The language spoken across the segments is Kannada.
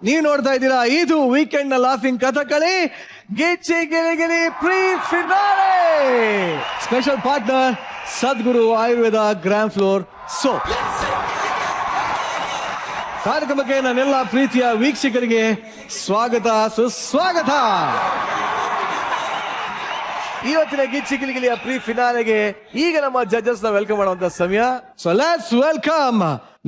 ನೀವು ನೋಡ್ತಾ ಇದ್ದೀರಾ, ಇದು ವೀಕೆಂಡ್ ನ ಲಾಫಿಂಗ್ ಕಥಕಳಿ ಗಿಚ್ಚಿ ಗಿಲಿಗಿಲಿ ಪ್ರೀ ಫಿನಾಲೆ. ಸ್ಪೆಷಲ್ ಪಾರ್ಟ್ನರ್ ಸದ್ಗುರು ಆಯುರ್ವೇದ ಗ್ರಾಂಡ್ ಫ್ಲೋರ್ ಸೋಪ್. ಕಾರ್ಯಕ್ರಮಕ್ಕೆ ನನ್ನೆಲ್ಲ ಪ್ರೀತಿಯ ವೀಕ್ಷಕರಿಗೆ ಸ್ವಾಗತ ಸುಸ್ವಾಗತ. ಇವತ್ತಿನ ಗಿಚ್ಚಿ ಗಿಲಿಗಿಲಿಯ ಪ್ರೀ ಫಿನಾಲೆಗೆ ಈಗ ನಮ್ಮ ಜಡ್ಜಸ್ ನ ವೆಲ್ಕಮ್ ಮಾಡುವಂತ ಸಮಯ. ಸೊ ಲೆಟ್ಸ್ ವೆಲ್ಕಮ್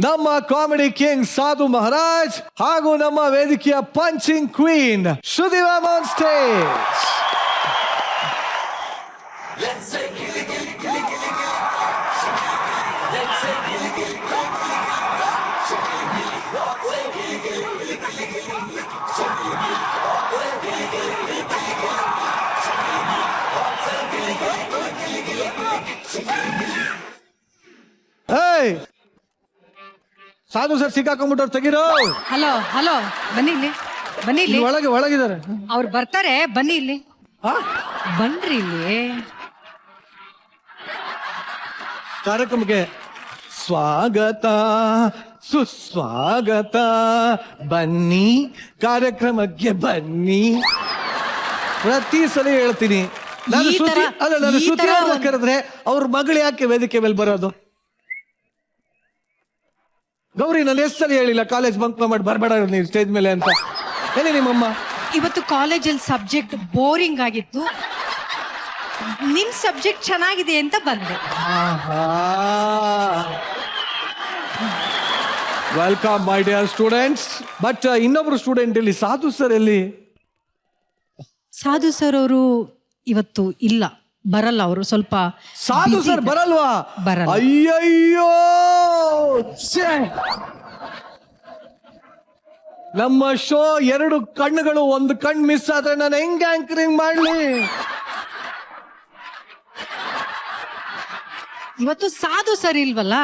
ನಮ್ಮ ಕಾಮಿಡಿ ಕಿಂಗ್ ಸಾಧು ಮಹಾರಾಜ್ ಹಾಗೂ ನಮ್ಮ ವೇದಿಕೆಯ punching queen Shruti ma'am on stage. ಸಾಧು ಸರ್ ಸಿಕ್ಕಾಕೊಂಡ್ಬಿಟ್ಟವ್ರು, ತೆಗಿರೋ. ಹಲೋ ಹಲೋ, ಬನ್ನಿ ಇಲ್ಲಿ, ಬನ್ನಿ ಇಲ್ಲಿ. ಒಳಗಿದ್ದಾರೆ, ಅವ್ರು ಬರ್ತಾರೆ, ಬನ್ನಿ ಇಲ್ಲಿ, ಬನ್ರಿ ಇಲ್ಲಿ. ಕಾರ್ಯಕ್ರಮಕ್ಕೆ ಸ್ವಾಗತ ಸುಸ್ವಾಗತ, ಬನ್ನಿ ಕಾರ್ಯಕ್ರಮಕ್ಕೆ ಬನ್ನಿ. ಪ್ರತಿ ಸಲ ಹೇಳ್ತೀನಿ, ನಾನು ಶ್ರುತಿ ಅವ್ರನ್ನ ಕರೆದ್ರೆ ಅವ್ರ ಮಗಳು ಯಾಕೆ ವೇದಿಕೆ ಮೇಲೆ ಬರೋದು? ಗೌರಿ, ನಾನು ಎಷ್ಟು ಸಲ ಹೇಳಿಲ್ಲ ಕಾಲೇಜ್ ಬಂಕ್ ಮಾಡಿ ಬರ್ಬೇಡ ನೀವು ಸ್ಟೇಜ್ ಮೇಲೆ ಅಂತ. ಹೇಳಿ ನಿಮ್ಮಮ್ಮ. ಇವತ್ತು ಕಾಲೇಜಲ್ಲಿ ಸಬ್ಜೆಕ್ಟ್ ಬೋರಿಂಗ್ ಆಗಿತ್ತು, ನಿನ್ ಸಬ್ಜೆಕ್ಟ್ ಚೆನ್ನಾಗಿದೆ ಅಂತ ಬಂದೆ. Welcome my dear students. But ಇನ್ನೊಬ್ರು ಸ್ಟೂಡೆಂಟ್ ಇಲ್ಲಿ, ಸಾಧು ಸರ್ ಎಲ್ಲಿ? ಸಾಧು ಸರ್ ಅವರು ಇವತ್ತು ಇಲ್ಲ, ಬರಲ್ಲ. ಅವರು ಸ್ವಲ್ಪ ಸಾಧು ಸರ್ ಬರಲ್ವಾ? ಬರಲ್ಲ. ಅಯ್ಯಯ್ಯೋ, ನಮ್ಮ ಶೋ ಎರಡು ಕಣ್ಣುಗಳು, ಒಂದು ಕಣ್ಣು ಮಿಸ್ ಆದ್ರೆ ನಾನು ಹೆಂಗ್ ಆಂಕರಿಂಗ್ ಮಾಡ್ಲಿ? ಇವತ್ತು ಸಾಧು ಸರ್ ಇಲ್ವಲ್ಲ,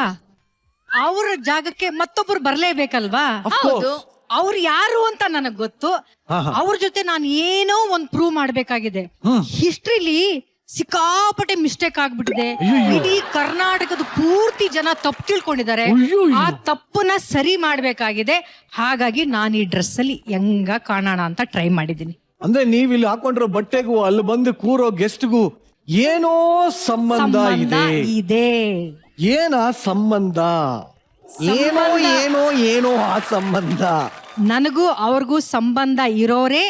ಅವ್ರ ಜಾಗಕ್ಕೆ ಮತ್ತೊಬ್ರು ಬರ್ಲೇಬೇಕಲ್ವಾ? ಹೌದು. ಅವ್ರು ಯಾರು ಅಂತ ನನಗ್ ಗೊತ್ತು. ಅವ್ರ ಜೊತೆ ನಾನು ಏನೋ ಒಂದ್ ಪ್ರೂವ್ ಮಾಡ್ಬೇಕಾಗಿದೆ. ಹಿಸ್ಟ್ರಿಲಿ ಸಿಕ್ಕಾಪಟ್ಟೆ ಮಿಸ್ಟೇಕ್ ಆಗ್ಬಿಟ್ಟಿದೆ. ಇಡೀ ಕರ್ನಾಟಕದ ಪೂರ್ತಿ ಜನ ತಪ್ಪು ತಿಳ್ಕೊಂಡಿದ್ದಾರೆ. ಆ ತಪ್ಪನ್ನ ಸರಿ ಮಾಡ್ಬೇಕಾಗಿದೆ. ಹಾಗಾಗಿ ನಾನು ಈ ಡ್ರೆಸ್ ಅಲ್ಲಿ ಹೆಂಗ ಕಾಣೋಣ ಅಂತ ಟ್ರೈ ಮಾಡಿದ್ದೀನಿ. ಅಂದ್ರೆ ನೀವ್ ಇಲ್ಲಿ ಹಾಕೊಂಡಿರೋ ಬಟ್ಟೆಗೂ ಅಲ್ಲಿ ಬಂದು ಕೂರೋ ಗೆಸ್ಟ್ಗೂ ಏನೋ ಸಂಬಂಧ ಇದೆ. ಏನ ಸಂಬಂಧ? ಏನೋ ಏನೋ ಏನೋ ಆ ಸಂಬಂಧ. ನನಗೂ ಅವ್ರಿಗೂ ಸಂಬಂಧ ಇರೋರೇ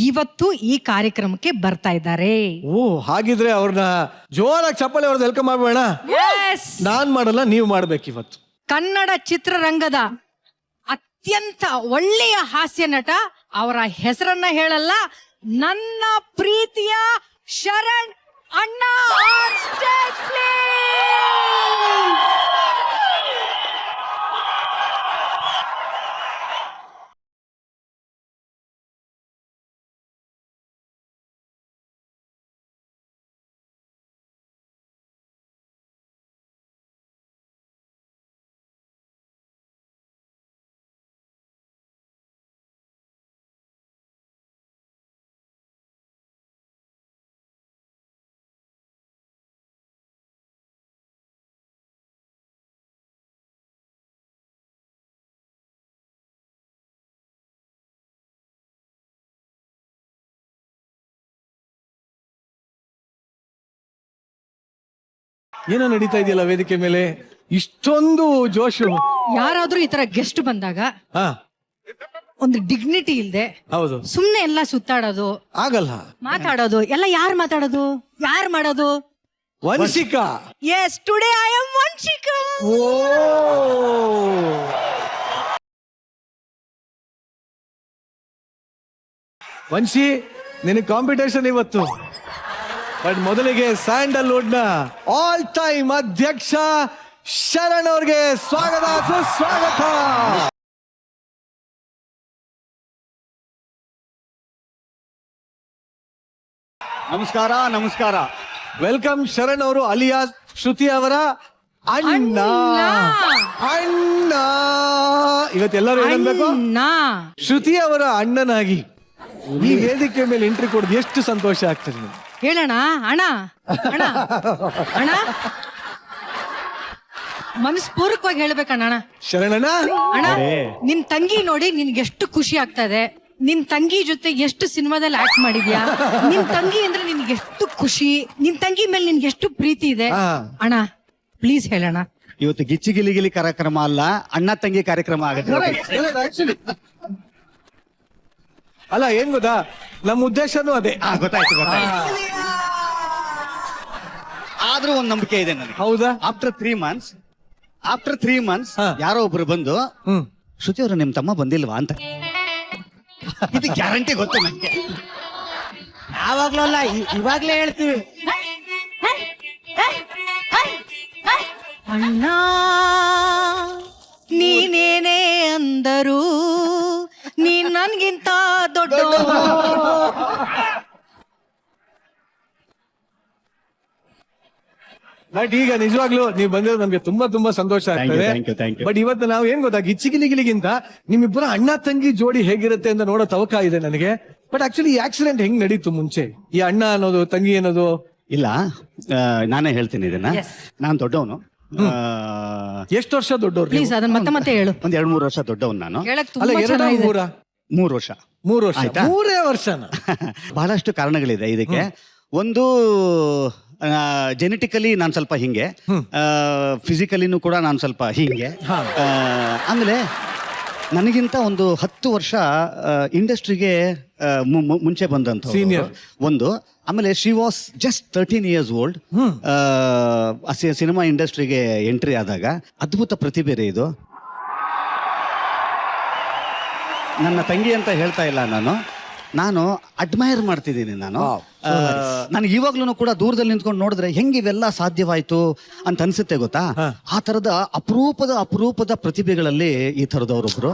ಇವತ್ತು ಈ ಕಾರ್ಯಕ್ರಮಕ್ಕೆ ಬರ್ತಾ ಇದ್ದಾರೆ. ಓ, ಹಾಗಿದ್ರೆ ಅವ್ರನ್ನ ಜೋರಾಗಿ ಚಪ್ಪಾಳೆ ಅವ್ರದ್ದು ವೆಲ್ಕಮ್ ಮಾಡ್ಬೇಡ. ನಾನ್ ಮಾಡಲ್ಲ, ನೀವು ಮಾಡ್ಬೇಕು ಇವತ್ತು. ಕನ್ನಡ ಚಿತ್ರರಂಗದ ಅತ್ಯಂತ ಒಳ್ಳೆಯ ಹಾಸ್ಯ ನಟ, ಅವರ ಹೆಸರನ್ನ ಹೇಳಲ್ಲ, ನನ್ನ ಪ್ರೀತಿಯ ಶರಣ್ ಅಣ್ಣ ಆನ್ ಸ್ಟೇಜ್ ಪ್ಲೀಸ್. ಏನೋ ನಡೀತಾ ಇದೆಯಲ್ಲ ವೇದಿಕೆ ಮೇಲೆ, ಇಷ್ಟೊಂದು ಜೋಶು. ಯಾರಾದ್ರೂ ಈ ತರ ಗೆಸ್ಟ್ ಬಂದಾಗ ಒಂದು ಡಿಗ್ನಿಟಿ ಇಲ್ದೆ ಹೌದು ಸುಮ್ನೆ ಎಲ್ಲ ಸುತ್ತಾಡೋದು ಆಗಲ್ಲ, ಮಾತಾಡೋದು ಎಲ್ಲ ಯಾರು ಮಾತಾಡೋದು, ಯಾರು ಮಾಡೋದು? Vanshika. Yes, today I am Vanshika. Oh, Vanshi, ನಿನಗೆ ಕಾಂಪಿಟೇಷನ್ ಇವತ್ತು. ಬಟ್ ಮೊದಲಿಗೆ ಸ್ಯಾಂಡಲ್ವುಡ್ ನ ಆಲ್ ಟೈಮ್ ಅಧ್ಯಕ್ಷ ಶರಣ್ ಅವ್ರಿಗೆ ಸ್ವಾಗತ ಸುಸ್ವಾಗತ. ನಮಸ್ಕಾರ ನಮಸ್ಕಾರ. ವೆಲ್ಕಮ್ ಶರಣ್ ಅವರು ಅಲಿಯಾಸ್ ಶ್ರುತಿ ಅವರ ಅಣ್ಣ. ಅಣ್ಣ ಇವತ್ತೆಲ್ಲರೂ ಏನನ್ಬೇಕು? ಶ್ರುತಿ ಅವರ ಅಣ್ಣನಾಗಿ ಈ ವೇದಿಕೆ ಮೇಲೆ ಎಂಟ್ರಿ ಕೊಡೋದು ಎಷ್ಟು ಸಂತೋಷ ಆಗ್ತದೆ ನಿಮ್ಗೆ? ಹೇಳೋಣ ಅಣ್ಣ, ಅಣ್ಣ, ಅಣ್ಣ. ಮನಸ್ಪೂರ್ವಕವಾಗಿ ಹೇಳ್ಬೇಕಣ್ಣ. ಶರಣಣ್ಣ ಅಣ್ಣ ನಿನ್ ತಂಗಿ ನೋಡಿ ನಿನ್ಗೆ ಎಷ್ಟು ಖುಷಿ ಆಗ್ತಾ ಇದೆ. ನಿನ್ ತಂಗಿ ಜೊತೆ ಎಷ್ಟು ಸಿನಿಮಾದಲ್ಲಿ ಆಕ್ಟ್ ಮಾಡಿದ್ಯಾ. ನಿನ್ ತಂಗಿ ಅಂದ್ರೆ ನಿನ್ಗೆ ಎಷ್ಟು ಖುಷಿ, ನಿನ್ ತಂಗಿ ಮೇಲೆ ನಿನ್ಗೆ ಎಷ್ಟು ಪ್ರೀತಿ ಇದೆ. ಅಣ್ಣ ಪ್ಲೀಸ್ ಹೇಳೋಣ. ಇವತ್ತು ಗಿಚ್ಚಿ ಗಿಲಿ ಕಾರ್ಯಕ್ರಮ ಅಲ್ಲ, ಅಣ್ಣ ತಂಗಿ ಕಾರ್ಯಕ್ರಮ ಆಗುತ್ತೆ. ಅಲ್ಲ ಏನ್ ಗೊತ್ತಾ, ನಮ್ಮ ಉದ್ದೇಶನೂ ಅದೇ. ಗೊತ್ತಾಯ್ತು. ಆದ್ರೂ ಒಂದ್ ನಂಬಿಕೆ ಇದೆ ನನಗೆ. ಹೌದಾ? ಆಫ್ಟರ್ 3 ಮಂತ್ಸ್ ಯಾರೋ ಒಬ್ರು ಬಂದು ಶ್ರುತಿ ಅವರು ನಿಮ್ ತಮ್ಮ ಬಂದಿಲ್ವಾ ಅಂತ. ಇದು ಗ್ಯಾರಂಟಿ ಗೊತ್ತು ನಂಗೆ. ಯಾವಾಗ್ಲೂ ಅಲ್ಲ, ಇವಾಗ್ಲೇ ಹೇಳ್ತೀವಿ. ಅಣ್ಣ ನೀನೇನೇ ಅಂದರು ನೀನ್ ನನ್ಗಿಂತ ದೊಡ್ಡ. ಬಟ್ ಈಗ ನಿಜವಾಗ್ಲೂ ನೀವು ಬಂದಿರೋದು ನಮ್ಗೆ ತುಂಬಾ ತುಂಬಾ ಸಂತೋಷ ಆಗ್ತದೆ. thank you. ಬಟ್ ಇವತ್ತು ನಾವು ಏನ್ ಗೊತ್ತಾ, ಗಿಚ್ಚಿಗಿಲಿಗಿಲಿಗಿಂತ ನಿಮ್ಮಿಬ್ಬರ ಅಣ್ಣ ತಂಗಿ ಜೋಡಿ ಹೇಗಿರುತ್ತೆ ಅಂತ ನೋಡೋ ತವಕ ಇದೆ ನನಗೆ. ಬಟ್ ಆಕ್ಚುಲಿ ಈ ಆಕ್ಸಿಡೆಂಟ್ ಹೆಂಗ್ ನಡೀತು ಮುಂಚೆ, ಈ ಅಣ್ಣ ಅನ್ನೋದು ತಂಗಿ ಅನ್ನೋದು? ಇಲ್ಲ, ನಾನೇ ಹೇಳ್ತೀನಿ ಇದನ್ನ. ನಾನ್ ದೊಡ್ಡವನು. ಎಷ್ಟು ವರ್ಷ ದೊಡ್ಡವ್ರು? ಪ್ಲೀಸ್ ಅದನ್ನ ಮತ್ತೆ ಹೇಳು. ಒಂದ್ 2-3 ವರ್ಷ ದೊಡ್ಡವನು ನಾನು. ಹೇಳಕ್ ಅಲ್ಲ, ತುಂಬಾ 2 ಚೆನ್ನಾಗಿದೆ. 3 ವರ್ಷ. 3 ವರ್ಷ ಆಯ್ತಾ? 3 ವರ್ಷನ? ಬಹಳಷ್ಟು ಕಾರಣಗಳಿದೆ ಇದಕ್ಕೆ. ಒಂದು ಜೆನೆಟಿಕಲಿ ನಾನು ಸ್ವಲ್ಪ ಹಿಂಗೆ, ಫಿಸಿಕಲಿನೂ ಕೂಡ ನಾನು ಸ್ವಲ್ಪ ಹಿಂಗೆ. ಆಮೇಲೆ ನನಗಿಂತ ಒಂದು 10 ವರ್ಷ ಇಂಡಸ್ಟ್ರಿಗೆ ಮುಂಚೆ ಬಂದಂತ Senior. ಒಂದು. ಆಮೇಲೆ she was just 13 years old. Cinema ಇಂಡಸ್ಟ್ರಿಗೆ ಎಂಟ್ರಿ ಆದಾಗ ಅದ್ಭುತ ಪ್ರತಿಭೆ ರೀ ಇದು. ನನ್ನ ತಂಗಿ ಅಂತ ಹೇಳ್ತಾ ಇಲ್ಲ ನಾನು ಅಡ್ಮೈರ್ ಮಾಡ್ತಿದ್ದೀನಿ. ನನಗೆ ಇವಾಗ್ಲೂ ಕೂಡ ದೂರದಲ್ಲಿ ನಿಂತ್ಕೊಂಡು ನೋಡಿದ್ರೆ ಹೆಂಗೆ ಇವೆಲ್ಲ ಸಾಧ್ಯವಾಯ್ತು ಅಂತ ಅನ್ಸುತ್ತೆ ಗೊತ್ತಾ. ಆ ತರದ ಅಪರೂಪದ ಪ್ರತಿಭೆಗಳಲ್ಲಿ ಈ ತರದವರೊಬ್ರು.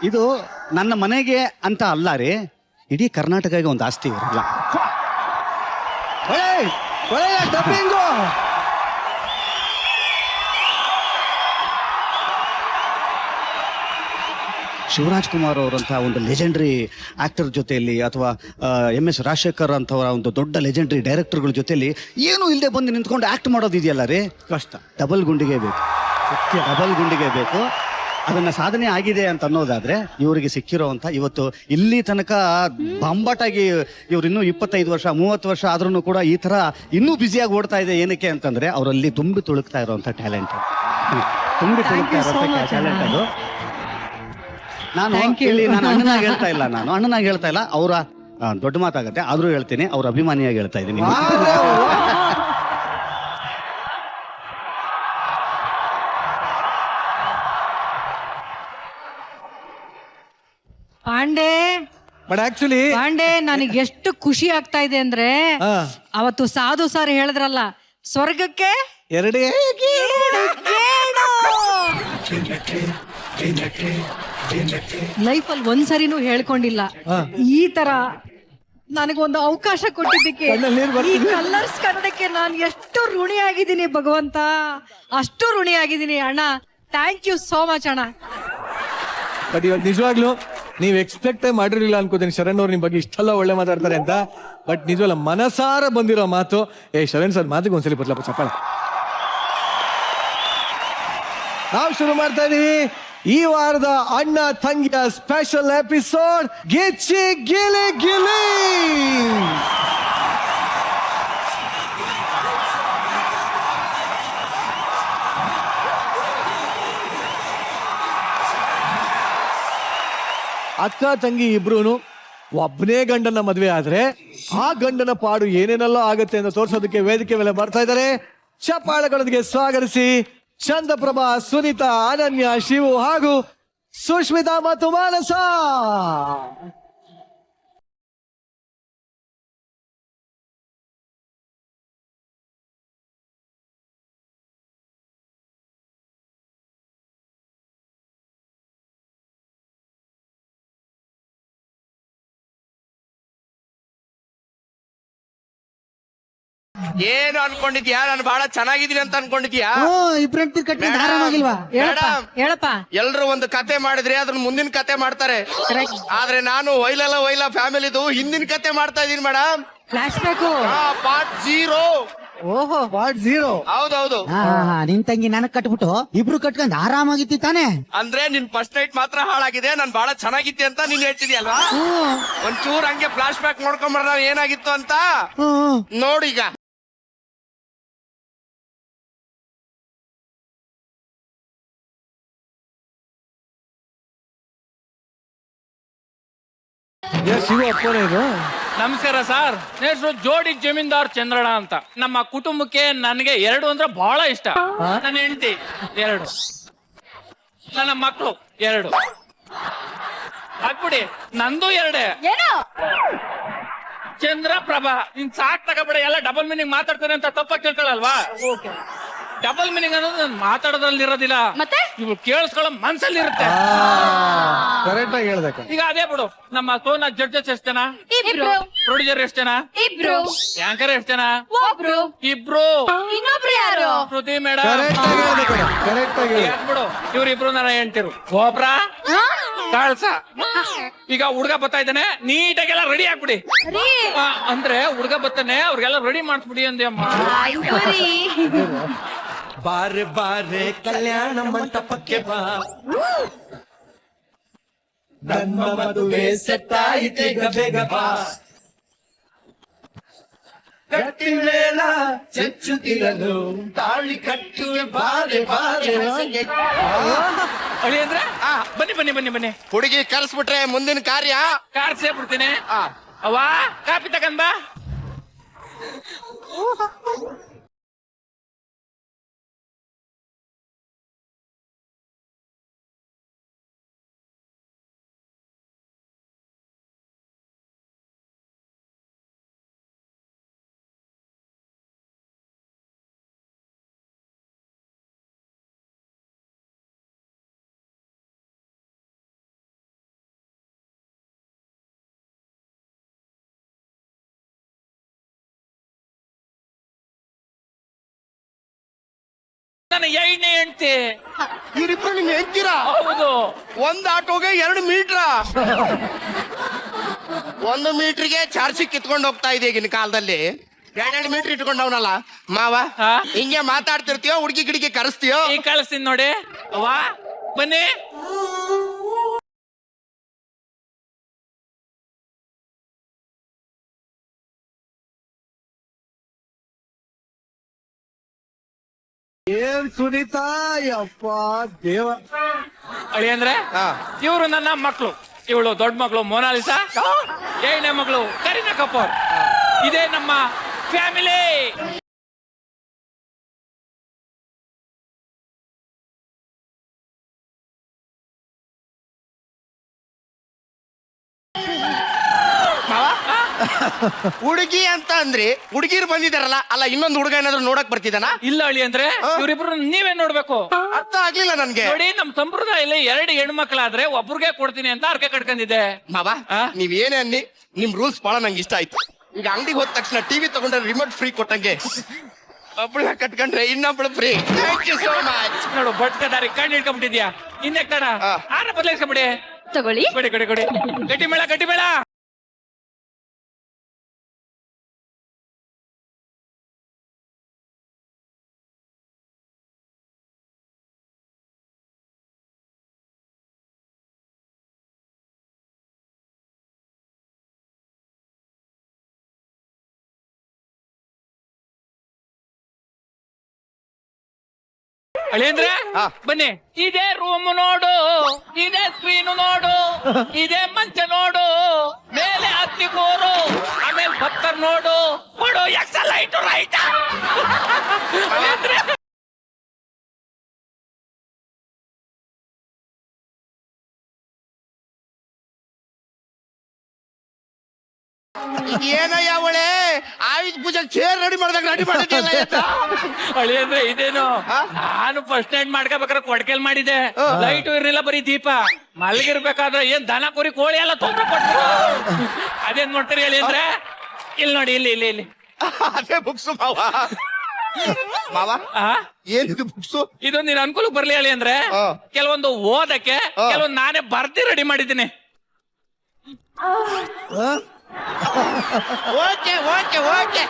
ಇದು ನನ್ನ ಮನೆಗೆ ಅಂತ ಅಲ್ಲ ರೀ, ಇಡೀ ಕರ್ನಾಟಕಕ್ಕೆ ಒಂದು ಆಸ್ತಿ ಇರಲ್ಲ. ಶಿವರಾಜ್ ಕುಮಾರ್ ಅವರಂತಹ ಒಂದು ಲೆಜೆಂಡ್ರಿ ಆಕ್ಟರ್ ಜೊತೆಯಲ್ಲಿ, ಅಥವಾ MS ರಾಜಶೇಖರ್ ಅಂತವರ ಒಂದು ದೊಡ್ಡ ಲೆಜೆಂಡ್ರಿ ಡೈರೆಕ್ಟರ್ಗಳ ಜೊತೆಲಿ ಏನೂ ಇಲ್ಲದೆ ಬಂದು ನಿಂತ್ಕೊಂಡು ಆಕ್ಟ್ ಮಾಡೋದಿದೆಯಲ್ಲ ರೀ, ಕಷ್ಟ. ಡಬಲ್ ಗುಂಡಿಗೆ ಬೇಕು. ಅದನ್ನ ಸಾಧನೆ ಆಗಿದೆ ಅಂತ ಅನ್ನೋದಾದ್ರೆ ಇವರಿಗೆ ಸಿಕ್ಕಿರೋವಂಥ ಇವತ್ತು ಇಲ್ಲಿ ತನಕ ಬಂಬಾಟಾಗಿ ಇವ್ರು ಇನ್ನೂ 25 ವರ್ಷ 30 ವರ್ಷ ಆದ್ರೂ ಕೂಡ ಈ ತರ ಇನ್ನೂ ಬ್ಯುಸಿಯಾಗಿ ಓಡ್ತಾ ಇದೆ. ಏನಕ್ಕೆ ಅಂತಂದ್ರೆ ಅವರಲ್ಲಿ ತುಂಬಿ ತುಳುಕ್ತಾ ಇರೋವಂಥ ಟ್ಯಾಲೆಂಟ್ ಅದು. ನಾನು ಅಣ್ಣನಾಗಿ ಹೇಳ್ತಾ ಇಲ್ಲ, ಅವರ ದೊಡ್ಡ ಮಾತಾಗತ್ತೆ ಆದ್ರೂ ಹೇಳ್ತೀನಿ, ಅವ್ರ ಅಭಿಮಾನಿಯಾಗಿ ಹೇಳ್ತಾ ಇದ್ದೀನಿ. ಪಾಂಡೆ ನನಗೆ ಎಷ್ಟು ಖುಷಿ ಆಗ್ತಾ ಇದೆ ಅಂದ್ರೆ, ಅವತ್ತು ಸಾಧು ಸರ್ ಹೇಳಿದ್ರಲ್ಲ, ಸ್ವರ್ಗಕ್ಕೆ 2 ಲೈಫಲ್ಲಿ ಒಂದ್ಸರಿನೂ ಹೇಳ್ಕೊಂಡಿಲ್ಲ. ಈ ತರ ನನಗೊಂದು ಅವಕಾಶ ಕೊಟ್ಟಿದ್ದಕ್ಕೆ, ಈ ಕಲರ್ಸ್ ಕನ್ನಡಕ್ಕೆ ನಾನು ಎಷ್ಟು ಋಣಿಯಾಗಿದ್ದೀನಿ ಭಗವಂತ, ಅಷ್ಟು ಋಣಿಯಾಗಿದ್ದೀನಿ ಅಣ್ಣ. ಥ್ಯಾಂಕ್ ಯು ಸೋ ಮಚ್ ಅಣ್ಣ. ಬಟ್ ಇವಾಗ ನಿಜವಾಗ್ಲೂ ನೀವು ಎಕ್ಸ್ಪೆಕ್ಟ್ ಮಾಡಿರ್ಲಿಲ್ಲ ಅನ್ಕೋತೀನಿ ಶರಣ್ ಅವ್ರು ನಿಮ್ ಬಗ್ಗೆ ಇಷ್ಟೆಲ್ಲ ಒಳ್ಳೆ ಮಾತಾಡ್ತಾರೆ ಅಂತ. ಬಟ್ ನಿಜವಲ್ಲ ಮನಸಾರ ಬಂದಿರೋ ಮಾತು. ಶರಣ್ ಸರ್ ಮಾತಿಗೆ ಒಂದ್ಸಲಿ ಬದಲಪ್ಪ ಚಪ್ಪಾಳೆ. ನಾವು ಶುರು ಮಾಡ್ತಾ ಇದೀವಿ ಈ ವಾರದ ಅಣ್ಣ ತಂಗಿಯ ಸ್ಪೆಷಲ್ ಎಪಿಸೋಡ್ ಗಿಚ್ಚಿ ಗಿಲಿ ಗಿಲಿ. ಅಕ್ಕ ತಂಗಿ ಇಬ್ರು ಒಬ್ಬನೇ ಗಂಡನ ಮದ್ವೆ ಆದ್ರೆ ಆ ಗಂಡನ ಪಾಡು ಏನೇನೆಲ್ಲ ಆಗತ್ತೆ ಅಂತ ತೋರ್ಸೋದಕ್ಕೆ ವೇದಿಕೆ ಮೇಲೆ ಬರ್ತಾ ಇದ್ದಾರೆ. ಚಪ್ಪಾಳೆಗಳೊಂದಿಗೆ ಸ್ವಾಗತಿಸಿ ಚಂದ್ರಪ್ರಭಾ, ಸುನೀತಾ, ಅನನ್ಯ, ಶಿವು ಹಾಗೂ ಸುಷ್ಮಿತಾ ಮತ್ತು ಮಾನಸ. ಏನು ಅನ್ಕೊಂಡಿದ್ಯಾ? ನಾನು ಬಹಳ ಚೆನ್ನಾಗಿದ್ದೀನಿ ಅಂತ ಅನ್ಕೊಂಡಿದ್ಯಾ? ಇಬ್ರಂಟಿ ಕಟ್ಟಿ ಆರಾಮಾಗಿಲ್ವಾ? ಹೇಳಪ್ಪ. ಎಲ್ರು ಒಂದು ಕತೆ ಮಾಡಿದ್ರೆ ಅದನ್ನ ಮುಂದಿನ ಕತೆ ಮಾಡ್ತಾರೆ. ಆದ್ರೆ ನಾನು ವೈಲ ಫ್ಯಾಮಿಲಿದು ಹಿಂದಿನ ಕತೆ ಮಾಡ್ತಾ ಇದೀನಿ ಮೇಡಮ್. ಫ್ಲಾಶ್ ಬ್ಯಾಕ್ ಪಾರ್ಟ್ 0 ಓಹೋ ಪಾರ್ಟ್ 0. ಹೌದೌದು. ನಿನ್ ತಂಗಿ ನನಗ್ ಕಟ್ಬಿಟ್ಟು ಇಬ್ರು ಕಟ್ಕೊಂಡ್ ಆರಾಮಾಗಿತ್ತಿ ತಾನೆ. ಅಂದ್ರೆ ನಿನ್ ಫಸ್ಟ್ ನೈಟ್ ಮಾತ್ರ ಹಾಳಾಗಿದೆ, ನಾನ್ ಬಹಳ ಚೆನ್ನಾಗಿದ್ದೆ ಅಂತ ನೀನ್ ಹೇಳ್ತಿದ್ಯಲ್ವಾ? ಒಂಚೂರ್ ಹಂಗೆ ಫ್ಲಾಶ್ ಬ್ಯಾಕ್ ನೋಡ್ಕೊಂಬರ ಏನಾಗಿತ್ತು ಅಂತ ನೋಡು ಈಗ. ಶಿವ ಅಪ್ಪನೇ ಇದು. ನಮಸ್ಕಾರ ಸರ್, ಹೆಸರು ಜೋಡಿ ಜಮೀನ್ದಾರ್ ಚಂದ್ರಣ್ಣ ಅಂತ. ನಮ್ಮ ಕುಟುಂಬಕ್ಕೆ ನನಗೆ 2 ಅಂದ್ರೆ ಬಹಳ ಇಷ್ಟ. ನನ್ನ ಹೆಂಡತಿ 2, ನನ್ನ ಮಕ್ಕಳು 2. ಹಾಕ್ಬಿಡಿ, ನಂದು 2. ಚಂದ್ರಪ್ರಭಾ. ನಿನ್ ಸಾಕ್ ತಗೋಬೇಡ, ಎಲ್ಲ ಡಬಲ್ ಮೀನಿಂಗ್ ಮಾತಾಡ್ತಾನೆ ಅಂತ ತಪ್ಪಾಗಿ ತಿಳ್ಕೊಳಲ್ವಾ? ಡಬಲ್ ಮೀನಿಂಗ್ ಅನ್ನೋದು ನಾನು ಮಾತಾಡೋದ್ರಲ್ಲಿ ಇರೋದಿಲ್ಲ, ಮತ್ತೆ ಇವ್ರು ಕೇಳಿಸ್ಕೊಳ್ಳೋ ಮನ್ಸಲ್ಲಿ ಇರುತ್ತೆ. ಕರೆಕ್ಟ್ ಆಗಿ ಹೇಳ್ಬೇಕು. ಈಗ ಅದೇ ಬಿಡು, ನಮ್ಮ ಸೋನಾ ಜಡ್ಜಸ್ ಎಷ್ಟು ಜನ? ಇಬ್ರು. ಪ್ರೊಡ್ಯೂಸರ್ ಎಷ್ಟು ಜನ? ಇಬ್ರು. ಆಂಕರ್ ಎಷ್ಟು ಜನ? ಒಬ್ರು. ಇಬ್ರು. ಇನ್ನೊಬ್ರು ಯಾರು? ಶ್ರುತಿ ಮೇಡಮ್. ಕರೆಕ್ಟ್ ಆಗಿ ಹೇಳ್ಬೇಕು. ಕರೆಕ್ಟ್ ಆಗಿ ಹೇಳು. ಬಿಡು, ಇವ್ರಿಬ್ರು ನನ್ನ ಹೆಂಡ್ತಿರು. ಒಬ್ರ ಕಳ್ಸ. ಈಗ ಹುಡ್ಗ ಬರ್ತಾ ಇದ್ದಾನೆ, ನೀಟಾಗೆಲ್ಲ ರೆಡಿ ಆಗ್ಬಿಡಿ. ಅಂದ್ರೆ ಹುಡ್ಗ ಬರ್ತಾನೆ, ಅವ್ರಿಗೆಲ್ಲ ರೆಡಿ ಮಾಡ್ಸ್ಬಿಡಿ ಅಂದೆ ಅಮ್ಮ. ಬಾರೆ ಬಾರೆ ಕಲ್ಯಾಣ ಮಂಟಪಕ್ಕೆ ಬಾ, ನನ್ನ ಮದುವೆ ಸೆಟ್ಟಾಯಿತೆ ಬೇಗ ಬಾ, ಗಟ್ಟಿ ಮೇಳ ಚಚ್ಚುತ್ತಿರಲು ತಾಳಿ ಕಟ್ಟುವೆ ಬಾರೆ ಬಾರೆ. ಅಳಿ ಅಂದ್ರೆ ಬನ್ನಿ ಬನ್ನಿ ಬನ್ನಿ ಬನ್ನಿ. ಹುಡುಗಿ ಕರ್ಸ್ಬಿಟ್ರೆ ಮುಂದಿನ ಕಾರ್ಯ ಕಾರ್ ಸೇರ್ಬಿಡ್ತೀನಿ. ಅವ್ವ ಕಾಪಿ ತಗೊಂಡ್ ಬಾ. ನನ್ನ 8ನೇ ಹೆಂಡ್ತಿ. ಇವರಿಬ್ರು ನಿಮ್ ಹೆಂಡ್ತೀರಾ? ಹೌದು. 1 ಆಟೋಗೆ 2 ಮೀಟ್ರ. 1 ಮೀಟರ್ಗೆ ಚಾರ್ಜಿ ಕಿತ್ಕೊಂಡು ಹೋಗ್ತಾ ಇದೆ ಈಗಿನ ಕಾಲದಲ್ಲಿ. 2 ಮೀಟರ್ ಇಟ್ಕೊಂಡವನಲ್ಲ ಮಾವ. ಹಿಂಗೆ ಮಾತಾಡ್ತಿರ್ತೀಯೋ, ಹುಡುಗಿ ಗಿಡಿಗೆ ಕರೆಸ್ತೀಯೋ? ಈಗ ಕಳಿಸ್ತೀನಿ ನೋಡಿ. ಅವ್ವ ಬನ್ನಿ. ಏನ್ ಸುನೀತಾ, ಯಪ್ಪ ದೇವ. ಅಳಿ ಅಂದ್ರೆ ಇವರು ನನ್ನ ಮಕ್ಕಳು. ಇವಳು ದೊಡ್ಡ ಮಗಳು ಮೋನಾಲಿಸಾ, 7ನೇ ಮಗಳು ಕರೀನಾ ಕಪೂರ್. ಇದೇ ನಮ್ಮ ಫ್ಯಾಮಿಲಿ. ಹುಡುಗಿ ಅಂತ ಅಂದ್ರಿ, ಹುಡುಗಿರು ಬಂದಿದಾರಲ್ಲ, ಅಲ್ಲ ಇನ್ನೊಂದು ಹುಡುಗ ಏನಾದ್ರು ನೋಡಕ್ ಬರ್ತಿದಾನ? ಇಲ್ಲ ಅಳಿ ಅಂದ್ರೆ ಇವರಿಬ್ರು ನೀವೇ ನೋಡ್ಬೇಕು. ಅರ್ಥ ಆಗ್ಲಿಲ್ಲ ನನ್ಗೆ. ನೋಡಿ, ನಮ್ ಸಂಪ್ರದಾಯದಲ್ಲಿ 2 ಹೆಣ್ಮಕ್ಳಾದ್ರೆ ಒಬ್ರಿಗೆ ಕೊಡ್ತೀನಿ ಅಂತ ಅರ್ಕೆ ಕಟ್ಕೊಂಡಿದ್ದೆ. ಮಾವ ನೀವ್ ಏನೇ ಅನ್ನಿ, ನಿಮ್ ರೂಲ್ಸ್ ಬಹಳ ನಂಗೆ ಇಷ್ಟ ಆಯ್ತು. ಈಗ ಅಂಗಡಿಗೆ ಹೋದ ತಕ್ಷಣ ಟಿವಿ ತಗೊಂಡ್ರೆ ರಿಮೋಟ್ ಫ್ರೀ ಕೊಟ್ಟಂಗೆ, ಒಬ್ಳ ಕಟ್ಕೊಂಡ್ರೆ ಇನ್ನೊಬ್ಳು free. Thank you so much. ನೋಡು, ಬಟ್ಕದಾರಿ ಕಣ್ಣು ಹಿಡ್ಕೊಂಡ್ಬಿಟ್ಟಿದ್ಯಾ. ಇನ್ನೇ ಕಣ ಆರ ಬದಲಾಯಿಸ್ಕೊಂಬಿಡಿ. ತಗೊಳ್ಳಿ. ಕೊಡಿ ಕೊಡಿ ಕೊಡಿ. ಗಟ್ಟಿ ಮೇಳ ಗಟ್ಟಿ ಮೇಳ. ಅಳಿಯಂದ್ರೆ ಬನ್ನಿ. ಇದೇ ರೂಮ್ ನೋಡು, ಇದೇ ಸ್ಕ್ರೀನ್ ನೋಡು, ಇದೇ ಮಂಚ ನೋಡು, ಮೇಲೆ ಹತ್ತಿ ಗೋರು, ಆಮೇಲೆ ಭಕ್ತರ್ ನೋಡು, ಕೊಡು ಎಕ್ಸಲೈಟ್ ರೈಟ್. ಏನಯ್ಯ ಅವಳೆ ಆಯುಧ ಪೂಜೆಗೆ ಚೇರ್ ರೆಡಿ ಮಾಡಿದಾಗ ರೆಡಿ ಮಾಡಿದ್ಯಲ್ಲ. ಅಳಿ ಅಂದ್ರೆ ಇದೇನು, ನಾನು ಫಸ್ಟ್ ನೈಟ್ ಮಾಡ್ಕೋಬೇಕಾದ್ರೆ ಕೊಡ್ಕೆಲ್ ಮಾಡಿದೆ. ಲೈಟ್ ಇರ್ಲಿಲ್ಲ, ಬರೀ ದೀಪ. ಮಲಗಿರ್ಬೇಕಾದ್ರೆ ಏನ್ ದನ ಕುರಿ ಕೋಳಿ ಎಲ್ಲ ತೊಂದ್ರೆ ಕೊಟ್ಟು ಅದೇನ್ ನೋಡ್ತೀರಿ ಹೇಳಿ ಅಂದ್ರೆ, ಇಲ್ಲಿ ನೋಡಿ, ಇಲ್ಲಿ ಇಲ್ಲಿ ಇಲ್ಲಿ ಅದೇ ಬುಕ್ಸ್ ಮಾವ. ಮಾವ ಏನಿದು ಬುಕ್ಸ್? ಇದು ನೀನ್ ಅನುಕೂಲಕ್ಕೆ ಬರ್ಲಿ ಹೇಳಿ ಅಂದ್ರೆ, ಕೆಲವೊಂದು ಓದಕ್ಕೆ, ಕೆಲವೊಂದು ನಾನೇ ಬರ್ದಿ ರೆಡಿ ಮಾಡಿದ್ದೀನಿ. ಓಕೆ ಓಕೆ ಓಕೆ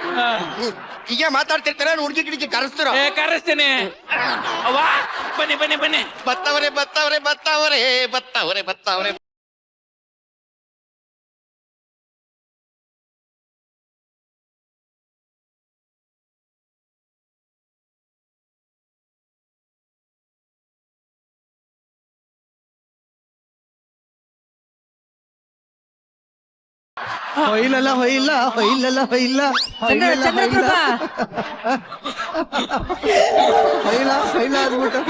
ಈಗ ಮಾತಾಡ್ತಿರ್ತಾರೆ ಹುಡುಗಿ ಗಿಡಿಗೆ ಕರೆಸ್ತಾರ ಏ ಕರೆಸ್ತೀನಿ ಅವ್ವ ಬನ್ನಿ ಬನ್ನಿ ಬನ್ನಿ ಬತ್ತವ್ರೆ ಬತ್ತವ್ರೆ ಬತ್ತವ್ರೆ ಬತ್ತವ್ರೆ ಬತ್ತವ್ರೆ ಹೊಯ್ಲಲ್ಲ ಹೊಯ್ಲ ಹೊಯ್ಲಲ್ಲ ಹೊಯ್ಲ ಚಂದ್ರಪ್ರಭಾ ಹೊಯ್ಲ ಹೊಯ್ಲ ಅಂದ್ಬಿಟ್ಟು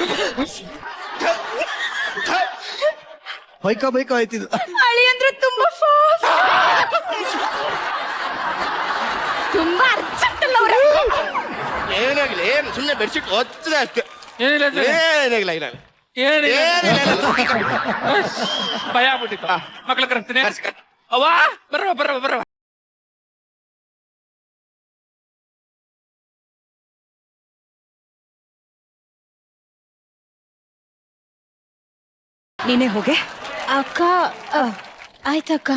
ಹೊಯ್ಕ ಬೈಕ ಹೋಯ್ತಿದ್ದು. ಅಳಿ ಅಂದ್ರೆ ತುಂಬಾ ಫಾಸ್ಟ್, ತುಂಬಾ ಅರ್ಜೆಂಟ್ ಅಲ್ಲ ಅವ್ರೆ. ಏನಾಗ್ಲಿ ಏನು ಸುಮ್ಮನೆ ಬೆಡ್ಶೀಟ್ ಹೊಚ್ಚದೆ ಅಷ್ಟೇ ಏನಿಲ್ಲ ಸರ್. ಏನಾಗಿಲ್ಲ ಇಲ್ಲ ಏನಿಲ್ಲ ಏನಿಲ್ಲ ಭಯ ಆಗ್ಬಿಟ್ಟಿತ್ತು ಮಕ್ಳು ಕರೆಸ್ತೀನಿ ಅವ್ವ ಬರವ ಬರವ ಬರವ ನೀನೇ ಹೋಗೆ. ಅಕ್ಕ ಆಯ್ತಕ್ಕ.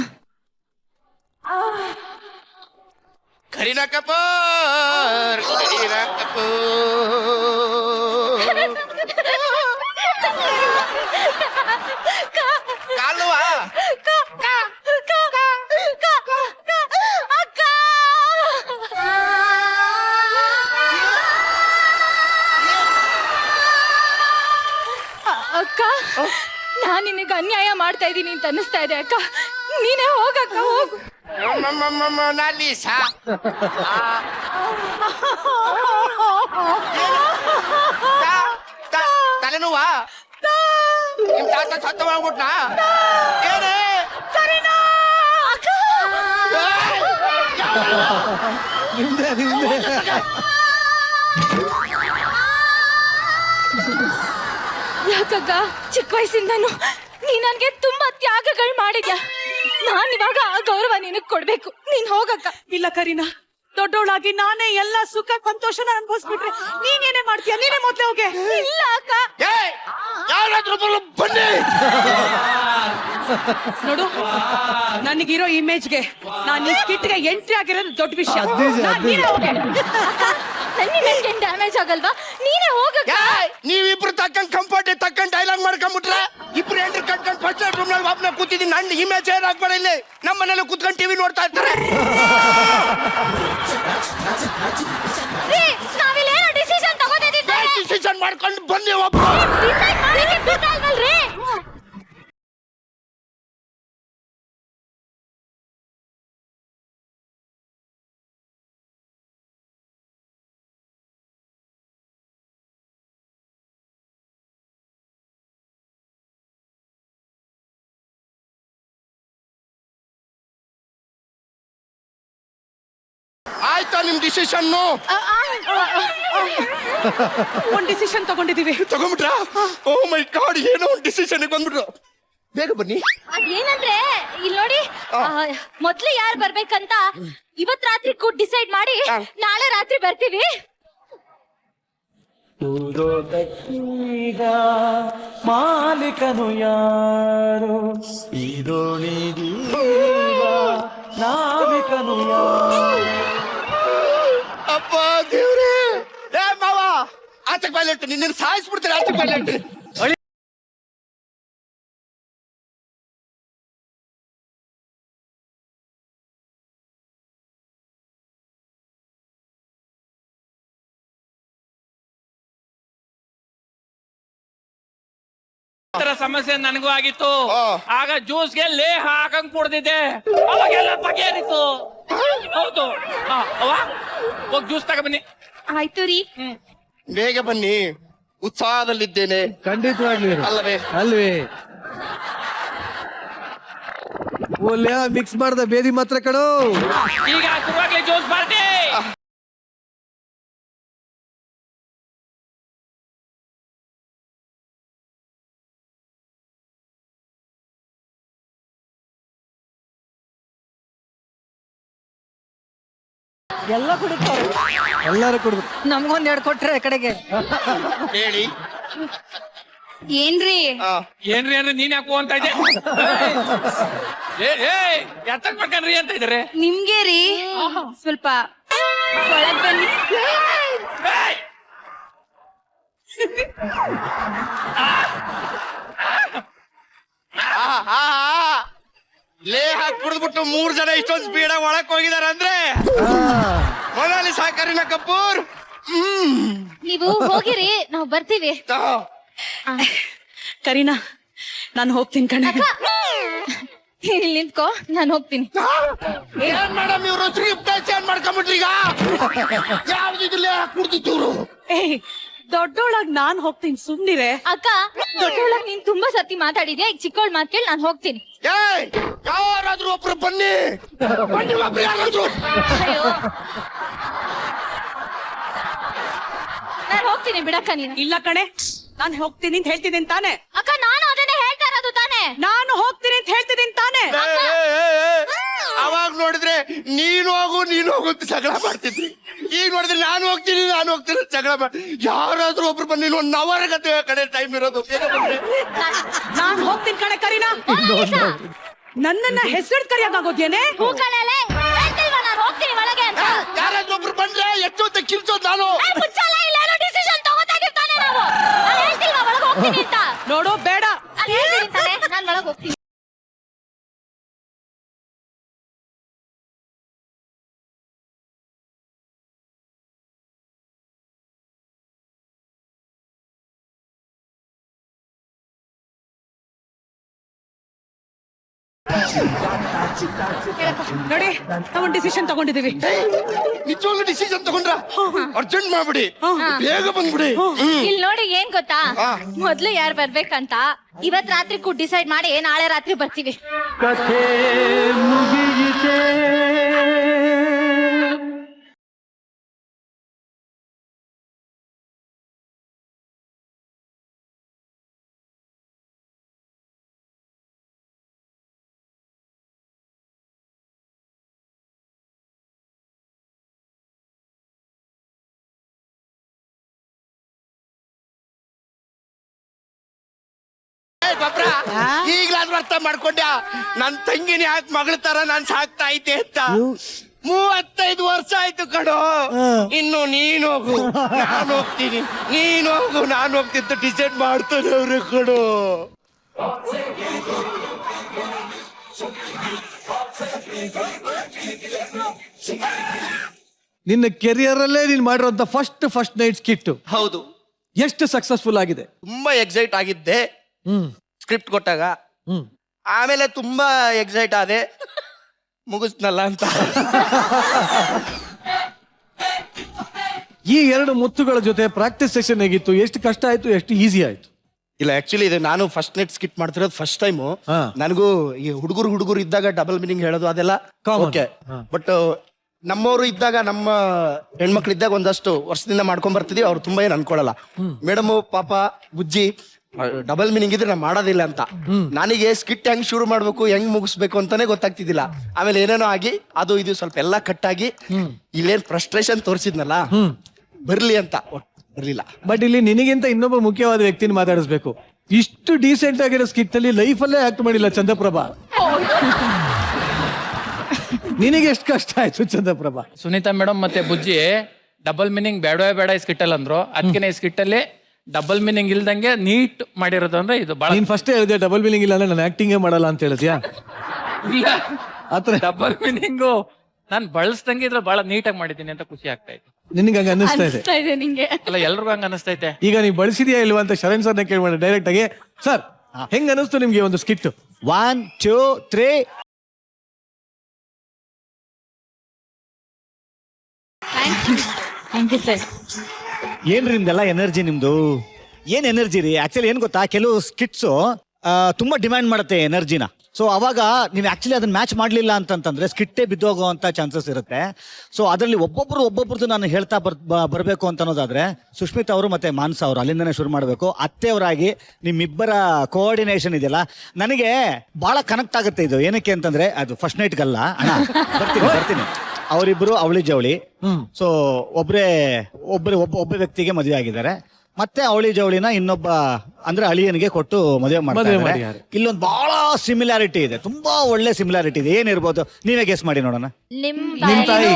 ಕರೀನಾ ಕಪೂರ್ ಕರೀನಾ ಕಪೂರ್ ಕಾಲುವಾ ಅಕ್ಕ ನಾನ್ ನಿನಗೆ ಅನ್ಯಾಯ ಮಾಡ್ತಾ ಇದ್ದೀನಿ ಅಂತ ಅನ್ನಿಸ್ತಾ ಇದೆ ಅಕ್ಕ. ನೀನೇ ಹೋಗಕ್ಕ ಹೋಗು. ನಾಲೀಸಾ ತಲೆನೋವಾ ನಿಮ್ ತಾತ ಸತ್ತ ಮಾಡ್ಬಿಟ್ನಾ ಏನೇ ನಿಮ್ದೆ ನಿಮ್ದೆ ಯಾಕಕ್ಕ ಚಿಕ್ಕ ವಯಸ್ಸಿಂದನು ನೀ ನನ್ಗೆ ತುಂಬಾ ತ್ಯಾಗಗಳು ಮಾಡಿದ್ಯಾ. ನಾನ್ ಇವಾಗ ಆ ಗೌರವ ನಿನಗ್ ಕೊಡ್ಬೇಕು. ನೀನ್ ಹೋಗಕ್ಕ. ಇಲ್ಲ ಕರೀನಾ, ದೊಡ್ಡವಳಾಗಿ ನಾನೇ ಎಲ್ಲ ಸುಖ ಸಂತೋಷನ ಅನ್ಭವಿಸ್ಬಿಟ್ರೆ ನೀನೇನೇ ಮಾಡ್ತೀಯ? ನೀನೇ ಮೊದ್ಲೇ ಹೋಗೆ. ಇಲ್ಲ ಅಕ್ಕ. ಯಾರಾದ್ರೂ ಬನ್ನಿ ನೋಡು, ನನಗಿರೋ ಇಮೇಜ್ಗೆ ನಾನು ಈ ಸ್ಕಿಟ್ಗೆ ಎಂಟ್ರಿ ಆಗಿರೋದು ದೊಡ್ಡ ವಿಷಯ. ಅದೇ ಜ- ನಾನ್ ನೀನೇ ಹೋಗೆ. ನನ್ನಿಗೆ ಡ್ಯಾಮೇಜ್ ಆಗಲ್ವಾ? ನೀನೇ ಹೋಗಕ್ಕ. ನೀವಿಬ್ರು ತಕ್ಕಂಡ್ ಕಂಫರ್ಟ್ ತಕ್ಕಂಡ್ ಡೈಲಾಗ್ ಮಾಡ್ಕೊಂಡ್ಬಿಟ್ರೆ ಇಬ್ರು ಎಂಟ್ರಿ ಕಟ್ಕೊಂಡ್ ಫಸ್ಟ್ ರೂಮ್ ನಲ್ಲಿ ವಾಪನ ಕೂತಿದ್ದೀನಿ. ನನ್ನ ಇಮೇಜ್ ಏನಾಗ್ಬೇಡ ಇಲ್ಲಿ. ನಮ್ಮ ಮನೇಲಿ ಕೂತ್ಕೊಂಡು ಟಿವಿ ನೋಡ್ತಾ ಇರ್ತಾರೆ. ರೀ, ನಾವಿಲ್ಲೇನೋ ಡಿಸಿಷನ್ ತಗೋದಿದ್ದೀವಿ. ಡಿಸಿಷನ್ ಮಾಡ್ಕೊಂಡು ಬನ್ನಿ ಒಬ್ಬ ಡಿಸೈಡ್ ಮಾಡಕ್ಕೆ ಬಿಟ್ಟಲ್ವಲ್ರಿ? ಆಯ್ತಾ ನಿಮ್ ಡಿಸಿಷನ್? ಒಂದ್ ಡಿಸಿಷನ್ ತಗೊಂಡಿದೀವಿ. ತಗೊಂಡ್ಬಿಟ್ರಾ? ಓ ಮೈ ಗಾಡ್, ಏನೋ ಒಂದು ಡಿಸಿಷನ್ ಬಂದ್ಬಿಟ್ರು. ಬೇಗ ಬನ್ನಿ. ಏನಂದ್ರೆ ಇಲ್ಲಿ ನೋಡಿ, ಮೊದ್ಲು ಯಾರು ಬರ್ಬೇಕಂತ ಇವತ್ ರಾತ್ರಿ ಕೂತ್ ಡಿಸೈಡ್ ಮಾಡಿ ನಾಳೆ ರಾತ್ರಿ ಬರ್ತೀವಿ. ಮಾಲೀಕನು ಯಾರು ಈ ದೋಣಿಗೀಗ ನಾವಿಕನು ಯಾರು? ಅಪ್ಪ ದೇವ್ರೇ, ಏ ಮಾವ ಆಚಕ್ ಪೈಲಟ್ ನಿನ್ನ ಸಾಯಿಸ್ಬಿಡ್ತಾರೆ. ಆಚಕ್ ಪೈಲಟ್ ಸಮಸ್ಯೆ ನನಗೂ ಆಗಿತ್ತು. ಆ. ಆಗ ಜ್ಯೂಸ್ಗೆ ಲೇಹ ಹಾಕಂಗ್ ಕುಡ್ದಿದ್ದೆ, ಅವಾಗೆಲ್ಲ ಬಗೆಹರಿತು. ಹೌದು. ಅವ್ವ ಹೋಗಿ ಜ್ಯೂಸ್ ತಗ ಬನ್ನಿ. ಆಯ್ತು ರೀ. ಬೇಗ ಬನ್ನಿ, ಉತ್ಸಾಹದಲ್ಲಿದ್ದೇನೆ. ಖಂಡಿತವಾಗ್ಲಿ ಅಲ್ಲವೇ? ಅಲ್ವೇ? ಓಲ್ಯ ಮಿಕ್ಸ್ ಮಾಡ್ದ ಬೇದಿ ಮಾತ್ರ ಕಣೋ. ಈಗ ಶುರುವಾಗ್ಲಿ ಜ್ಯೂಸ್ ಪಾರ್ಟಿ. ಎಲ್ಲ ಕುಡಿತಾರೆ. ಎಲ್ಲರೂ ಕೊಡ್ಬೇಕು. ನಮ್ಗೊಂದ್ ಎರಡು ಕೊಟ್ರೆ ಕಡೆಗೆ ಹೇಳಿ ಏನ್ರಿ ಏನ್ರಿ ಅಂದ್ರೆ ನೀನ್ ಯಾಕೋ ಅಂತ ಇದ್ದೆ ಎತ್ತಕ್ ಬೇಕನ್ರಿ ಅಂತ ಇದಾರೆ ನಿಮ್ಗೆ ರೀ ಸ್ವಲ್ಪ ಒಳಗ್ ಬನ್ನಿ. ಲೇ ಹಾಕಿ ಕುಡಿದ್ಬಿಟ್ಟು 3 ಜನ ಇಷ್ಟೊಂದು ಸ್ಪೀಡ್ ಆಗಿ ಒಳಕ್ ಹೋಗಿದಾರ ಅಂದ್ರೆ ಮೊನಾಲಿಸಾ ಕರೀನಾ ಕಪೂರ್. ನೀವು ಹೋಗಿರಿ, ನಾವು ಬರ್ತೀವಿ. ಕರೀನಾ ನಾನು ಹೋಗ್ತೀನಿ ಕಣೆ. ಇಲ್ಲಿ ನಿಂತ್ಕೋ, ನಾನು ಹೋಗ್ತೀನಿ. ಏನ್ ಮೇಡಮ್ ಇವ್ರು ಸ್ಕ್ರಿಪ್ಟ್ ಚೇಂಜ್ ಮಾಡ್ಕೊಂಡ್ಬಿಟ್ರಿ ಈಗ. ಯಾವ್ದಿಲ್ಲ ಕುಡ್ದಿತ್ತು ಇವ್ರು. ದೊಡ್ಡೋಳಾಗ್ ನಾನ್ ಹೋಗ್ತೀನಿ, ಸುಮ್ನಿರೆ. ಅಕ್ಕ, ದೊಡ್ಡೊಳಗ್ ನೀನ್ ತುಂಬಾ ಸತಿ ಮಾತಾಡಿದ್ಯಾ, ಈಗ ಚಿಕ್ಕವಳ್ ಮಾತ್ ಕೇಳಿ ನಾನು ಹೋಗ್ತೀನಿ. ಯಾರಾದ್ರೂ ಒಬ್ರು ಬನ್ನಿ, ಬನ್ನಿ ಒಬ್ರು ಯಾರಾದ್ರೂ. ಅಯ್ಯೋ, ನಾನು ಹೋಗ್ತೀನಿ ಬಿಡಕ್ಕ ನೀನು. ಇಲ್ಲ ಕಣೆ, ನಾನ್ ಹೋಗ್ತೀನಿ ಅಂತ ಹೇಳ್ತಿದ್ದೀನಿ ತಾನೆ. ಅಕ್ಕ, ನಾನು ಅದನ್ನೇ ಹೇಳ್ತಾ ಇರೋದು ತಾನೆ. ನಾನು ಹೋಗ್ತೀನಿ ಅಂತ ಹೇಳ್ತಿದ್ದೀನಿ ತಾನೆ. ಅವಾಗ ನೋಡಿದ್ರೆ ನೀನು ಹೋಗು ಅಂತ ಜಗಳ ಮಾಡ್ತಿದ್ರಿ. ಈಗ ನೋಡಿದ್ರೆ ನಾನು ಹೋಗ್ತೀನಿ ಜಗಳ ಯಾರಾದ್ರೂ ಒಬ್ರು ಬನ್ನಿ. 1 ಅವರ್ ಗತೆ ಕಡೆ ಟೈಮ್ ಇರೋದು. ನಾನ್ ಹೋಗ್ತೀನಿ ಕಣೆ ಕರೀನಾ. ನನ್ನನ್ನ ಹೆಸರು ಕರೆಯೋದಾಗೋದ್ಯೇನೆ? ಹೇಳ್ತಿಲ್ವಾ ನಾನು ಹೋಗ್ತೀನಿ ಒಳಗೆ ಅಂತ? ಯಾರಾದ್ರೂ ಒಬ್ರು ಬಂದ್ರೆ ಎಷ್ಟು ಅಂತ ಕಿಲ್ಸೋದು ನಾನು. ಮುಚ್ಚಲ್ಲ, ಇಲ್ಲೇನೋ ಡಿಸಿಷನ್ ತಗೋತಾಗಿರ್ತಾನೆ ನಾವು. ನಾನು ಹೇಳ್ತಿಲ್ವಾ ಒಳಗೆ ಹೋಗ್ತೀನಿ ಅಂತ? ನೋಡು ಬೇಡ. ಅಲ್ಲಿ ಹೇಳ್ತೀನಿ ತಾನೆ, ನಾನು ಒಳಗೆ ಹೋಗ್ತೀನಿ. ನೋಡಿ, ನಾವು ಡಿಸಿಷನ್ ತಗೊಂಡಿದೀವಿ. ನಿಜವಾಗ್ಲೂ ಡಿಸಿಷನ್ ತಗೊಂಡ್ರ? ಅರ್ಜೆಂಟ್ ಮಾಡ್ಬಿಡಿ, ಬೇಗ ಬಂದ್ಬಿಡಿ. ಇಲ್ಲಿ ನೋಡಿ, ಏನ್ ಗೊತ್ತಾ, ಮೊದ್ಲು ಯಾರು ಬರ್ಬೇಕಂತ ಇವತ್ ರಾತ್ರಿ ಕೂಡ ಡಿಸೈಡ್ ಮಾಡಿ ನಾಳೆ ರಾತ್ರಿ ಬರ್ತೀವಿ. ಕಥೆ ಮುಗಿಯಿತೆ. ಈಗ್ಲಾದ್ರೂ ಅರ್ಥ ಮಾಡ್ಕೊಂಡ್ಯಾ? ನನ್ ತಂಗಿನ ಯಾಕೆ ಮಗಳ ತರ ನಾನ್ ಸಾಕ್ತಾ ಐತೆ ಅಂತ. 35 ವರ್ಷ ಆಯ್ತು ಕಣೋ. ಇನ್ನು ನೀನ್ ಹೋಗು, ನಾನು ಹೋಗ್ತೀನಿ, ನೀನ್ ಹೋಗು, ನಾನು ಹೋಗ್ತಿದ್ದು ಡಿಸೈಡ್ ಮಾಡ್ತಾನೆ ಅವ್ರೆ ಕಣೋ. ನಿನ್ನ ಕೆರಿಯರ್ ಅಲ್ಲೇ ನೀನ್ ಮಾಡಿರೋಂತ ಫಸ್ಟ್ ನೈಟ್ ಸ್ಕಿಟ್ ಹೌದು, ಎಷ್ಟು ಸಕ್ಸಸ್ಫುಲ್ ಆಗಿದೆ. ತುಂಬಾ ಎಕ್ಸೈಟ್ ಆಗಿದ್ದೆ ಸ್ಕ್ರಿಪ್ಟ್ ಕೊಟ್ಟಾಗ. ಆಮೇಲೆ ತುಂಬಾ ಎಕ್ಸೈಟ್ ಆದೆ, ಮುಗಿಸ್ನಲ್ಲ ಅಂತ. ಈ 2 ಮುತ್ತುಗಳ ಜೊತೆ ಪ್ರಾಕ್ಟೀಸ್ ಸೆಷನ್ ಹೇಗಿತ್ತು? ಎಷ್ಟು ಕಷ್ಟ ಆಯ್ತು, ಎಷ್ಟು ಈಸಿ ಆಯ್ತು? ಇಲ್ಲ, ಆಕ್ಚುಲಿ ಇದು ನಾನು ಫಸ್ಟ್ ನೈಟ್ ಸ್ಕಿಟ್ ಮಾಡ್ತಿರೋದು ಫಸ್ಟ್ ಟೈಮು. ನನಗೂ ಈ ಹುಡುಗರು ಇದ್ದಾಗ ಡಬಲ್ ಮೀನಿಂಗ್ ಹೇಳೋದು ಅದೆಲ್ಲ ಓಕೆ. ಬಟ್ ನಮ್ಮವರು ಇದ್ದಾಗ, ನಮ್ಮ ಹೆಣ್ಮಕ್ಳು ಇದ್ದಾಗ ಒಂದಷ್ಟು ವರ್ಷದಿಂದ ಮಾಡ್ಕೊಂಡ್ ಬರ್ತಿದೀವಿ. ಅವ್ರು ತುಂಬಾ ಏನ್ ಅನ್ಕೊಳಲ್ಲ. ಮೇಡಮ್ ಪಾಪ ಬುಜ್ಜಿ ಡಬಲ್ ಮೀನಿಂಗ್ ಇದ್ರೆ ನಾ ಮಾಡೋದಿಲ್ಲ ಅಂತ. ನನಗೆ ಸ್ಕಿಟ್ ಹೆಂಗ್ ಶುರು ಮಾಡ್ಬೇಕು, ಹೆಂಗ್ ಮುಗಿಸ್ಬೇಕು ಅಂತಾನೆ ಗೊತ್ತಾಗ್ತಿದ್ದಿಲ್ಲ. ಆಮೇಲೆ ಏನೇನೋ ಆಗಿ ಅದು ಇದು ಸ್ವಲ್ಪ ಎಲ್ಲ ಕಟ್ ಆಗಿ ಇಲ್ಲೇನ್ ಫ್ರಸ್ಟ್ರೇಷನ್ ತೋರಿಸಿದ್ನಲ್ಲ, ಬರ್ಲಿ ಅಂತ ಬರ್ಲಿಲ್ಲ. ಬಟ್ ಇಲ್ಲಿ ನಿನಗಿಂತ ಇನ್ನೊಬ್ಬ ಮುಖ್ಯವಾದ ವ್ಯಕ್ತಿನ ಮಾತಾಡಿಸ್ಬೇಕು. ಇಷ್ಟು ಡೀಸೆಂಟ್ ಆಗಿರೋ ಸ್ಕಿಟ್ ಅಲ್ಲಿ ಲೈಫ್ ಅಲ್ಲೇ ಆಕ್ಟ್ ಮಾಡಿಲ್ಲ ಚಂದ್ರಪ್ರಭಾ. ನಿನಗೆ ಎಷ್ಟು ಕಷ್ಟ ಆಯ್ತು ಚಂದ್ರಪ್ರಭಾ? ಸುನೀತಾ ಮೇಡಮ್ ಮತ್ತೆ ಬುಜ್ಜಿ ಡಬಲ್ ಮೀನಿಂಗ್ ಬೇಡವೇ ಬೇಡ ಈ ಸ್ಕಿಟ್ ಅಲ್ಲಿ ಅಂದ್ರು. ಅದಕ್ಕೆ ಈ ಸ್ಕಿಟ್ ಅಲ್ಲಿ ಡಬಲ್ ಮೀನಿಂಗ್ ಇಲ್ದಂಗೆ ನೀಟ್ ಮಾಡಿರೋದು ಅಂದ್ರೆ ಇದು ಬಹಳ. ನೀನ್ ಫಸ್ಟ್ ಹೇಳಿದೆ ಡಬಲ್ ಮೀನಿಂಗ್ ಇಲ್ಲ ಅಂದ್ರೆ ನಾನು ಆಕ್ಟಿಂಗೇ ಮಾಡಲ್ಲ ಅಂತ ಹೇಳಿದ್ಯಾ? ಆತರ ಡಬಲ್ ಮೀನಿಂಗು ನಾನು ಬಳಸ್ದಂಗೆ ಇದ್ರೆ ಬಹಳ ನೀಟಾಗಿ ಮಾಡಿದ್ದೀನಿ ಅಂತ ಖುಷಿ ಆಗ್ತಾ ಇತ್ತು. ನಿನಗೆ ಹಂಗ ಅನ್ನಿಸ್ತಾ ಇದೆ? ಇದೆ ನಿಂಗೆ? ಅಲ್ಲ, ಎಲ್ರಿಗೂ ಹಂಗ ಅನಿಸ್ತೈತೆ. ಈಗ ನೀವು ಬಳಸಿದ್ಯಾ ಇಲ್ವಾ ಅಂತ ಶರಣ್ ಸರ್ನ ಕೇಳ್ಬೇಡ ಡೈರೆಕ್ಟ್ ಆಗಿ. ಸರ್, ಹೆಂಗ್ ಅನಿಸ್ತು ನಿಮ್ಗೆ ಒಂದು ಸ್ಕಿಟ್? 1 2 3. Thank you sir. ಏನ್ರಿ ನಿಮ್ದೆಲ್ಲ ಎನರ್ಜಿ? ನಿಮ್ದು ಏನ್ ಎನರ್ಜಿ ರೀ? ಆಕ್ಚುಲಿ ಏನ್ ಗೊತ್ತಾ, ಕೆಲವು ಸ್ಕಿಟ್ಸು ತುಂಬಾ ಡಿಮ್ಯಾಂಡ್ ಮಾಡುತ್ತೆ ಎನರ್ಜಿನ. ಸೊ ಅವಾಗ ನೀವು ಆಕ್ಚುಲಿ ಅದನ್ನ ಮ್ಯಾಚ್ ಮಾಡ್ಲಿಲ್ಲ ಅಂತಂತಂದ್ರೆ ಸ್ಕಿಟ್ಟೇ ಬಿದ್ದೋಗುವಂತ ಚಾನ್ಸಸ್ ಇರುತ್ತೆ. ಸೊ ಅದರಲ್ಲಿ ಒಬ್ಬೊಬ್ರದ್ದು ನಾನು ಹೇಳ್ತಾ ಬರಬೇಕು ಅಂತ ಅನ್ನೋದಾದ್ರೆ, ಸುಷ್ಮಿತಾ ಅವರು ಮತ್ತೆ ಮಾನಸ ಅವರು ಅಲ್ಲಿಂದನೇ ಶುರು ಮಾಡಬೇಕು. ಅತ್ತೆಯವರಾಗಿ ನಿಮ್ಮಿಬ್ಬರ ಕೋಆರ್ಡಿನೇಷನ್ ಇದೆಯಲ್ಲ, ನನಗೆ ಬಹಳ ಕನೆಕ್ಟ್ ಆಗುತ್ತೆ ಇದು. ಏನಕ್ಕೆ ಅಂತಂದ್ರೆ, ಅದು ಫಸ್ಟ್ ನೈಟ್ಗಲ್ಲ ಅಣ್ಣ, ಬರ್ತೀನಿ. ಅವರಿಬ್ರು ಅವಳಿ ಜವಳಿ. ಸೊ ಒಬ್ಬ ವ್ಯಕ್ತಿಗೆ ಮದುವೆ ಆಗಿದ್ದಾರೆ. ಮತ್ತೆ ಅವಳಿ ಜವಳಿನ ಇನ್ನೊಬ್ಬ ಅಂದ್ರೆ ಅಳಿಯನಿಗೆ ಕೊಟ್ಟು ಮದುವೆ ಮದುವೆ ಮಾಡ್ತಾರೆ. ಮಾಡಿದ್ದಾರೆ. ಇಲ್ಲೊಂದು ಬಹಳ ಸಿಮಿಲಾರಿಟಿ ಇದೆ, ತುಂಬಾ ಒಳ್ಳೆ ಸಿಮಿಲಾರಿಟಿ ಇದೆ. ಏನಿರ್ಬೋದು ನೀವೇ ಗೆಸ್ ಮಾಡಿ ನೋಡೋಣ. ನಿಮ್ ತಾಯಿ.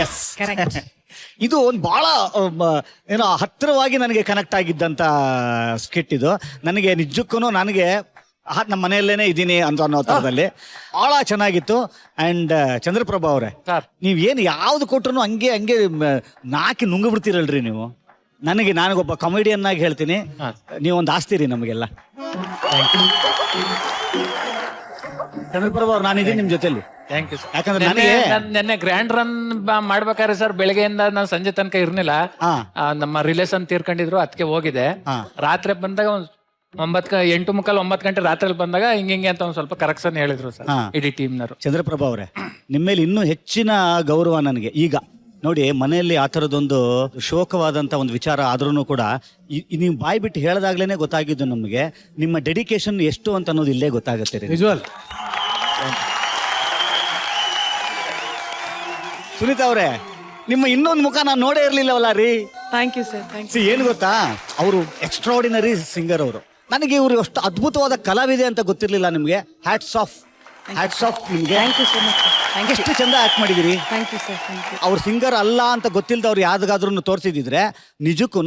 ಎಸ್ ಇದು ಒಂದು ಬಹಳ ಏನೋ ಹತ್ತಿರವಾಗಿ ನನಗೆ ಕನೆಕ್ಟ್ ಆಗಿದ್ದಂತ ಸ್ಕಿಟ್ ಇದು. ನನಗೆ ನಿಜಕ್ಕೂ ನನಗೆ ನಮ್ಮ ಮನೆಯಲ್ಲೇನೆ ಇದ್ದೀನಿ ಅಂತ ಅನ್ನೋ ಥರದಲ್ಲಿ ಬಹಳ ಚೆನ್ನಾಗಿತ್ತು. ಅಂಡ್ ಚಂದ್ರಪ್ರಭಾ ಅವರೇ, ನೀವ್ ಏನು ಯಾವ್ದು ಕೊಟ್ರು ಹಂಗೆ ಹಂಗೆ ನಾಕಿ ನುಂಗು ಬಿಡ್ತೀರಲ್ರಿ ನೀವು. ನನಗೊಬ್ಬ ಕಾಮಿಡಿಯನ್ ಆಗಿ ಹೇಳ್ತೀನಿ, ನೀವೊಂದು ಆಸ್ತಿ ರೀ ನಮಗೆಲ್ಲ. ಚಂದ್ರಪ್ರಭಾ ಅವ್ರು, ನಾನಿದ್ದೀನಿ ನಿಮ್ ಜೊತೆಲಿ. Thank you sir. ಯಾಕಂದ್ರೆ ನನಗೆ ನೆನ್ನೆ ಗ್ರ್ಯಾಂಡ್ ರನ್ ಮಾಡ್ಬೇಕಾದ್ರೆ ಸರ್ ಬೆಳಗ್ಗೆಯಿಂದ ನಾನು ಸಂಜೆ ತನಕ ಇರ್ಲಿಲ್ಲ. ಹಾ. ನಮ್ಮ ರಿಲೇಷನ್ ತೀರ್ಕೊಂಡಿದ್ರು, ಅದಕ್ಕೆ ಹೋಗಿದೆ. ರಾತ್ರಿ ಬಂದಾಗ ಒಂದ್ 8:45-9 ಗಂಟೆ ರಾತ್ರಿ ಬಂದಾಗ ಹಿಂಗೆ ಅಂತ ಒಂದ್ ಸ್ವಲ್ಪ ಕರೆಕ್ಷನ್ ಹೇಳಿದ್ರು ಸರ್ ಇಡೀ ಟೀಮ್ನವರು. ಚಂದ್ರಪ್ರಭಾ ಅವರೇ, ನಿಮ್ಮ ಮೇಲೆ ಇನ್ನೂ ಹೆಚ್ಚಿನ ಗೌರವ ನನಗೆ. ಈಗ ನೋಡಿ, ಮನೆಯಲ್ಲಿ ಆ ಥರದೊಂದು ಶೋಕವಾದಂತ ಒಂದು ವಿಚಾರ ಆದ್ರೂ ಕೂಡ ನೀವು ಬಾಯಿ ಬಿಟ್ಟು ಹೇಳದಾಗ್ಲೇನೆ ಗೊತ್ತಾಗಿದ್ದು ನಮಗೆ ನಿಮ್ಮ ಡೆಡಿಕೇಶನ್ ಎಷ್ಟು ಅಂತ ಅನ್ನೋದು ಇಲ್ಲೇ ಗೊತ್ತಾಗುತ್ತೆ. ವಿಜುವಲ್. ಸುನೀತಾ ಅವರೇ, ನಿಮ್ಮ ಇನ್ನೊಂದು ಮುಖ ನಾನು ನೋಡೇ ಇರ್ಲಿಲ್ಲವಲ್ಲ ರೀ. ಥ್ಯಾಂಕ್ ಯು ಸರ್, ಥ್ಯಾಂಕ್ ಸಿ, ಏನು ಗೊತ್ತಾ, ಅವರು ಎಕ್ಸ್ಟ್ರಾರ್ಡಿನರಿ ಸಿಂಗರ್ ಅವರು. ನನಗೆ ಇವರು ಅಷ್ಟು ಅದ್ಭುತವಾದ ಕಲಾವಿದೆ ಅಂತ ಗೊತ್ತಿರಲಿಲ್ಲ. ನಿಮಗೆ ಹ್ಯಾಟ್ಸ್ ಆಫ್ ನಿಮಗೆ. ಎಷ್ಟು ಚಂದ ಆಕ್ಟ್ ಮಾಡಿದಿರಿ. Thank you sir, thank you. ಅವ್ರ ಸಿಂಗರ್ ಅಲ್ಲ ಅಂತ ಗೊತ್ತಿಲ್ಲದವ್ರು ಯಾವ್ದಾದ್ರೂ ತೋರಿಸಿದ್ರೆ ನಿಜಕ್ಕೂ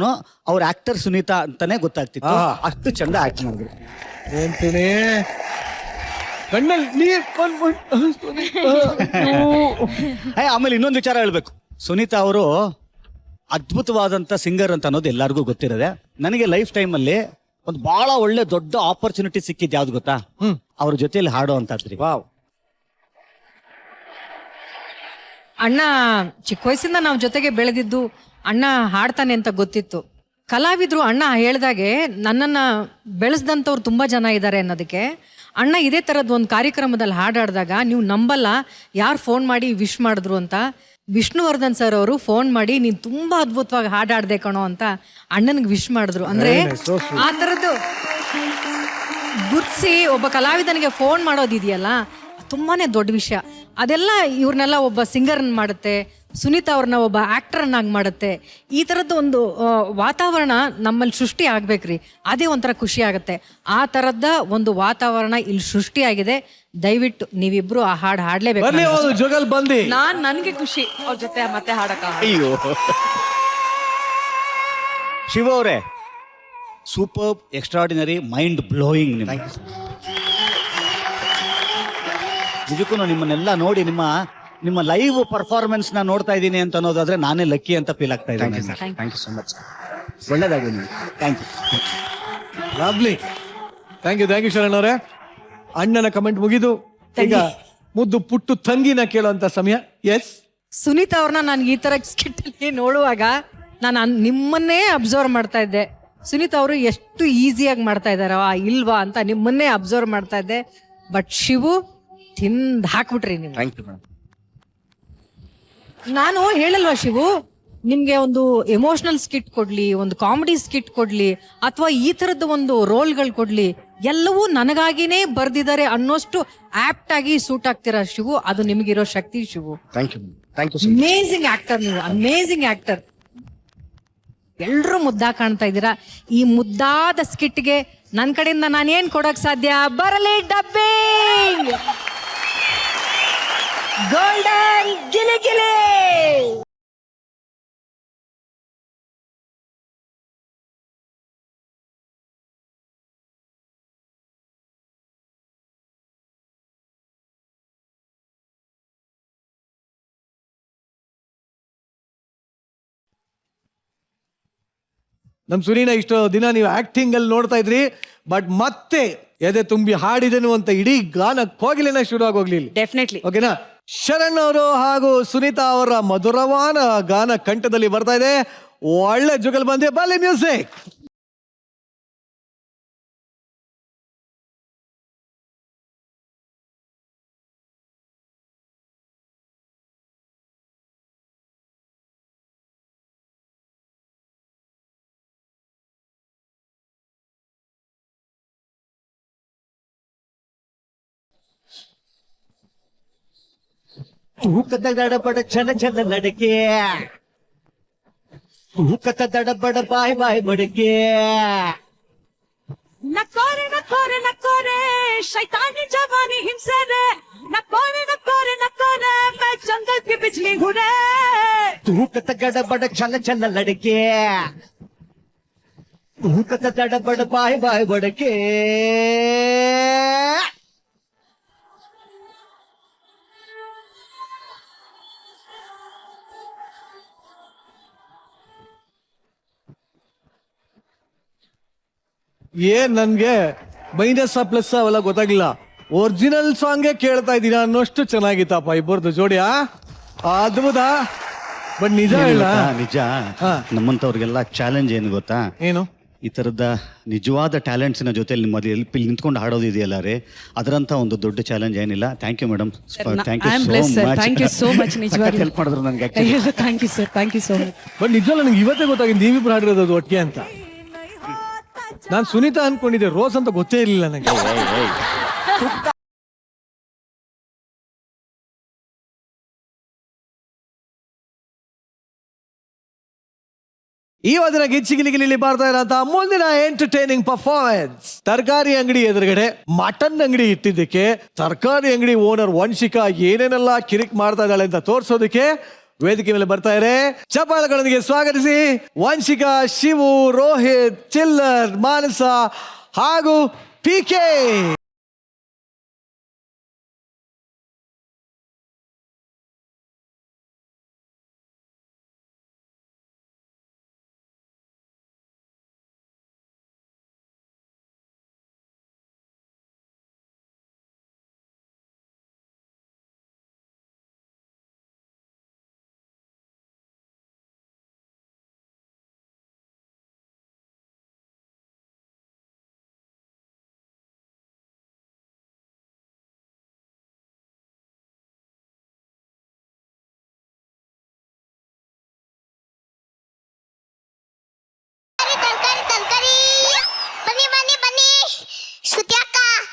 ಅವ್ರ ಆಕ್ಟರ್ ಸುನೀತಾ ಅಂತಾನೆ ಗೊತ್ತಾಗ್ತಿತ್ತು. ಅಷ್ಟು ಚಂದ ಆಕ್ಟ್ ಮಾಡಿದ್ರು. ಹೇಳ್ತೀನಿ ಕಣ್ಣಲ್ಲಿ ನೀರ್ ಬಂದ್ಬಿಟ್ಟು. ಆಮೇಲೆ ಇನ್ನೊಂದು ವಿಚಾರ ಹೇಳ್ಬೇಕು. ಸುನೀತಾ ಅವರು ಅದ್ಭುತವಾದಂತ ಸಿಂಗರ್ ಅಂತ ಅನ್ನೋದು ಎಲ್ಲರಿಗೂ ಗೊತ್ತಿರದೆ. ನನಗೆ ಲೈಫ್ ಟೈಮ್ ಅಲ್ಲಿ ಒಂದು ಬಹಳ ಒಳ್ಳೆ ದೊಡ್ಡ ಆಪರ್ಚುನಿಟಿ ಸಿಕ್ಕಿದ್ ಯಾವ್ದು ಗೊತ್ತಾ? ಅವ್ರ ಜೊತೆಲಿ ಹಾಡೋ ಅಂತದ್ರಿ. ವಾವ್. ಅಣ್ಣ ಚಿಕ್ಕ ವಯಸ್ಸಿಂದ ನಾವು ಜೊತೆಗೆ ಬೆಳೆದಿದ್ದು, ಅಣ್ಣ ಹಾಡ್ತಾನೆ ಅಂತ ಗೊತ್ತಿತ್ತು. ಕಲಾವಿದ್ರು ಅಣ್ಣ ಹೇಳ್ದಾಗೆ ನನ್ನನ್ನ ಬೆಳೆಸ್ದಂಥವ್ರು ತುಂಬಾ ಜನ ಇದ್ದಾರೆ ಅನ್ನೋದಕ್ಕೆ, ಅಣ್ಣ ಇದೇ ಥರದ್ದು ಒಂದು ಕಾರ್ಯಕ್ರಮದಲ್ಲಿ ಹಾಡಾಡಿದಾಗ ನೀವು ನಂಬಲ್ಲ, ಯಾರು ಫೋನ್ ಮಾಡಿ ವಿಶ್ ಮಾಡಿದ್ರು ಅಂತ. ವಿಷ್ಣುವರ್ಧನ್ ಸರ್ ಅವರು ಫೋನ್ ಮಾಡಿ ನೀನು ತುಂಬಾ ಅದ್ಭುತವಾಗಿ ಹಾಡಾಡ್ದೆ ಕಣೋ ಅಂತ ಅಣ್ಣನಿಗೆ ವಿಶ್ ಮಾಡಿದ್ರು. ಅಂದ್ರೆ ಆ ಥರದ್ದು ಗುರ್ತಿಸಿ ಒಬ್ಬ ಕಲಾವಿದನಿಗೆ ಫೋನ್ ಮಾಡೋದಿದೆಯಲ್ಲ, ತುಂಬಾನೇ ದೊಡ್ಡ ವಿಷಯ. ಅದೆಲ್ಲ ಇವ್ರನ್ನೆಲ್ಲ ಒಬ್ಬ ಸಿಂಗರ್ನ ಮಾಡುತ್ತೆ, ಸುನೀತಾ ಅವ್ರನ್ನ ಒಬ್ಬ ಆಕ್ಟರ್ನಾಗಿ ಮಾಡುತ್ತೆ. ಈ ಥರದ್ದು ಒಂದು ವಾತಾವರಣ ನಮ್ಮಲ್ಲಿ ಸೃಷ್ಟಿ ಆಗ್ಬೇಕ್ರಿ, ಅದೇ ಒಂಥರ ಖುಷಿ ಆಗುತ್ತೆ. ಆ ಥರದ ಒಂದು ವಾತಾವರಣ ಇಲ್ಲಿ ಸೃಷ್ಟಿಯಾಗಿದೆ. ದಯವಿಟ್ಟು ನೀವಿಬ್ರು ಆ ಹಾಡು ಹಾಡ್ಲೇಬೇಕು. ಜೋಗಲ್ ಬಂದಿ. ನನಗೆ ಖುಷಿ ಅವ್ರ ಜೊತೆ ಮತ್ತೆ ಹಾಡಕ. ಅಯ್ಯೋ ಶಿವ ಅವರೇ, ಸೂಪರ್, ಎಕ್ಸ್ಟ್ರಾರ್ಡಿನರಿ, ಮೈಂಡ್ ಬ್ಲೋಯಿಂಗ್. ನಿಜಕ್ಕೂ ನಿಮ್ಮನ್ನೆಲ್ಲ ನೋಡಿ ನಿಮ್ಮ ಲೈವ್ ಪರ್ಫಾರ್ಮೆನ್ಸ್ ನ ನೋಡ್ತಾ ಇದ್ದೀನಿ ಅಂತ ಅನ್ನೋದಾದ್ರೆ ನಾನೇ ಲಕ್ಕಿ ಅಂತ ಫೀಲ್ ಆಗ್ತಾ ಇದ್ದೀನಿ. Thank you so much. ಒಳ್ಳೇದಾಗಿ ನೀವು. Thank you. Lovely. Thank you Sharan ಅವರೇ. ಅಣ್ಣನ ಕಮೆಂಟ್ ಮುಗಿದು ಈಗ ಮುದ್ದು ಪುಟ್ಟು ತಂಗಿನ ಕೇಳುವಂತ ಸಮಯ. ಎಸ್, ಸುನೀತಾ ಅವ್ರನ್ನ ನಾನು ಈ ತರ ಸ್ಕಿಟ್ ಅಲ್ಲಿ ನೋಡುವಾಗ ನಾನು ನಿಮ್ಮನ್ನೇ ಅಬ್ಸರ್ವ್ ಮಾಡ್ತಾ ಇದ್ದೆ. ಸುನೀತಾ ಅವರು ಎಷ್ಟು ಈಸಿಯಾಗಿ ಮಾಡ್ತಾ ಇದಾರ ಇಲ್ವಾ ಅಂತ ನಿಮ್ಮನ್ನೇ ಅಬ್ಸರ್ವ್ ಮಾಡ್ತಾ ಇದ್ದೆ. ಬಟ್ ಶಿವು ತಿಂದ್ ಹಾಕ್ಬಿಟ್ರಿ ನೀವು. Thank you madam. ನಾನು ಹೇಳಲ್ವಾ ಶಿವು, ನಿಮ್ಗೆ ಒಂದು ಎಮೋಷನಲ್ ಸ್ಕಿಟ್ ಕೊಡ್ಲಿ, ಒಂದು ಕಾಮಿಡಿ ಸ್ಕಿಟ್ ಕೊಡ್ಲಿ, ಅಥವಾ ಈ ತರದ ಒಂದು ರೋಲ್ಗಳು ಕೊಡ್ಲಿ, ಎಲ್ಲವೂ ನನಗಾಗಿನೇ ಬರ್ದಿದ್ದಾರೆ ಅನ್ನೋಷ್ಟು ಆಪ್ಟ್ ಆಗಿ ಸೂಟ್ ಆಗ್ತೀರಾ ಶಿವು. ಅದು ನಿಮಗಿರೋ ಶಕ್ತಿ Shivu. Thank you. Amazing actor ನೀವು, ಅಮೇಸಿಂಗ್ ಆಕ್ಟರ್. ಎಲ್ರೂ ಮುದ್ದಾ ಕಾಣ್ತಾ ಇದ್ದೀರಾ. ಈ ಮುದ್ದಾದ ಸ್ಕಿಟ್ಗೆ ನನ್ನ ಕಡೆಯಿಂದ ನಾನೇನ್ ಕೊಡಕ್ ಸಾಧ್ಯ? ಬರಲಿ ಡಬ್ಬಿಂಗ್ ಗೋಲ್ಡನ್ ಗಿಲಿ ಗಿಲಿ. ನಮ್ ಸುನೀನ ಇಷ್ಟು ದಿನ ನೀವು ಆಕ್ಟಿಂಗ್ ಅಲ್ಲಿ ನೋಡ್ತಾ ಇದ್ರಿ, ಬಟ್ ಮತ್ತೆ ಎದೆ ತುಂಬಿ ಹಾಡಿದನು ಅಂತ ಇಡೀ ಗಾನಕ್ಕೆ ಹೋಗ್ಲಿನ ಶುರು ಆಗೋಗ್ಲಿಲ್ಲ. ಡೆಫಿನೆಟ್ಲಿ. ಓಕೆನಾ? ಶರಣ್ ಅವರು ಹಾಗೂ ಸುನೀತಾ ಅವರ ಮಧುರವಾದ ಗಾನ ಕಂಠದಲ್ಲಿ ಬರ್ತಾ ಇದೆ. ಒಳ್ಳೆ ಜುಗಲ್ ಬಂದೆ. ಬಾಲಿ ಮ್ಯೂಸಿಕ್. ತೂಕದ ಗಡಬಡ ಚಲ ಚಲ ನಡಕೆ, ಕತ್ತ ದಡಬಡ ಬಾಯ್ ಬಾಯ್ ಬಡಕೆ ನಕ್ಕೋರೆ ನಕ್ಕೋರೆ ನಕ್ಕೋರೆ ಶೈತಾನಿ ಜವಾನಿ ಹಿಂಸೆ ರೆ ನಕ್ಕೋರೆ ನಕ್ಕೋರೆ ನಕ್ಕೋರೆ ಮೈ ಜಂಗಲ್ ಕಿ ಬಿಜ್ಲಿ ಗುರೆ ತೂ ಕತ್ತ ಗಡಬಡ ಚಲ ಚಲ ಲಡಕೆ ತೂ ಕತ್ತ ದಡಬಡ ಬಾಯ್ ಬಾಯ್ ಬಡಕೆ ಏನ್ ನನ್ಗೆ ಮೈನಸ್ ಪ್ಲಸ್ ಅವೆಲ್ಲ ಗೊತ್ತಾಗಿಲ್ಲ, ಒರಿಜಿನಲ್ ಸಾಂಗೇ ಕೇಳ್ತಾ ಇದ್ದೀನ ಅನ್ನೋಷ್ಟು ಚೆನ್ನಾಗಿತ್ತಪ್ಪ ಇಬ್ಬರದು ಜೋಡಿಯಾ, ಅದ್ಭುತ. ಬಟ್ ನಿಜ ಹೇಳ, ನಿಜ ನಮ್ಮಂತವ್ರಿಗೆಲ್ಲ ಚಾಲೆಂಜ್ ಏನು ಗೊತ್ತಾ, ಏನು ಈ ತರದ ನಿಜವಾದ ಟ್ಯಾಲೆಂಟ್ಸಿನ ಜೊತೆ ಇಲ್ಲಿ ನಿಂತ್ಕೊಂಡು ಹಾಡೋದು ಇದೆಯಲ್ಲ ರೀ, ಅದರಂತ ಒಂದು ದೊಡ್ಡ ಚಾಲೆಂಜ್ ಏನಿಲ್ಲ. Thank you madam, thank you so much. ನಿಜವಾಗ್ಲೂ ಹೆಲ್ಪ್ ಮಾಡಿದ್ರು ನನಗೆ. Thank you sir, thank you so much. But ನಿಜವಲ್ಲ ನಂಗೆ ಇವತ್ತೇ ಗೊತ್ತಾಗಿದೆ ನೀವಿಬ್ರು ಹಾಡಿರೋದು ಅದು ಒಟ್ಟಿಗೆ ಅಂತ. ನಾನ್ ಸುನೀತಾ ಅನ್ಕೊಂಡಿದ್ದೆ, ರೋಸ್ ಅಂತ ಗೊತ್ತೇ ಇರಲಿಲ್ಲ ನನಗೆ. ಈ ದಿನ ಗಿಚ್ಚಿಗಿಲಿಗಿಲಿ ಬರ್ತಾ ಇರೋಂತ ಮುಂದಿನ ಎಂಟರ್ಟೈನಿಂಗ್ ಪರ್ಫಾರ್ಮೆನ್ಸ್, ತರಕಾರಿ ಅಂಗಡಿ ಎದುರುಗಡೆ ಮಟನ್ ಅಂಗಡಿ ಇಟ್ಟಿದ್ದಕ್ಕೆ ತರಕಾರಿ ಅಂಗಡಿ ಓನರ್ ವಂಶಿಕಾ ಏನೇನೆಲ್ಲ ಕಿರಿಕ್ ಮಾಡ್ತಾ ಇದ್ದಾಳೆ ಅಂತ ತೋರ್ಸೋದಕ್ಕೆ ವೇದಿಕೆ ಮೇಲೆ ಬರ್ತಾ ಇದ್ದಾರೆ. ಚಪ್ಪಾಳೆಗಳೊಂದಿಗೆ ಸ್ವಾಗತಿಸಿ ವಂಶಿಕಾ, ಶಿವು, ರೋಹಿತ್, ಚಿಲ್ಲರ್, ಮಾನಸ ಹಾಗೂ PK.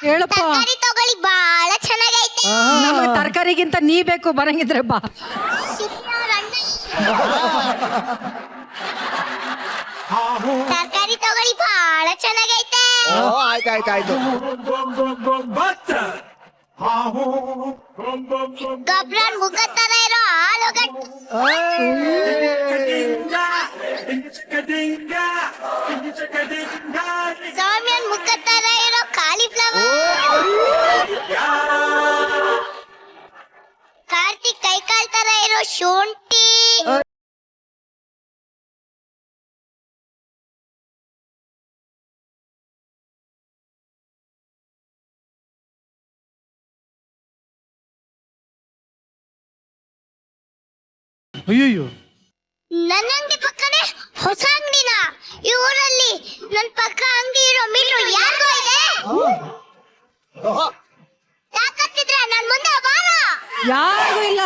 ಹೇಳಪ್ಪ, ತಗೊಳ್ಳಿ, ಬಹಳ ಚೆನ್ನಾಗೈತೆ. ನಮಗೆ ತರಕಾರಿಗಿಂತ ನೀ ಬೇಕು, ಬರಂಗಿದ್ರೆ ಬಾ. ತರಕಾರಿ ತಗೊಳ್ಳಿ, ಬಹಳ ಚೆನ್ನಾಗೈತೆ. ಆಯ್ತಾಯ್ತಾಯ್ತು. ಗಬ್ರಾನ್ ಮುಖ ತರ ಇರೋ ಆಲೂಗಡ್ಡೆ, ಸೌಮ್ಯನ್ ಮುಖ ತರ ಇರೋ ಕಾಲಿಫ್ಲವರ್, ಕಾರ್ತಿಕ್ ಕೈಕಾಲ್ ತರ ಇರೋ ಶುಂಠಿ, ಅಯ್ಯಯ್ಯೋ, ನನ್ನ ಅಂಗಡಿ ಪಕ್ಕನೇ ಹೊಸ ಅಂಗಡಿನ. ಈ ಊರಲ್ಲಿ ನನ್ನ ಪಕ್ಕ ಅಂಗಡಿ ಇರೋ ಮೀಟ್ರು ಯಾರಿಗೋ ಇದೆ. ತಾಕತ್ತಿದ್ರೆ ನನ್ ಮುಂದೆ ಬಾರ. ಯಾರಿಗೂ ಇಲ್ಲ.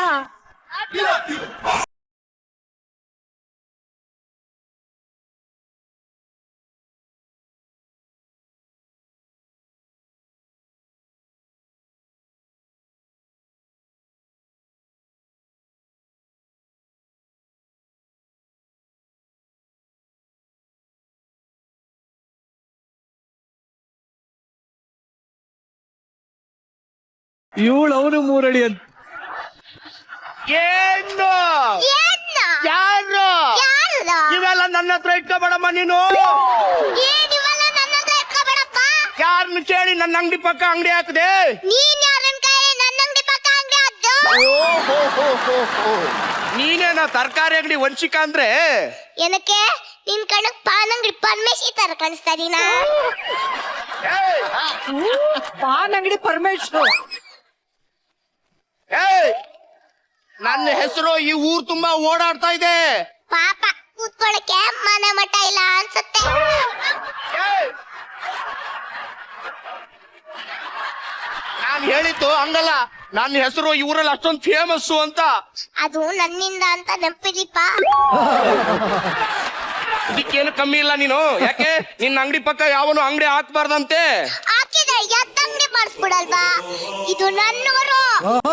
ಇವಳು ಅವನು 3 ಅಡಿ ಅಂತ. ಏನು ಏನ್ನ? ಯಾರು ಯಾರು? ಇವೆಲ್ಲ ನನ್ನ ಹತ್ರ ಇಟ್ಕೋಬೇಡಮ್ಮ ನೀನು. ಏನಿವಲ್ಲ ನನ್ನ ಹತ್ರ ಇಟ್ಕೋಬೇಡಪ್ಪ. ಯಾರನ್ನ ಕೇಳಿ ನನ್ನ ಅಂಗಡಿ ಪಕ್ಕ ಅಂಗಡಿ ಹಾಕದೆ? ನೀನ್ ಯಾರನ್ ಕೈ ನನ್ನ ಅಂಗಡಿ ಪಕ್ಕ ಅಂಗಡಿ ಹಾಕ್ದು? ನೀನೇನ ತರಕಾರಿ ಅಂಗಡಿ ವಂಶಿಕಾ ಅಂದ್ರೆ? ಏನಕ್ಕೆ ನಿನ್ ಕಣಕ್ ಪಾನ್ ಅಂಗಡಿ ಪರಮೇಶಿ ತರ ಕಾಣಿಸ್ತಾ ಇದೀನಾ? ಪಾನ್ ಅಂಗಡಿ ಪರಮೇಶ್ವರ್. ನನ್ನ ಹೆಸರು ಈ ಊರ್ ತುಂಬಾ ಓಡಾಡ್ತಾ ಇದೆ. ಪಾಪ ಕೂತ್ಕೊಳ್ಳಕ್ಕೆ ಮನ ಮಠ ಇಲ್ಲ ಅನ್ಸುತ್ತೆ. ನಾನ್ ಹೇಳಿದ್ದು ಹಂಗಲ್ಲ, ನನ್ನ ಹೆಸರು ಈ ಊರಲ್ಲಿ ಅಷ್ಟೊಂದು ಫೇಮಸ್ ಅಂತ. ಅದು ನನ್ನಿಂದ ಅಂತ ನೆನಪಿದೀಪ. ಇದಕ್ಕೇನು ಕಮ್ಮಿ ಇಲ್ಲ ನೀನು. ಯಾಕೆ ನಿನ್ನ ಅಂಗಡಿ ಪಕ್ಕ ಯಾವನು ಅಂಗಡಿ ಹಾಕ್ಬಾರ್ದಂತೆ? ಹಾಕಿದ್ರೆ ಎತ್ತ ಅಂಗಡಿ ಮಾಡಿಸ್ಬಿಡಲ್ವಾ? ಇದು ನನ್ನೂರು,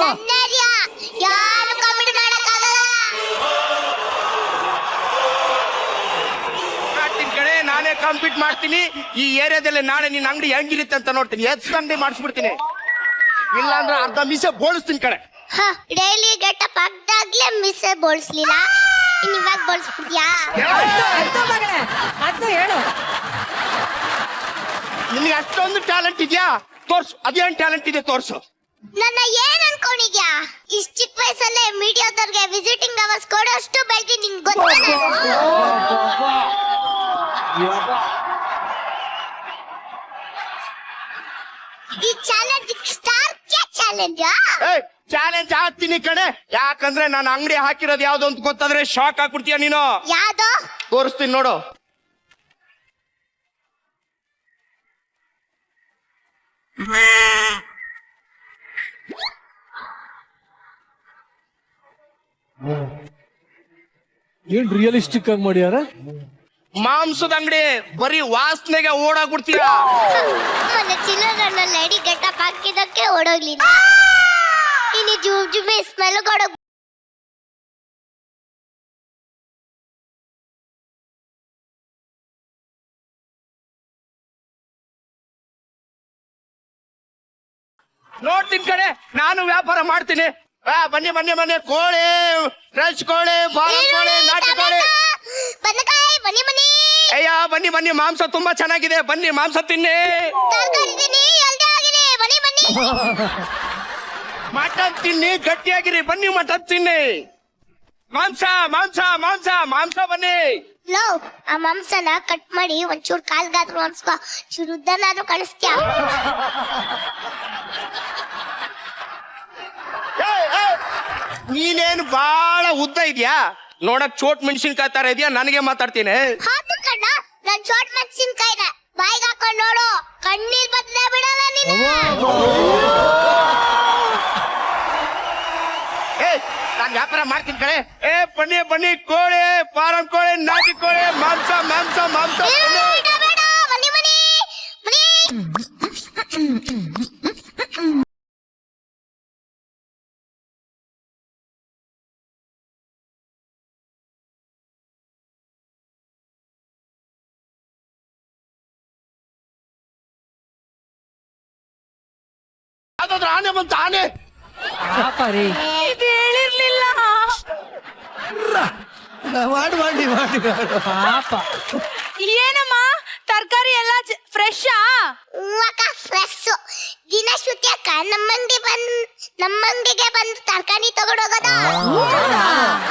ನನ್ನ ಏರಿಯಾ, ಯಾರು ಕಮಿಟಿ ಮಾಡಕ್ಕಾಗಲ್ಲ. ಕಾಂಪೀಟ್ ಮಾಡ್ತೀನಿ ಈ ಏರಿಯಾದಲ್ಲಿ. ನಾಳೆ ನಿನ್ನ ಅಂಗಡಿ ಹೆಂಗಿರುತ್ತೆ ಅಂತ ನೋಡ್ತೀನಿ. ಅಂಗಡಿ ಮಾಡಿಸ್ಬಿಡ್ತೀನಿ, ಇಲ್ಲ ಅಂದ್ರೆ ಅರ್ಧ ಮೀಸೆ ಬೋಳಿಸ್ತೀನಿ ಕಡೆ. ಡೈಲಿ ಗೆಟಪ್ ಆಗ್ದಾಗ್ಲೇ ಮಿಸ್ ಬೋಳ್ಸ್ಲಿಲ್ಲ, ಇವಾಗ ಬೋಳ್ಸ್ಬಿಡ್ತೀಯಾ? ಅದು ಹೇಳು. ನಿನ್ಗೆ ಅಷ್ಟೊಂದು ಟ್ಯಾಲೆಂಟ್ ಇದೆಯಾ? ತೋರ್ಸು, ಅದೇನ್ ಟ್ಯಾಲೆಂಟ್ ಇದೆ ತೋರ್ಸು. ನನ್ನ ಏನ್ ಅನ್ಕೊಂಡಿದ್ಯಾ? ಇಷ್ಟ ಚಿಕ್ಕ ವಯಸ್ಸಲ್ಲೇ ಮೀಡಿಯಾದವ್ರಿಗೆ ವಿಸಿಟಿಂಗ್ ಅವರ್ಸ್ ಕೊಡೋಷ್ಟು ಬೆಳ್ದಿ ನಿಂಗೆ ಗೊತ್ತಿಲ್ಲ. ಈ ಚಾಲೆಂಜ್ ಸ್ಟಾರ್ ಚಾಲೆಂಜ್ ಚಾಲೆಂಜ್ ಆಗ್ತೀನಿ ಕಡೆ. ಯಾಕಂದ್ರೆ ನಾನು ಅಂಗಡಿ ಹಾಕಿರೋದು ಯಾವ್ದು ಅಂತ ಗೊತ್ತಾದ್ರೆ ಶಾಕ್ ಆಗ್ಬಿಡ್ತೀಯ ನೀನು. ಯಾವ್ದು? ತೋರಿಸ್ತೀನಿ ನೋಡು. ಏನ್ ರಿಯಲಿಸ್ಟಿಕ್ ಆಗಿ ಮಾಡ್ಯಾರ? ಮಾಂಸದ ಅಂಗಡಿ, ಬರೀ ವಾಸನೆಗೆ ಓಡಾಗ್ಬಿಡ್ತೀಯ. ಮೊನ್ನೆ ಚಿಲ್ಲರನ್ನ ಲೇಡಿ ಗೆಟಪ್ ಹಾಕಿದಕ್ಕೆ ಓಡೋಗ್ಲಿಲ್ಲ, ಇನ್ನು ಜುಬೆ ಸ್ಮೆಲ್ ಕೊಡೋಗ್. ನೋಡ್ತೀನಿ ಕಡೆ, ನಾನು ವ್ಯಾಪಾರ ಮಾಡ್ತೀನಿ. ಬನ್ನಿ ಬನ್ನಿ ಬನ್ನಿ, ಕೋಳಿ, ಫ್ರೆಶ್ ಕೋಳಿ, ಫಾರಂ ಕೋಳಿ, ನಾಟಿ ಕೋಳಿ. ಬದನೆಕಾಯಿ ಬನ್ನಿ ಬನ್ನಿ. ಅಯ್ಯ ಬನ್ನಿ ಬನ್ನಿ, ಮಾಂಸ ತುಂಬಾ ಚೆನ್ನಾಗಿದೆ, ಬನ್ನಿ ಮಾಂಸ ತಿನ್ನಿ. ತರಕಾರಿ ತಿನ್ನಿ, ಎಲ್ದೇ ಆಗಿದೆ, ಬನ್ನಿ ಬನ್ನಿ. ಮಟನ್ ತಿನ್ನಿ, ಗಟ್ಟಿಯಾಗಿರಿ, ಬನ್ನಿ ಮಟನ್ ತಿನ್ನಿ. ಮಾಂಸ ಮಾಂಸ ಮಾಂಸ ಮಾಂಸ ಬನ್ನಿ. ಲೋ, ಆ ಮಾಂಸನ ಕಟ್ ಮಾಡಿ ಒಂಚೂರು ಕಾಲ್ಗಾದ್ರು ಅನ್ಸ್ಕೋ, ಚೂರು ಉದ್ದನಾದ್ರೂ ಕಳಿಸ್ತ್ಯಾ? ನೀನೇನು ಬಾಳ ಉದ್ದ ಇದೆಯಾ? ನೋಡಕ್ ಚೋಟ್ ಮೆಣಸಿನ್ಕಾಯಿ ತರ ಇದೆಯಾ? ನನಗೆ ಮಾತಾಡ್ತೀನಿ. ಹಾತು ಕಣ್ಣ, ನನ್ ಚೋಟ್ ಮೆಣಸಿನ್ಕಾಯಿನ ಬಾಯಿಗೆ ಹಾಕೊಂಡ್ ನೋಡು, ಕಣ್ಣೀರ್ ಬರ್ತದೆ, ಬಿಡಲ್ಲ ನೀನು. ನಾನ್ ವ್ಯಾಪಾರ ಮಾಡ್ತೀನಿ ಕಡೆ. ಬನ್ನಿ ಬನ್ನಿ, ಕೋಳಿ, ಫಾರಂ ಕೋಳಿ, ನಾಟಿ ಕೋಳಿ, ಮಾಂಸ ಮಾಂಸ ಮಾಂಸ. ಬೇಡ ಬೇಡ, ಬನ್ನಿ ಬನ್ನಿ ಬನ್ನಿ. ಯಾವ್ದಾದ್ರು ಆನೆ ಬಂತ, ಆನೆ. ಇದು ಹೇಳಿರ್ಲಿಲ್ಲ. ಮಾಡಿ ಮಾಡಿ ಮಾಡಿ ಪಾಪ. ಏನಮ್ಮ ತರಕಾರಿ ಎಲ್ಲ ಫ್ರೆಶಾ? ಫ್ರೆಶ್ ದಿನ ಶ್ರುತಿ ಅಕ್ಕ ನಮ್ಮಂಗಡಿಗೆ ಬಂದು ತರಕಾರಿ ತಗೊಂಡೋಗೋದ.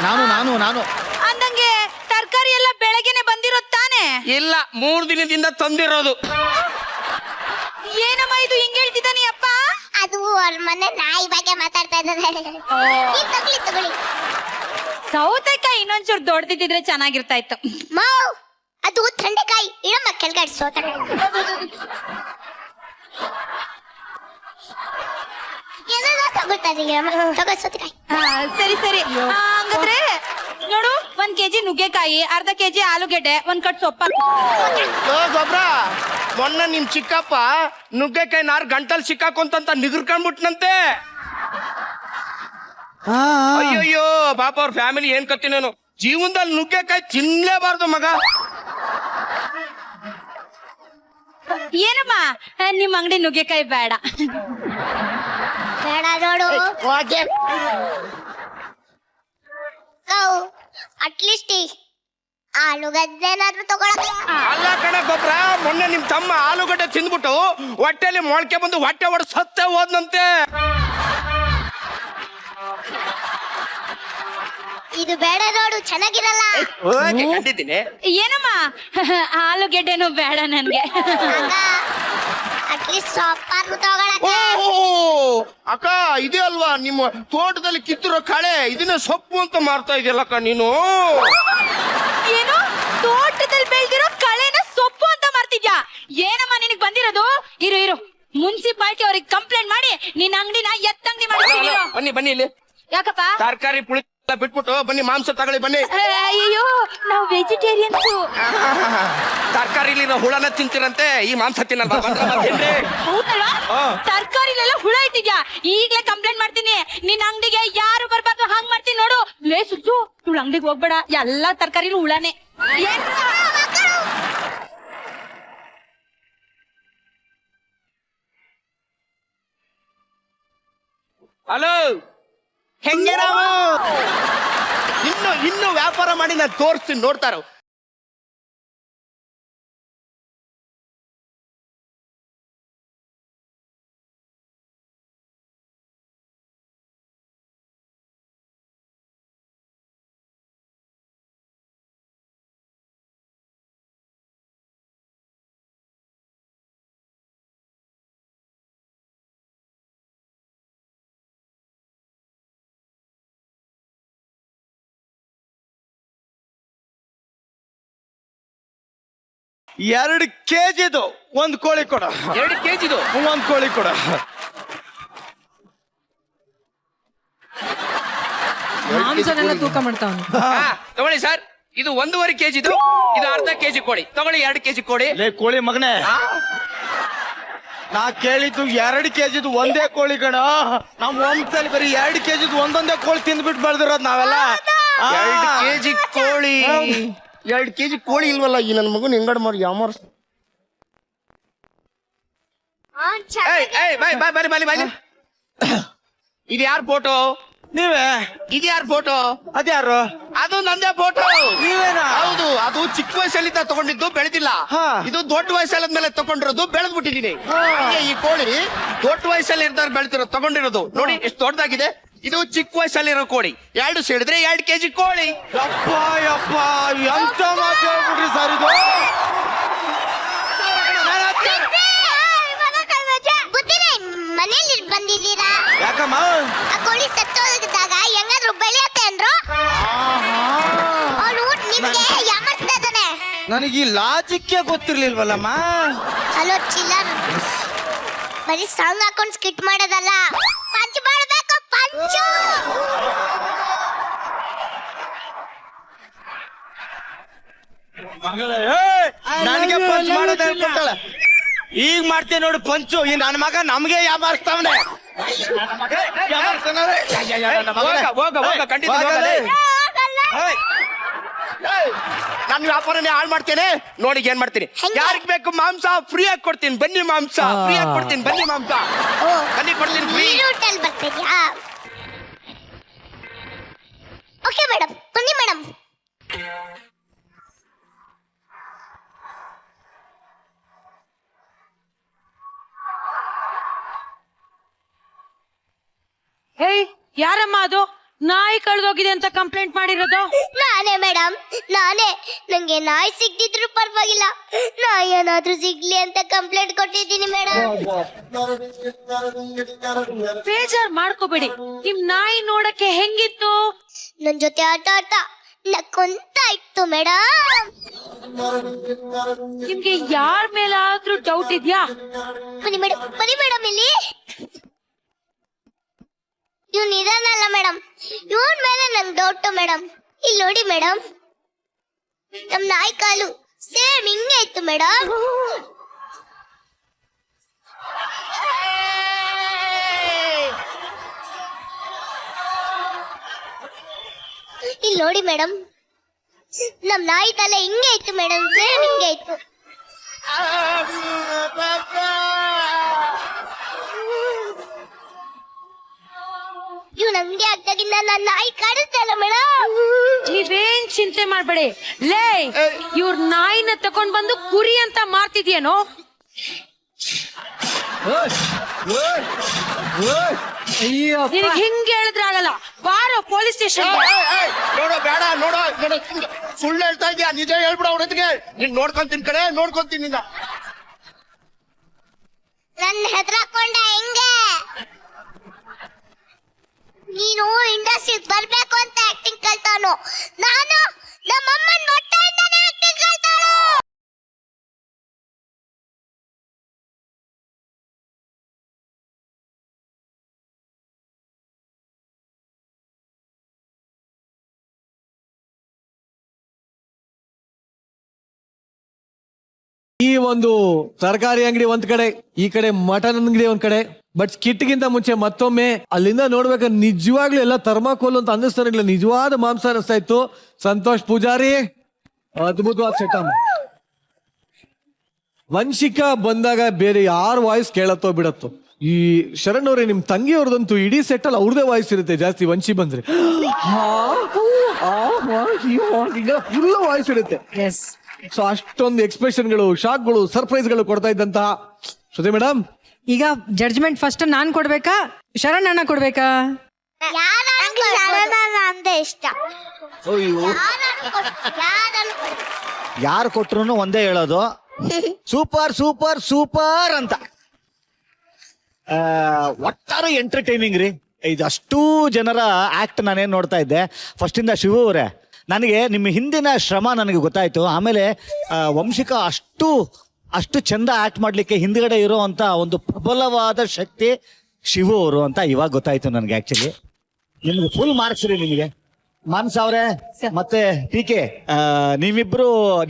ನಾನು ನಾನು ನಾನು ಅಂದಂಗೆ ತರಕಾರಿ ಎಲ್ಲ ಬೆಳಗ್ಗೆನೆ ಬಂದಿರೋದ್ ತಾನೆ? ಇಲ್ಲ, 3 ದಿನದಿಂದ ತಂದಿರೋದು. ಏನಮ್ಮ ಇದು ಹಿಂಗ್ ಹೇಳ್ತಿದ್ದಾನೆ ಅಪ್ಪ? ಅದು ಅವ್ರ ಮನೆ ನಾಯಿ ಬಗ್ಗೆ ಮಾತಾಡ್ತಾ ಇದ್ದಾರೆ. ತಗೊಳ್ಳಿ. ಸೌತೆಕಾಯಿ ಇನ್ನೊಂಚೂರು ದೊಡ್ಡದಿದ್ರೆ ಚೆನ್ನಾಗಿರ್ತಾ ಇತ್ತು. ಮಾವ್, ಅದು ಥಂಡೆಕಾಯಿ, ಇಡಮ್ಮ ಕೆಳಗಡೆ ಸೋತ. ತಗೋ ಸೌತೆಕಾಯಿ. ಸರಿ ಸರಿ. ಹಂಗಾದ್ರೆ ನೋಡು, 1 kg ನುಗ್ಗೆಕಾಯಿ, ಅರ್ಧ kg ಆಲೂಗೆಡ್ಡೆ, 1 ಕಟ್ ಸೊಪ್ಪ. ಗೊಬ್ರ, ಮೊನ್ನೆ ನಿಮ್ ಚಿಕ್ಕಪ್ಪ ನುಗ್ಗೆಕಾಯಿ ನಾರ್ ಗಂಟಲ್ ಸಿಕ್ಕಾಕೊಂತ ನಿಗರ್ಕೊಂಡ್ಬಿಟ್ನಂತೆ. ಅಯ್ಯಯ್ಯೋ ಪಾಪ, ಅವ್ರ ಫ್ಯಾಮಿಲಿ ಏನ್ ಕತ್ತಿನೇನು, ಜೀವನದಲ್ಲಿ ನುಗ್ಗೆಕಾಯಿ ತಿನ್ಲೇಬಾರ್ದು ಮಗ. ಏನಮ್ಮ ನಿಮ್ ಅಂಗಡಿ ನುಗ್ಗೆಕಾಯಿ ಬೇಡ? ಬೇಡ ನೋಡು, ಅಟ್ಲೀಸ್ಟ್ ಆಲೂಗಡ್ಡೆನಾದ್ರೂ ತಗೊಳಕ. ಅಲ್ಲ ಕಣ ಗೊಬ್ರ, ಮೊನ್ನೆ ನಿಮ್ ತಮ್ಮ ಆಲೂಗಡ್ಡೆ ತಿಂದ್ಬಿಟ್ಟು ಹೊಟ್ಟೆಲಿ ಮೊಳಕೆ ಬಂದು ಹೊಟ್ಟೆ ಹೊಡೆದು ಸತ್ತೇ ಹೋದ್ನಂತೆ. ಇದು ಬೇಡ ನೋಡು, ಚೆನ್ನಾಗಿರಲ್ಲ. ಕಂಡಿದ್ದೀನಿ. ಏನಮ್ಮ ಆಲೂಗೆಡ್ಡೆನೂ ಬೇಡ ನನ್ಗೆ. ಅಟ್ಲೀಸ್ಟ್ ಸೊಪ್ಪಾದ್ರೂ ತಗೊಳಕ. ಅಕ್ಕ, ಇದೇ ಅಲ್ವಾ ನಿಮ್ಮ ತೋಟದಲ್ಲಿ ಕಿತ್ತಿರೋ ಕಳೆ, ಇದನ್ನ ಸೊಪ್ಪು ಅಂತ ಮಾರ್ತಾ ಇದೆಯಲ್ಲಕ್ಕ ನೀನು. ಏನು ತೋಟದಲ್ಲಿ ಬೆಳೆದಿರೋ ಕಳೆನ ಸೊಪ್ಪು ಅಂತ ಮಾರ್ತಿದ್ಯಾ? ಏನಮ್ಮ ನಿನಗ್ ಬಂದಿರೋದು? ಇರು ಮುನ್ಸಿಪಾಲಿಟಿ ಅವ್ರಿಗೆ ಕಂಪ್ಲೇಂಟ್ ಮಾಡಿ ನಿನ್ನ ಅಂಗಡಿನ ಎತ್ತಂಗಡಿ ಮಾಡ್ತೀನಿ. ಬನ್ನಿ ಬನ್ನಿ, ಇಲ್ಲಿ ಯಾಕಪ್ಪ? ತರಕಾರಿ ಪುಳಿ ಬಿಟ್ಬಿಟ್ಟು ಬನ್ನಿ, ಮಾಂಸ ತಗೊಳ್ಳಿ ಬನ್ನಿ. ಅಯ್ಯೋ, ನಾವು ವೆಜಿಟೇರಿಯನ್ಸ್. ತರಕಾರಿಲಿರೋ ಹುಳನ ತಿಂತೀರಂತೆ, ಈ ಮಾಂಸ ತಿನ್ನಲ್ವಾ? ತರಕಾರಿಲೆಲ್ಲ ಹುಳ ಇಟ್ಟಿದ್ಯಾ? ಈಗಲೇ ಕಂಪ್ಲೇಂಟ್ ಮಾಡ್ತೀನಿ. ನಿನ್ನ ಅಂಗಡಿಗೆ ಯಾರು ಬರ್ಬಾರ್ದು ಹಂಗ್ ಮಾಡ್ತೀನಿ ನೋಡು. ಲೇ ಸುತ್ತು, ಇವಳ ಅಂಗಡಿಗೆ ಹೋಗ್ಬೇಡ, ಎಲ್ಲಾ ತರಕಾರಿಲೂ ಹುಳನೇ. ಹಲೋ ಹೆಂಗೆ ರಾಮು? ಇನ್ನು ವ್ಯಾಪಾರ ಮಾಡಿ ನಾನು ತೋರಿಸ್ತೀನಿ, ನೋಡ್ತಾರ. ಎರಡು ಕೆಜಿದು ಒಂದ್ ಕೋಳಿ ಕೊಡ. 2 kg ಒಂದ್ ಕೋಳಿ ಕೊಡ. ಮಾಂಸನೆಲ್ಲ ತೂಕ ಮಾಡ್ತಾವನು. ತಗೊಳ್ಳಿ ಸರ್, ಇದು 1.5 kg, ಇದು ಅರ್ಧ kg ಕೋಳಿ. ತಗೊಳ್ಳಿ 2 kg ಕೋಳಿ. ಲೇ ಕೋಳಿ ಮಗನೇ, ನಾ ಕೇಳಿದ್ದು 2 ಕೆಜಿದು ಒಂದೇ ಕೋಳಿ ಕಣ. ನಮ್ ವಂಶದಲ್ಲಿ ಬರೀ 2 ಕೆಜಿದು ಒಂದೊಂದೇ ಕೋಳಿ ತಿಂದ್ಬಿಟ್ಟು ಬೆಳೆದಿರೋದು ನಾವೆಲ್ಲ. 2 kg ಕೋಳಿ, 2 kg ಕೋಳಿ ಇಲ್ವಲ್ಲ ಈ ನನ್ನ ಮಗನ್ ಹೆಂಗಡ್ ಮಾಡಿ ಯಾಮಾರ. ಬನ್ನಿ. ಇದು ಯಾರ ಫೋಟೋ? ನೀವೇ? ಇದು ಯಾರ ಫೋಟೋ? ಅದ್ಯಾರು? ಅದು ನಂದೇ ಫೋಟೋ. ನೀವೇನಾ? ಹೌದು, ಅದು ಚಿಕ್ಕ ವಯಸ್ಸಲ್ಲಿ ತಗೊಂಡಿದ್ದು, ಬೆಳೆದಿಲ್ಲ. ಇದು ದೊಡ್ಡ ವಯಸ್ಸಲ್ಲಿ ತಗೊಂಡಿರೋದು, ಬೆಳೆದ್ ಬಿಟ್ಟಿದೀನಿ. ಈ ಕೋಳಿ ದೊಡ್ಡ ವಯಸ್ಸಲ್ಲಿ ಇರ್ತಾರ ಬೆಳೆದಿರೋದು, ತಗೊಂಡಿರೋದು ನೋಡಿ ಎಷ್ಟು ದೊಡ್ಡದಾಗಿದೆ. ಇದು ಚಿಕ್ಕ ವಯಸ್ಸಲ್ಲಿರೋ ಕೋಳಿ. 2 ಸೇರಿದ್ರೆ 2 kg ಕೋಳಿ. ಯಪ್ಪ ಎಂತ ಮಾತು ಹೇಳ್ಬಿಟ್ರಿ ಸರ್ ಇದು. ಮನೇಲಿ ಬಂದಿದ್ದೀರಾ? ಯಾಕಮ್ಮ? ಆ ಕೋಳಿ ಸತ್ತೋಗಿದ್ದಾಗ ಹೆಂಗಾದ್ರು ಬೆಳೆಯತ್ತೆ ಅಂದ್ರು. ಅವನು ನಿಮ್ಗೆ ಯಾಮರ್ಸ್ತಾ ಇದ್ದಾನೆ. ನನಗೆ ಈ ಲಾಜಿಕ್ಕೆ ಗೊತ್ತಿರ್ಲಿಲ್ವಲ್ಲಮ್ಮ. ಹಲೋ ಚಿಲ್ಲರ್, ಬರೀ ಸಾಂಗ್ ಹಾಕೊಂಡು ಸ್ಕಿಟ್ ಮಾಡೋದಲ್ಲ, ಪಂಚ್ ಮಾಡಬೇಕು, ಪಂಚು. ನನಗೆ ಪಂಚ್ ಮಾಡೋದು ಹೇಳ್ಕೊಡ್ತಾಳೆ. ಈಗ ಮಾಡ್ತೇನೆ ನೋಡು ಪಂಚು. ಈ ನನ್ನ ಮಗ ನಮ್ಗೆ ಯಾಮಾರಿಸ್ತಾವನೆ. ಹೋಗ ಖಂಡಿತ ನಾನು ವ್ಯಾಪಾರನೇ ಹಾಳು ಮಾಡ್ತೇನೆ. ನೋಡಿ ಏನ್ ಮಾಡ್ತೀನಿ, ಯಾರಿಗ್ ಬೇಕು ಮಾಂಸ ಫ್ರೀ ಆಗಿ ಕೊಡ್ತೀನಿ. ಬನ್ನಿ ಮಾಂಸ ಫ್ರೀ ಆಗಿ ಕೊಡ್ತೀನಿ. ಬನ್ನಿ ಮಾಂಸ ಬನ್ನಿ ಕೊಡ್ತೀನಿ ಫ್ರೀ. ಬರ್ತೀಯಾ? ಓಕೆ ಮೇಡಮ್, ಬನ್ನಿ ಮೇಡಮ್. ಹೇಯ್, ಯಾರಮ್ಮ ಅದು? ನಾಯಿ ಕಳೆದೋಗಿದೆ ಅಂತ ಕಂಪ್ಲೇಂಟ್ ಮಾಡಿರೋದು? ನಾನೇ ಮೇಡಮ್, ನಾನೇ. ನಂಗೆ ನಾಯಿ ಸಿಗ್ದಿದ್ರು ಪರವಾಗಿಲ್ಲ, ನಾಯಿ ಏನಾದ್ರೂ ಸಿಗ್ಲಿ ಅಂತ ಕಂಪ್ಲೇಂಟ್ ಕೊಟ್ಟಿದ್ದೀನಿ ಮೇಡಮ್. ಬೇಜಾರ್ ಮಾಡ್ಕೋಬೇಡಿ. ನಿಮ್ ನಾಯಿ ನೋಡಕ್ಕೆ ಹೆಂಗಿತ್ತು? ನನ್ ಜೊತೆ ಆಟ ಆಟ ನಕ್ಕೊಂತ ಇತ್ತು ಮೇಡಮ್. ನಿಮ್ಗೆ ಯಾರ ಮೇಲಾದ್ರೂ ಡೌಟ್ ಇದ್ಯಾ? ಬನ್ನಿ ಮೇಡಮ್ ಇಲ್ಲಿ. ಇವ್ನು ಇದಾನಲ್ಲ ಮೇಡಮ್, ಇವನ್ ಮೇಲೆ ನಂಗೆ ಡೌಟ್ ಮೇಡಮ್. ಇಲ್ಲಿ ನೋಡಿ ಮೇಡಮ್, ನಮ್ ನಾಯಿ ಕಾಲು ಸೇಮ್ ಹಿಂಗೆ ಇತ್ತು ಮೇಡಮ್. ಇಲ್ಲಿ ನೋಡಿ ಮೇಡಮ್, ನಮ್ ನಾಯಿ ತಲೆ ಹಿಂಗೆ ಇತ್ತು ಮೇಡಮ್, ಸೇಮ್ ಹಿಂಗೆ ಇತ್ತು. ಇವ್ನ ಅಂಗಡಿ ಆಗ್ದಾಗಿಂದ ನನ್ನ ನಾಯಿ ಕಾಣಿಸ್ತಲ್ಲ ಮೇಡಮ್. ನೀವೇನ್ ಚಿಂತೆ ಮಾಡ್ಬೇಡಿ. ಲೇ, ಇವ್ರ ನಾಯಿನ ತಕೊಂಡ್ ಬಂದು ಕುರಿ ಅಂತ ಮಾರ್ತಿದ್ಯೇನೋ? ನಿನಗೆ ಹಿಂಗ್ ಹೇಳಿದ್ರೆ ಆಗಲ್ಲ. ಬಾರೋ ಪೊಲೀಸ್ ಸ್ಟೇಷನ್. ನೋಡೋ ಬೇಡ, ನೋಡೋ ಸುಳ್ಳು ಹೇಳ್ತಾ ಇದ್ಯಾ, ನಿಜ ಹೇಳ್ಬಿಡ ಅವ್ರೊತ್ತಿಗೆ. ನೀನ್ ನೋಡ್ಕೊಂತೀನಿ ಕಡೆ, ನೋಡ್ಕೊಂತೀನಿ. ನನ್ನ ಹೆದರಾಕೊಂಡ ಹೆಂಗೆ? ನೀನು ಇಂಡಸ್ಟ್ರಿಗೆ ಬರ್ಬೇಕು ಅಂತ ಆಕ್ಟಿಂಗ್ ಕಲ್ತಾನು, ನಾನು ನಮ್ಮಮ್ಮನ ಮೊಟ್ಟೆಯಿಂದಾನೇ ಆಕ್ಟಿಂಗ್ ಕಲ್ತಾನು. ಈ ಒಂದು ತರಕಾರಿ ಅಂಗಡಿ ಒಂದ್ ಕಡೆ, ಈ ಕಡೆ ಮಟನ್ ಅಂಗಡಿ ಒಂದ್ ಕಡೆ. ಬಟ್ ಸ್ಕಿಟ್ಗಿಂತ ಮುಂಚೆ ಮತ್ತೊಮ್ಮೆ ಅಲ್ಲಿಂದ ನೋಡ್ಬೇಕಾದ್ರೆ ನಿಜವಾಗ್ಲೂ ಎಲ್ಲ ಥರ್ಮಾಕೋಲ್ ಅಂತ ಅನ್ನಿಸ್ತಾನೆ, ನಿಜವಾದ ಮಾಂಸ ಅನಿಸ್ತಾ ಇತ್ತು. ಸಂತೋಷ್ ಪೂಜಾರಿ ಅದ್ಭುತವಾದ ಸೆಟಮ್. ವಂಶಿಕಾ ಬಂದಾಗ ಬೇರೆ ಯಾರ ವಾಯ್ಸ್ ಕೇಳತ್ತೋ ಬಿಡತ್ತೋ, ಈ ಶರಣ್ ಅವ್ರೆ ನಿಮ್ ತಂಗಿಯವ್ರದಂತೂ ಇಡೀ ಸೆಟ್ ಅಲ್ಲಿ ಅವ್ರದೇ ವಾಯ್ಸ್ ಇರುತ್ತೆ ಜಾಸ್ತಿ, ವಂಶಿ ಬಂದ್ರೆ ಫುಲ್ ವಾಯ್ಸ್ ಇರುತ್ತೆ. ಎಸ್. ಸೊ ಅಷ್ಟೊಂದು ಎಕ್ಸ್ಪ್ರೆಷನ್ಗಳು, ಶಾಕ್ಗಳು, ಸರ್ಪ್ರೈಸ್ಗಳು ಕೊಡ್ತಾ ಇದ್ದಂತಹ ಶ್ರುತಿ ಮೇಡಮ್. ಈಗ ಜಡ್ಜ್ಮೆಂಟ್ ಫಸ್ಟ್ ನಾನ್ ಕೊಡ್ಬೇಕಾ ಶರಣ್ ಅಣ್ಣ ಕೊಡ್ಬೇಕಾ? ಅಂದೆ ಇಷ್ಟ. ಯಾರು ಕೊಟ್ರು ಒಂದೇ ಹೇಳೋದು, ಸೂಪರ್ ಸೂಪರ್ ಸೂಪರ್ ಅಂತ. ಒಟ್ಟಾರೆ ಎಂಟರ್ಟೈನಿಂಗ್ ರೀ. ಇದಷ್ಟು ಜನರ ಆಕ್ಟ್ ನಾನೇನ್ ನೋಡ್ತಾ ಇದ್ದೆ ಫಸ್ಟ್ ಇಂದ. ಶಿವು ಅವರೇ, ನನಗೆ ನಿಮ್ಮ ಹಿಂದಿನ ಶ್ರಮ ನನಗೆ ಗೊತ್ತಾಯ್ತು. ಆಮೇಲೆ ವಂಶಿಕಾ ಅಷ್ಟು ಚಂದ ಆಕ್ಟ್ ಮಾಡ್ಲಿಕ್ಕೆ ಹಿಂದ್ಗಡೆ ಇರುವಂತ ಒಂದು ಪ್ರಬಲವಾದ ಶಕ್ತಿ ಶಿವು ಅವರು ಅಂತ ಇವಾಗ ಗೊತ್ತಾಯ್ತು ನನಗೆ. ಆಕ್ಚುಲಿ ನಿಮ್ಗೆ ಫುಲ್ ಮಾರ್ಕ್ಸ್ ರೀ ನಿಮಗೆ. ಮಾನಸ್ ಅವರೇ ಮತ್ತೆ ಟಿ.ಕೆ.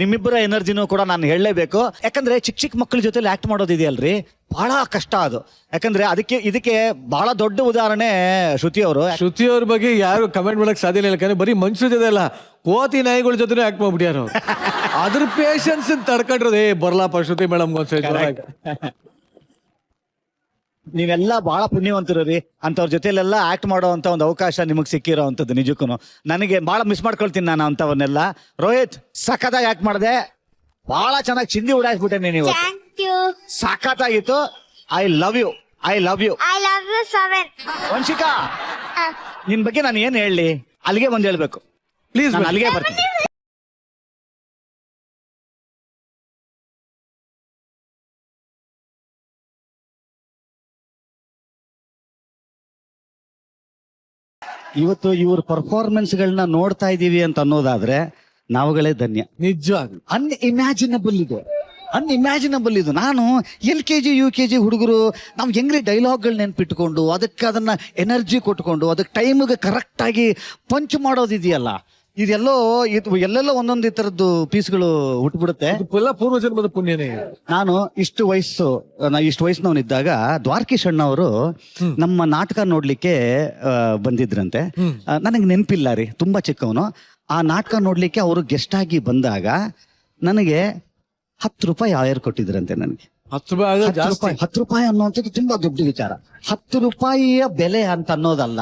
ನಿಮ್ಮಿಬ್ಬರ ಎನರ್ಜಿನೂ ಕೂಡ ನಾನು ಹೇಳಲೇಬೇಕು. ಯಾಕಂದ್ರೆ ಚಿಕ್ಕ ಮಕ್ಕಳ ಜೊತೆಲಿ ಆಕ್ಟ್ ಮಾಡೋದಿದೆಯಲ್ರಿ, ಬಹಳ ಕಷ್ಟ ಅದು. ಯಾಕಂದ್ರೆ ಇದಕ್ಕೆ ಬಹಳ ದೊಡ್ಡ ಉದಾಹರಣೆ ಶ್ರುತಿ ಅವರು. ಶ್ರುತಿ ಅವ್ರ ಬಗ್ಗೆ ಯಾರು ಕಮೆಂಟ್ ಮಾಡಕ್ ಸಾಧ್ಯ ಇಲ್ಲ, ಯಾಕಂದ್ರೆ ಬರೀ ಮನುಷ್ಯರ ಜೊತೆ ಅಲ್ಲ, ಕೋತಿ ನಾಯಿಗಳ ಜೊತೆ ಆಕ್ಟ್ ಮಾಡ್ಬಿಟ್ಯಾರ. ಅದ್ರ ಪೇಷನ್ಸ್ ತಡ್ಕೊಂಡ್ರದೇ ಬರ್ಲಾಪ ಶ್ರುತಿ ಮೇಡಮ್ ಒಂದ್ಸರಿ. ನೀವೆಲ್ಲ ಬಹಳ ಪುಣ್ಯವಂತರು ರೀ, ಅಂತವ್ರ ಜೊತೆಲೆಲ್ಲ ಆಕ್ಟ್ ಮಾಡುವಂತ ಒಂದು ಅವಕಾಶ ನಿಮಗೆ ಸಿಕ್ಕಿರೋ ಅಂತದ್ದು. ನಿಜಕ್ಕೂ ನನಗೆ ಬಹಳ ಮಿಸ್ ಮಾಡ್ಕೊಳ್ತೀನಿ ನಾನು ಅಂತವನ್ನೆಲ್ಲ. ರೋಹಿತ್, ಸಖತ್ತಾಗಿ ಆಕ್ಟ್ ಮಾಡಿದೆ, ಬಹಳ ಚೆನ್ನಾಗಿ ಚಿಂದಿ ಉಡಾಯಿಸ್ಬಿಟ್ಟೆ ನೀವು. ಸಖತ್ತಾಗಿತ್ತು. I love you. I love you 7. Vanshika, ನಿನ್ ಬಗ್ಗೆ ನಾನು ಏನ್ ಹೇಳಿ, ಅಲ್ಲಿಗೆ ಬಂದು ಹೇಳ್ಬೇಕು ಪ್ಲೀಸ್. ನಾನು ಅಲ್ಲಿಗೆ ಬರ್ತೀನಿ. ಇವತ್ತು ಇವ್ರ ಪರ್ಫಾರ್ಮೆನ್ಸ್ ಗಳನ್ನ ನೋಡ್ತಾ ಇದೀವಿ ಅಂತ ಅನ್ನೋದಾದ್ರೆ ನಾವುಗಳೇ ಧನ್ಯ. ನಿಜವಾಗ್ಲು ಅನ್ಇಮ್ಯಾಜಿನಬಲ್ ಇದು. ನಾನು LKG UKG ಹುಡುಗರು ನಾವು ಹೆಂಗ್ರಿ ಡೈಲಾಗ್ಗಳು ನೆನ್ಪಿಟ್ಕೊಂಡು ಅದನ್ನ ಎನರ್ಜಿ ಕೊಟ್ಕೊಂಡು ಅದಕ್ಕೆ ಟೈಮ್ಗೆ ಕರೆಕ್ಟ್ ಆಗಿ ಪಂಚ್ ಮಾಡೋದಿದೆಯಲ್ಲ, ಎಲ್ಲೆಲ್ಲೋ ಒಂದೊಂದು ಈ ತರದ್ದು ಪೀಸ್ಗಳು ಹುಟ್ಬಿಡುತ್ತೆ. ಪೂರ್ವ ಜನ್ಮದ ಪುಣ್ಯನೇ. ನಾನು ಇಷ್ಟು ವಯಸ್ಸಿನವನಿದ್ದಾಗ ದ್ವಾರಕೀಶ್ ಅಣ್ಣ ಅವರು ನಮ್ಮ ನಾಟಕ ನೋಡ್ಲಿಕ್ಕೆ ಬಂದಿದ್ರಂತೆ. ನನಗೆ ನೆನಪಿಲ್ಲ ರೀ, ತುಂಬಾ ಚಿಕ್ಕವನು. ಆ ನಾಟಕ ನೋಡ್ಲಿಕ್ಕೆ ಅವರು ಗೆಸ್ಟ್ ಆಗಿ ಬಂದಾಗ ನನಗೆ 10 ರೂಪಾಯಿ ಆಯರ್ ಕೊಟ್ಟಿದ್ರಂತೆ. ನನಗೆ 10 ರೂಪಾಯಿ ಅನ್ನುವಂಥದ್ದು ತುಂಬಾ ದೊಡ್ಡ ವಿಚಾರ. 10 ರೂಪಾಯಿಯ ಬೆಲೆ ಅಂತ ಅನ್ನೋದಲ್ಲ,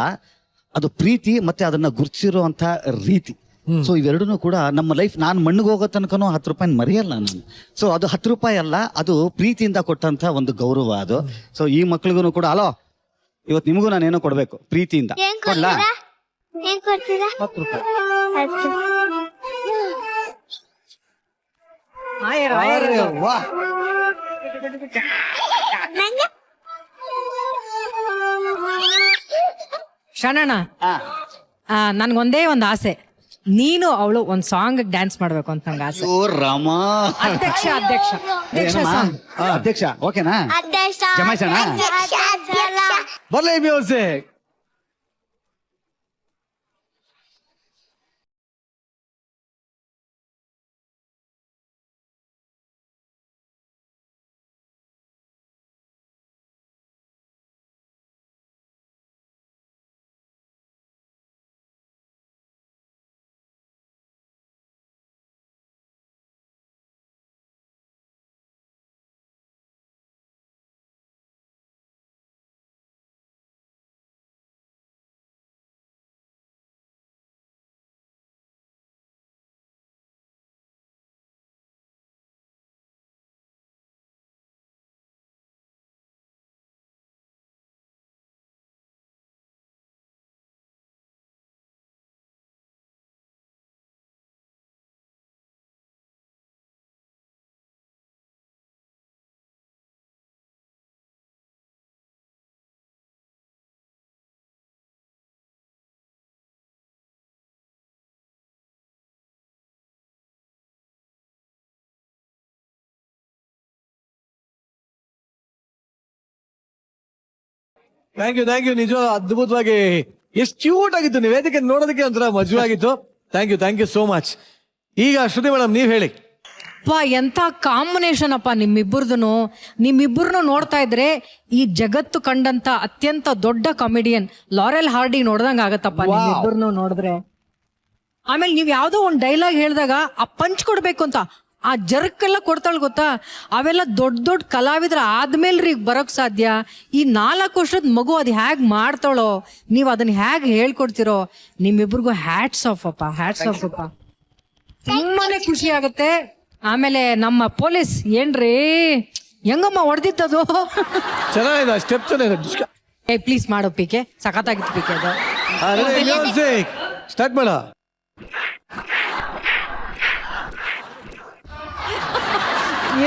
ಅದು ಪ್ರೀತಿ ಮತ್ತೆ ಅದನ್ನ ಗುರ್ತಿಸಿರುವಂತ ರೀತಿ. ಸೊ ಇವೆರಡೂ ಕೂಡ ನಮ್ಮ ಲೈಫ್. ನಾನು ಮಣ್ಣಿಗೆ ಹೋಗೋ ತನಕನೂ 10 ರೂಪಾಯಿ ಮರೆಯಲ್ಲ ನಾನು. ಸೊ ಅದು 10 ರೂಪಾಯಿ ಅಲ್ಲ, ಅದು ಪ್ರೀತಿಯಿಂದ ಕೊಟ್ಟಂತ ಒಂದು ಗೌರವ ಅದು. ಸೊ ಈ ಮಕ್ಳಿಗೂ ಕೂಡ ಅಲೋ, ಇವತ್ತು ನಿಮಗೂ ನಾನೇನೋ ಕೊಡ್ಬೇಕು ಪ್ರೀತಿಯಿಂದ. ಕೊಡ್ಲಾ? 10 ರೂಪಾಯಿ. ವಾಹ್, ಶರಣಣ್ಣ, ನನ್ಗೊಂದೇ ಒಂದು ಆಸೆ, ನೀನು ಅವಳು ಒಂದ್ ಸಾಂಗ್ ಡ್ಯಾನ್ಸ್ ಮಾಡ್ಬೇಕು ಅಂತ ನಂಗೆ ಆಸೆ. ಓ ರಾಮ. ಅಧ್ಯಕ್ಷ ಅಧ್ಯಕ್ಷ ಓಕೆನಾ? ಜಮಾಯಿಸೋಣ. ಬರ್ಲಿ ಮ್ಯೂಸಿಕ್. Thank you. ನಿಜ ಅದ್ಭುತವಾಗಿ ಎಷ್ಟು ಕ್ಯೂಟ್ ಆಗಿತ್ತು. ನೀವು ವೇದಿಕೆ ನೋಡೋದಕ್ಕೆ ಒಂಥರ ಮಜವಾಗಿತ್ತು. Thank you so much. ಈಗ ಶ್ರುತಿ ಮೇಡಮ್, ನೀವ್ ಹೇಳಿ. ಎಂತ ಕಾಂಬಿನೇಷನ್ ಅಪ್ಪ ನಿಮ್ಮಿಬ್ಬರನ್ನು ನೋಡ್ತಾ ಇದ್ರೆ ಈ ಜಗತ್ತು ಕಂಡಂತ ಅತ್ಯಂತ ದೊಡ್ಡ ಕಾಮಿಡಿಯನ್ ಲಾರೆಲ್ ಹಾರ್ಡಿ ನೋಡ್ದಂಗ ಆಗತ್ತಪ್ಪ ನಿಮ್ಮಿಬ್ಬರನ್ನು ನೋಡಿದ್ರೆ. ಆಮೇಲೆ ನೀವ್ ಯಾವ್ದೋ ಒಂದ್ ಡೈಲಾಗ್ ಹೇಳಿದಾಗ ಆ ಪಂಚ್ ಕೊಡ್ಬೇಕು ಅಂತ ಆ ಜರ್ಕೆಲ್ಲ ಕೊಡ್ತಾಳೆ ಗೊತ್ತಾ, ಅವೆಲ್ಲ ದೊಡ್ಡ ದೊಡ್ಡ ಕಲಾವಿದ್ರ ಆದ್ಮೇಲೆ ಈಗ ಬರೋಕ್ ಸಾಧ್ಯ. ಈ 4 ವರ್ಷದ ಮಗು ಅದು ಹೇಗೆ ಮಾಡ್ತಾಳೋ, ನೀವು ಅದನ್ನ ಹೇಗೆ ಹೇಳ್ಕೊಡ್ತಿರೋ, ನಿಮ್ಮಿಬ್ರಿಗೂ ಹ್ಯಾಟ್ಸ್ ಆಫ್ ಅಪ್ಪ, ಹ್ಯಾಟ್ಸ್ ಆಫ್ ಅಪ್ಪ. ತುಂಬಾನೇ ಖುಷಿ ಆಗುತ್ತೆ. ಆಮೇಲೆ ನಮ್ಮ ಪೊಲೀಸ್ ಏನ್ರಿ ಹೆಂಗಮ್ಮ ಹೊಡೆದಿತ್ತದು. ಚೆನ್ನಾಗಿದೆ ಸ್ಟೆಪ್, ಚೆನ್ನಾಗಿದೆ. ಪ್ಲೀಸ್ ಮಾಡೋ ಪಿಕೆ, ಸಖತ್ತಾಗಿತ್ತು ಪಿಕೆ ಅದು. ಮ್ಯೂಸಿಕ್ ಸ್ಟಾರ್ಟ್ ಮಾಡ.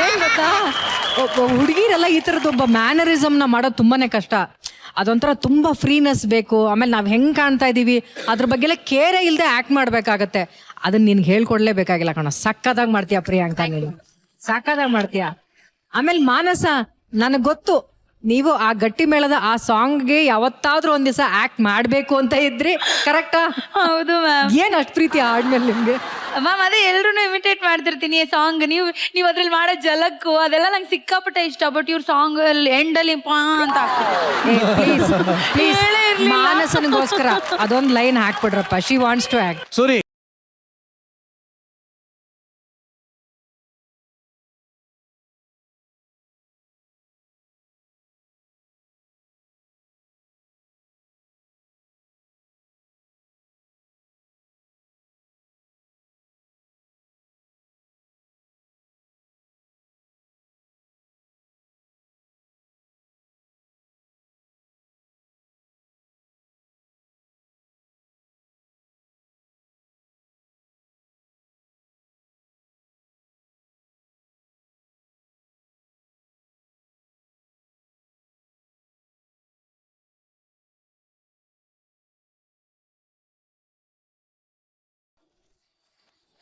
ಏನ್ ಗೊತ್ತಾ, ಹುಡುಗಿರೆಲ್ಲ ಈ ತರದ್ದು ಒಬ್ಬ ಮ್ಯಾನರಿಸಮ್ನ ಮಾಡೋದು ತುಂಬಾನೇ ಕಷ್ಟ. ಅದೊಂಥರ ತುಂಬಾ ಫ್ರೀನೆಸ್ ಬೇಕು. ಆಮೇಲೆ ನಾವ್ ಹೆಂಗ್ ಕಾಣ್ತಾ ಇದೀವಿ ಅದ್ರ ಬಗ್ಗೆ ಎಲ್ಲ ಕೇರೆ ಇಲ್ದೆ ಆಕ್ಟ್ ಮಾಡ್ಬೇಕಾಗತ್ತೆ. ಅದನ್ನ ನಿನ್ಗೆ ಹೇಳ್ಕೊಡ್ಲೇಬೇಕಾಗಿಲ್ಲ ಕಣ. ಸಕ್ಕದಾಗಿ ಮಾಡ್ತೀಯ ಪ್ರಿಯಾಂಕಾ, ನೀನು ಸಕ್ಕದಾಗಿ ಮಾಡ್ತೀಯ. ಆಮೇಲೆ ಮಾನಸ, ನನಗ್ ಗೊತ್ತು ನೀವು ಆ ಗಟ್ಟಿ ಮೇಳದ ಆ ಸಾಂಗ್ಗೆ ಯಾವತ್ತಾದ್ರೂ ಒಂದ್ ದಿವಸ ಆಕ್ಟ್ ಮಾಡ್ಬೇಕು ಅಂತ ಇದ್ರಿ, ಕರೆಕ್ಟಾ? ಹೌದು ಮ್ಯಾಮ್. ಏನ್ ಅಷ್ಟು ಪ್ರೀತಿ ಆಡ್ಮೇಲೆ ನಿಮ್ಗೆ? ಮ್ಯಾಮ್ ಅದೇ ಎಲ್ರು ಇಮಿಟೇಟ್ ಮಾಡ್ತಿರ್ತೀನಿ ಸಾಂಗ್. ನೀವು ಅದ್ರಲ್ಲಿ ಮಾಡೋ ಜಲಕ್ಕು ಅದೆಲ್ಲ ನಂಗೆ ಸಿಕ್ಕಾಪಟ್ಟೆ ಇಷ್ಟ. ಬಟ್ ಇವ್ರ ಸಾಂಗ್ ಎಂಡ್ ಅಲ್ಲಿ ಪಾ ಅಂತ ಪ್ಲೀಸ್ ಮಾನಸನಿಗೋಸ್ಕರ ಅದೊಂದು ಲೈನ್ ಹಾಕ್ಬಿಡ್ರಪ್ಪ. She wants to act. Suri,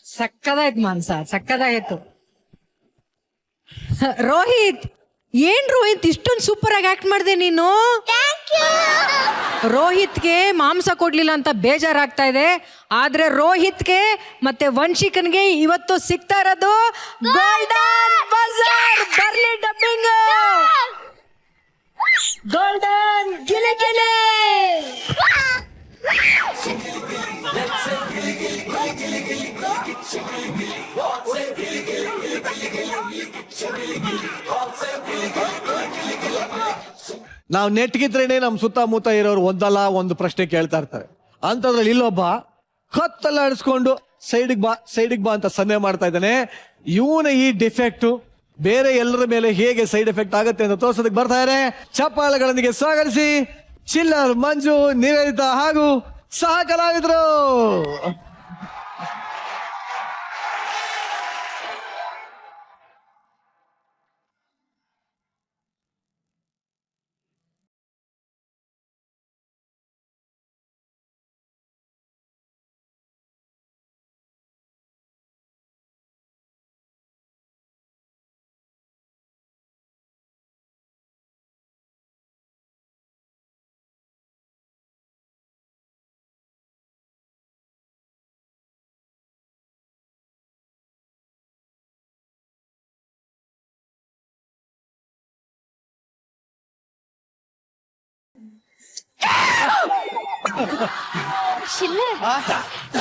ಸಕ್ಕದಾಯ್ತು ಮಾನ್ಸ, ಸಕ್ಕದಾಯ್ತು. ರೋಹಿತ್, ಏನ್ ರೋಹಿತ್ ಇಷ್ಟೊಂದು ಸೂಪರ್ ಆಗಿ ಆಕ್ಟ್ ಮಾಡಿದೆ ನೀನು. ರೋಹಿತ್ಗೆ ಮಾಂಸ ಕೊಡ್ಲಿಲ್ಲ ಅಂತ ಬೇಜಾರಾಗ್ತಾ ಇದೆ. ಆದ್ರೆ ರೋಹಿತ್ಗೆ ಮತ್ತೆ ವಂಶಿಕನ್ಗೆ ಇವತ್ತು ಸಿಗ್ತಾ ಇರೋದು ಗೋಲ್ಡನ್ ಬಜಾರ್. ಬರ್ಲಿ ಡಬ್ಬಿಂಗ್ ಗೋಲ್ಡನ್ ಗಿಲೆ ಗಿಲೆ. ನಾವು ನೆಟ್ಗಿದ್ರೇನೆ ನಮ್ ಸುತ್ತಮುತ್ತ ಇರೋರು ಒಂದಲ್ಲ ಒಂದು ಪ್ರಶ್ನೆ ಕೇಳ್ತಾ ಇರ್ತಾರೆ. ಅಂತದ್ರಲ್ಲಿ ಇಲ್ಲೊಬ್ಬ ಕತ್ತೆಲ್ಲ ಅಡಿಸ್ಕೊಂಡು ಸೈಡಿಗೆ ಬಾ ಅಂತ ಸನ್ನೆ ಮಾಡ್ತಾ ಇದ್ದಾನೆ. ಇವನ ಈ ಡಿಫೆಕ್ಟ್ ಬೇರೆ ಎಲ್ಲರ ಮೇಲೆ ಹೇಗೆ ಸೈಡ್ ಎಫೆಕ್ಟ್ ಆಗುತ್ತೆ ಅಂತ ತೋರ್ಸೋದಕ್ಕೆ ಬರ್ತಾ ಇದ್ದಾರೆ. ಚಪ್ಪಾಳೆಗಳೊಂದಿಗೆ ಸ್ವಾಗತಿಸಿ ಚಿಲ್ಲರ್, ಮಂಜು, ನಿವೇದಿತಾ ಹಾಗೂ ಸಹ ಕಲಾವಿದರು.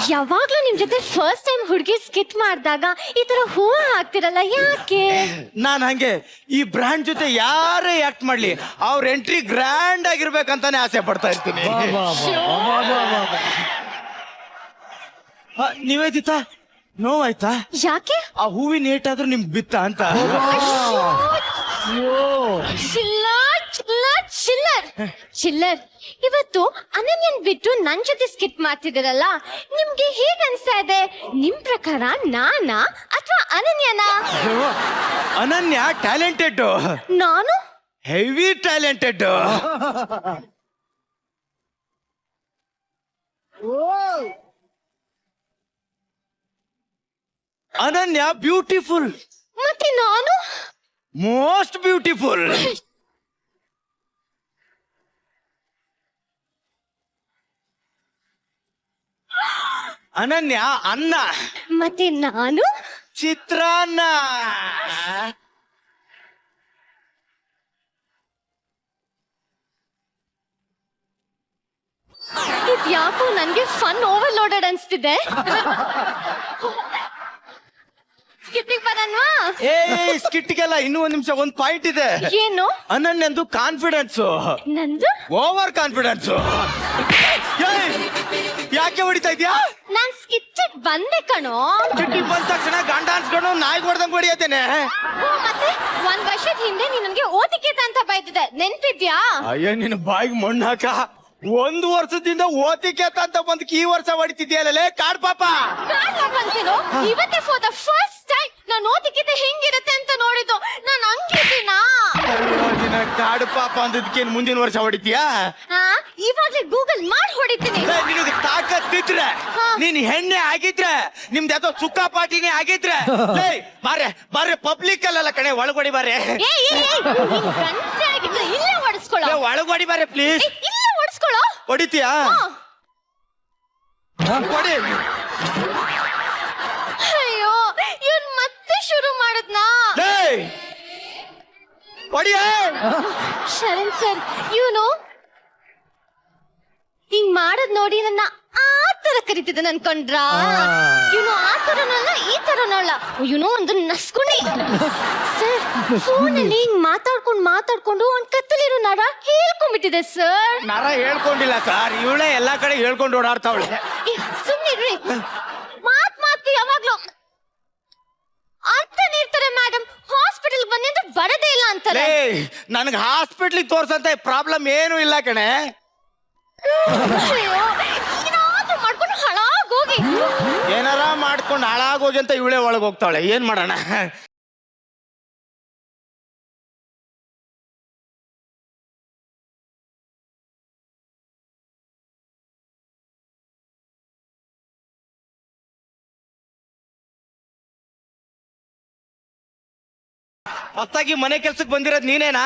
ಯಾವಾಗ್ಲೂ ನಿಮ್ ಜೊತೆ ಫಸ್ಟ್ ಟೈಮ್ ಹುಡುಗಿ ಸ್ಕಿಟ್ ಮಾಡಿದಾಗ ಈ ತರ ಹೂವ ಹಾಕ್ತಿರಲ್ಲ, ಯಾಕೆ? ನಾನ್ ಹಂಗೆ ಈ ಬ್ರ್ಯಾಂಡ್ ಜೊತೆ ಯಾರೇ ಆಕ್ಟ್ ಮಾಡ್ಲಿ ಅವ್ರ ಎಂಟ್ರಿ ಗ್ರ್ಯಾಂಡ್ ಆಗಿರ್ಬೇಕಂತಾನೆ ಆಸೆ ಪಡ್ತಾ ಇರ್ತೀನಿ. ನಿವೇದಿತಾ, ನೋವಾಯ್ತಾ? ಯಾಕೆ? ಆ ಹೂವಿನ ಏಟಾದ್ರೂ ನಿಮ್ಗೆ ಬಿತ್ತ ಅಂತ. ಚಿಲ್ಲರ್, ಇವತ್ತು ಅನನ್ಯನ್ ಬಿಟ್ಟು ನನ್ ಜೊತೆ ಸ್ಕಿಟ್ ಮಾಡ್ತಿದ್ದೀರಲ್ಲ, ನಿಮ್ಗೆ ಹೇಗ್ ಅನ್ಸ್ತಾ ಇದೆ? ನಿಮ್ ಪ್ರಕಾರ ನಾನಾ ಅಥವಾ ಅನನ್ಯನಾ? ಅನನ್ಯ ಟ್ಯಾಲೆಂಟೆಡ್, ನಾನು ಹೆವಿ ಟ್ಯಾಲೆಂಟೆಡ್. ಅನನ್ಯ ಬ್ಯೂಟಿಫುಲ್, ಮತ್ತೆ ನಾನು ಮೋಸ್ಟ್ ಬ್ಯೂಟಿಫುಲ್. ಅನನ್ಯ ಅನ್ನ, ಮತ್ತೆ ನಾನು ಚಿತ್ರಾನ್ನ. ಇದ್ಯಾಕೋ ನನ್ಗೆ ಫನ್ ಓವರ್ಲೋಡೆಡ್ ಅನ್ಸ್ತಿದೆ. ಸ್ಕಿಪ್ಪಿಂಗ್ ಮಾಡೋಣವಾ? ಏ ಸ್ಕಿಟ್ಗೆಲ್ಲ ಇನ್ನೂ ಒಂದ್ ನಿಮಿಷ ಒಂದ್ ಪಾಯಿಂಟ್ ಇದೆ. ಏನು? ಅನನ್ಯಂದು ಕಾನ್ಫಿಡೆನ್ಸ್ ನಂದು? Over confidence. ಯಾಕೆ ಹೊಡಿತಾ ಇದ್ಯಾ? ನಾನ್ ಸ್ಕಿಟ್ ಬಂದೆ ಕಣೋ. ಚಿಟ್ಟಿಗೆ ಬಂದ ತಕ್ಷಣ ಗಂಡ ಅನ್ಸ್ಕೊಂಡು ನಾಯಿ ಹೊಡೆದಂಗ್ ಹೊಡಿಯತ್ತೇನೆ. ಮತ್ತೆ 1 ವರ್ಷದ ಹಿಂದೆ ನೀನ್ ನನ್ಗೆ ಓದಿಕೇತ ಅಂತ ಬೈದಿದೆ, ನೆನ್ಪಿದ್ಯಾ? ಅಯ್ಯೋ ನಿನ್ನ ಬಾಯಿಗೆ ಮಣ್ಣು ಹಾಕ. 1 ವರ್ಷದಿಂದ ಓತಿಕೇತ ಅಂತ ಬಂದ್ ಈ ವರ್ಷ ಹೊಡಿತಿದ್ಯಲ್ಲೇ ಕಾಡ್ ಪಾಪ. ಅಂತೀನೋ ಇವತ್ತೇ ಫಾರ್ ದ ಫಸ್ಟ್ ಟೈಮ್ ನಾನು ಓದಿಕೇತ ಹೆಂಗಿರುತ್ತೆ ಅಂತ ನೋಡಿದ್ದು. ನಾನು ಹಂಗಿದ್ದೀನಾ? ಕಾಡು ಪಾಪ ಅಂದದಕ್ಕೆ ಮುಂದಿನ ವರ್ಷ ಹೊಡಿತೀಯಾ? ಇವಾಗ್ಲೇ ಗೂಗಲ್ ಮಾಡಿ ಹೊಡಿತೀನಿ. ನಿನಗೆ ತಾಕತ್ತಿದ್ರೆ, ನೀನ್ ಹೆಣ್ಣೆ ಆಗಿದ್ರೆ, ನಿಮ್ದು ಯಾವ್ದೋ ಸುಕ್ಕ ಪಾಟಿನೇ ಆಗಿದ್ರೆ ಬಾರೆ ಪಬ್ಲಿಕ್ ಅಲ್ಲ ಕಣೆ, ಒಳಗೊಡಿ ಬಾರೆ. ಇಲ್ಲೇ ಹೊಡಿಸ್ಕೊಳ್ಳೋ. ಒಳಗೊಡಿ ಬಾರೆ ಪ್ಲೀಸ್. ಇಲ್ಲೇ ಹೊಡಿಸ್ಕೊಳ್ಳೋ. ಹೊಡಿತೀಯಾ? ಹೊಡಿ. ಅಯ್ಯೋ ಇವ್ನ್ ಮತ್ತೆ ಶುರು ಮಾಡದ್ನಾ? ಹೊಡಿಯ. ಶರಣ್ ಸರ್ ಇವನು ಹಿಂಗ್ ಮಾಡದ್ ನೋಡಿ ನನ್ನ ಆ ತರ ಕರಿತಿದ್ದ ಅನ್ಕೊಂಡ್ರ? ಇವನು ಆ ತರನಲ್ಲ ಈ ತರನಲ್ಲ, ಇವನು ಒಂದು ನಸ್ಕುಣಿ. ಸರ್ ಫೋನಲ್ಲಿ ಹಿಂಗ್ ಮಾತಾಡ್ಕೊಂಡು ಅವ್ನ್ ಕತ್ತಲಿರೋ ನರ ಹೇಳ್ಕೊಂಡ್ಬಿಟ್ಟಿದೆ ಸರ್. ನರ ಹೇಳ್ಕೊಂಡಿಲ್ಲ ಸರ್, ಇವಳೆ ಎಲ್ಲಾ ಕಡೆ ಹೇಳ್ಕೊಂಡು ಓಡಾಡ್ತಾವಳೆ. ಸುಮ್ನಿರ್ರಿ, ಮಾತ್ ಯಾವಾಗ್ಲೂ ಅಂತ ನೀಡ್ತಾರೆ ಮೇಡಮ್. ಹಾಸ್ಪಿಟಲ್ ಬಂದಿದ್ದು ಬರದೇ ಇಲ್ಲ ಅಂತಾರೆ. ನನ್ಗೆ ಹಾಸ್ಪಿಟ್ಲಿಗೆ ತೋರ್ಸಂತ ಪ್ರಾಬ್ಲಮ್ ಏನು ಇಲ್ಲ ಕಣೆ. ಏನಾದ್ರೂ ಮಾಡ್ಕೊಂಡು ಹಾಳಾಗೋಗಿ. ಏನಾರ ಮಾಡ್ಕೊಂಡು ಹಾಳಾಗೋಗಿ ಅಂತ ಇವಳೆ ಒಳಗೆ ಹೋಗ್ತಾವಳೆ. ಏನ್ ಮಾಡೋಣ? ಹೊತ್ತಾಗಿ ಮನೆ ಕೆಲ್ಸಕ್ಕೆ ಬಂದಿರೋದ್ ನೀನೇನಾ?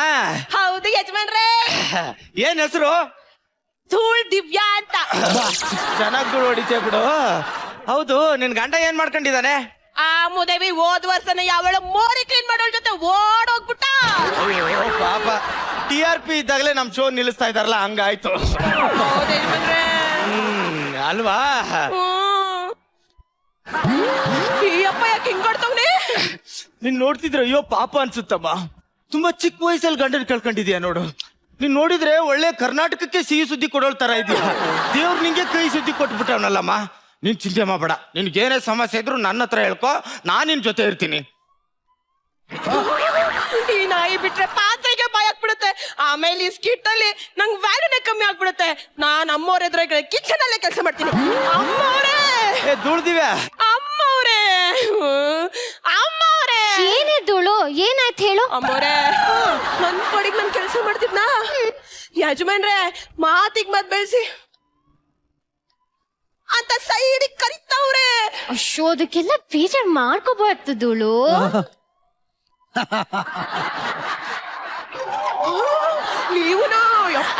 ಹೌದು ಯಜಮಾನ್ರೇ. ಏನ್ ಹೆಸರು? ಧೂಳ್ ದಿವ್ಯಾ ಅಂತ. ಚೆನ್ನಾಗ್ ಧೂಳು ಹೊಡಿತೇ ಬಿಡು. ಹೌದು, ನಿನ್ ಗಂಡ ಏನ್ ಮಾಡ್ಕೊಂಡಿದ್ದಾನೆ? ಆ ಮುದೇವಿ ಹೋದ್ ವರ್ಷನ ಯಾವಳ ಮೋರಿ ಕ್ಲೀನ್ ಮಾಡೋಳ ಜೊತೆ ಓಡೋಗ್ಬಿಟ್ಟ. ಅಯ್ಯೋ ಪಾಪ, TRP ಇದ್ದಾಗಲೇ ನಮ್ ಶೋ ನಿಲ್ಲಿಸ್ತಾ ಇದಾರಲ್ಲ, ಹಂಗಾಯ್ತು. ಅಲ್ವಾ? ಅಪ್ಪ ಯಾಕೆ ಹಿಂಗ್ ಕೊಡ್ತವ್ನೆ? ನೀನ್ ನೋಡ್ತಿದ್ರೆ ಅಯ್ಯೋ ಪಾಪ ಅನ್ಸುತ್ತಮ್ಮ. ತುಂಬಾ ಚಿಕ್ಕ ವಯಸ್ಸಲ್ಲಿ ಗಂಡನ್ ಕಳ್ಕೊಂಡಿದ್ಯಾ ನೋಡು. ನೀನ್ ನೋಡಿದ್ರೆ ಒಳ್ಳೆ ಕರ್ನಾಟಕಕ್ಕೆ ಸಿಹಿ ಸುದ್ದಿ ಕೊಡೋಳ್ ತರ ಇದೆಯಾ. ದೇವ್ರು ನಿಂಗೆ ಕೈ ಸುದ್ದಿ ಕೊಟ್ಬಿಟ್ಟವನಲ್ಲಮ್ಮ. ನೀನ್ ಚಿಂತೆ ಮಾಡಬೇಡ, ನಿನ್ಗೇನೇ ಸಮಸ್ಯೆ ಇದ್ರು ನನ್ನ ಹತ್ರ ಹೇಳ್ಕೊ, ನಾನ್ ನಿನ್ ಜೊತೆ ಇರ್ತೀನಿ. ಈ ನಾಯಿ ಬಿಟ್ರೆ ಪಾತ್ರೆಗೆ ಬಾಯ್ ಹಾಕ್ಬಿಡುತ್ತೆ, ಆಮೇಲೆ ಈ ಸ್ಕಿಟ್ ಅಲ್ಲಿ ನಂಗ್ ವ್ಯಾಲ್ಯೂನೇ ಕಮ್ಮಿ ಆಗ್ಬಿಡುತ್ತೆ. ನಾನ್ ಅಮ್ಮವ್ರ ಎದುರುಗಡೆ ಕಿಚನ್ ಅಲ್ಲೇ ಕೆಲಸ ಮಾಡ್ತೀನಿ. ಅಮ್ಮವ್ರೇ ದುಡ್ದಿವ್ಯಾ? ಅಮ್ಮವ್ರೇ ಅಮ್ಮವ್ರೇ. ಏನೇ ಧೂಳು, ಏನಾಯ್ತು ಹೇಳು? ಅಮ್ಮವ್ರೇ ನನ್ ಕೊಡಿಗ್ ನನ್ ಕೆಲಸ ಮಾಡ್ತಿದ್ನಾ, ಯಜಮಾನ್ರೆ ಮಾತಿಗ್ ಮತ್ ಬೆಳ್ಸಿ ಅಂತ ಸೈಡಿಗೆ ಕರಿತಾವ್ರೆ. ಅಶ್ಶೋ ಅದಕ್ಕೆಲ್ಲ ಬೇಜಾರ್ ಮಾಡ್ಕೋಬಾರ್ದು ಧೂಳು.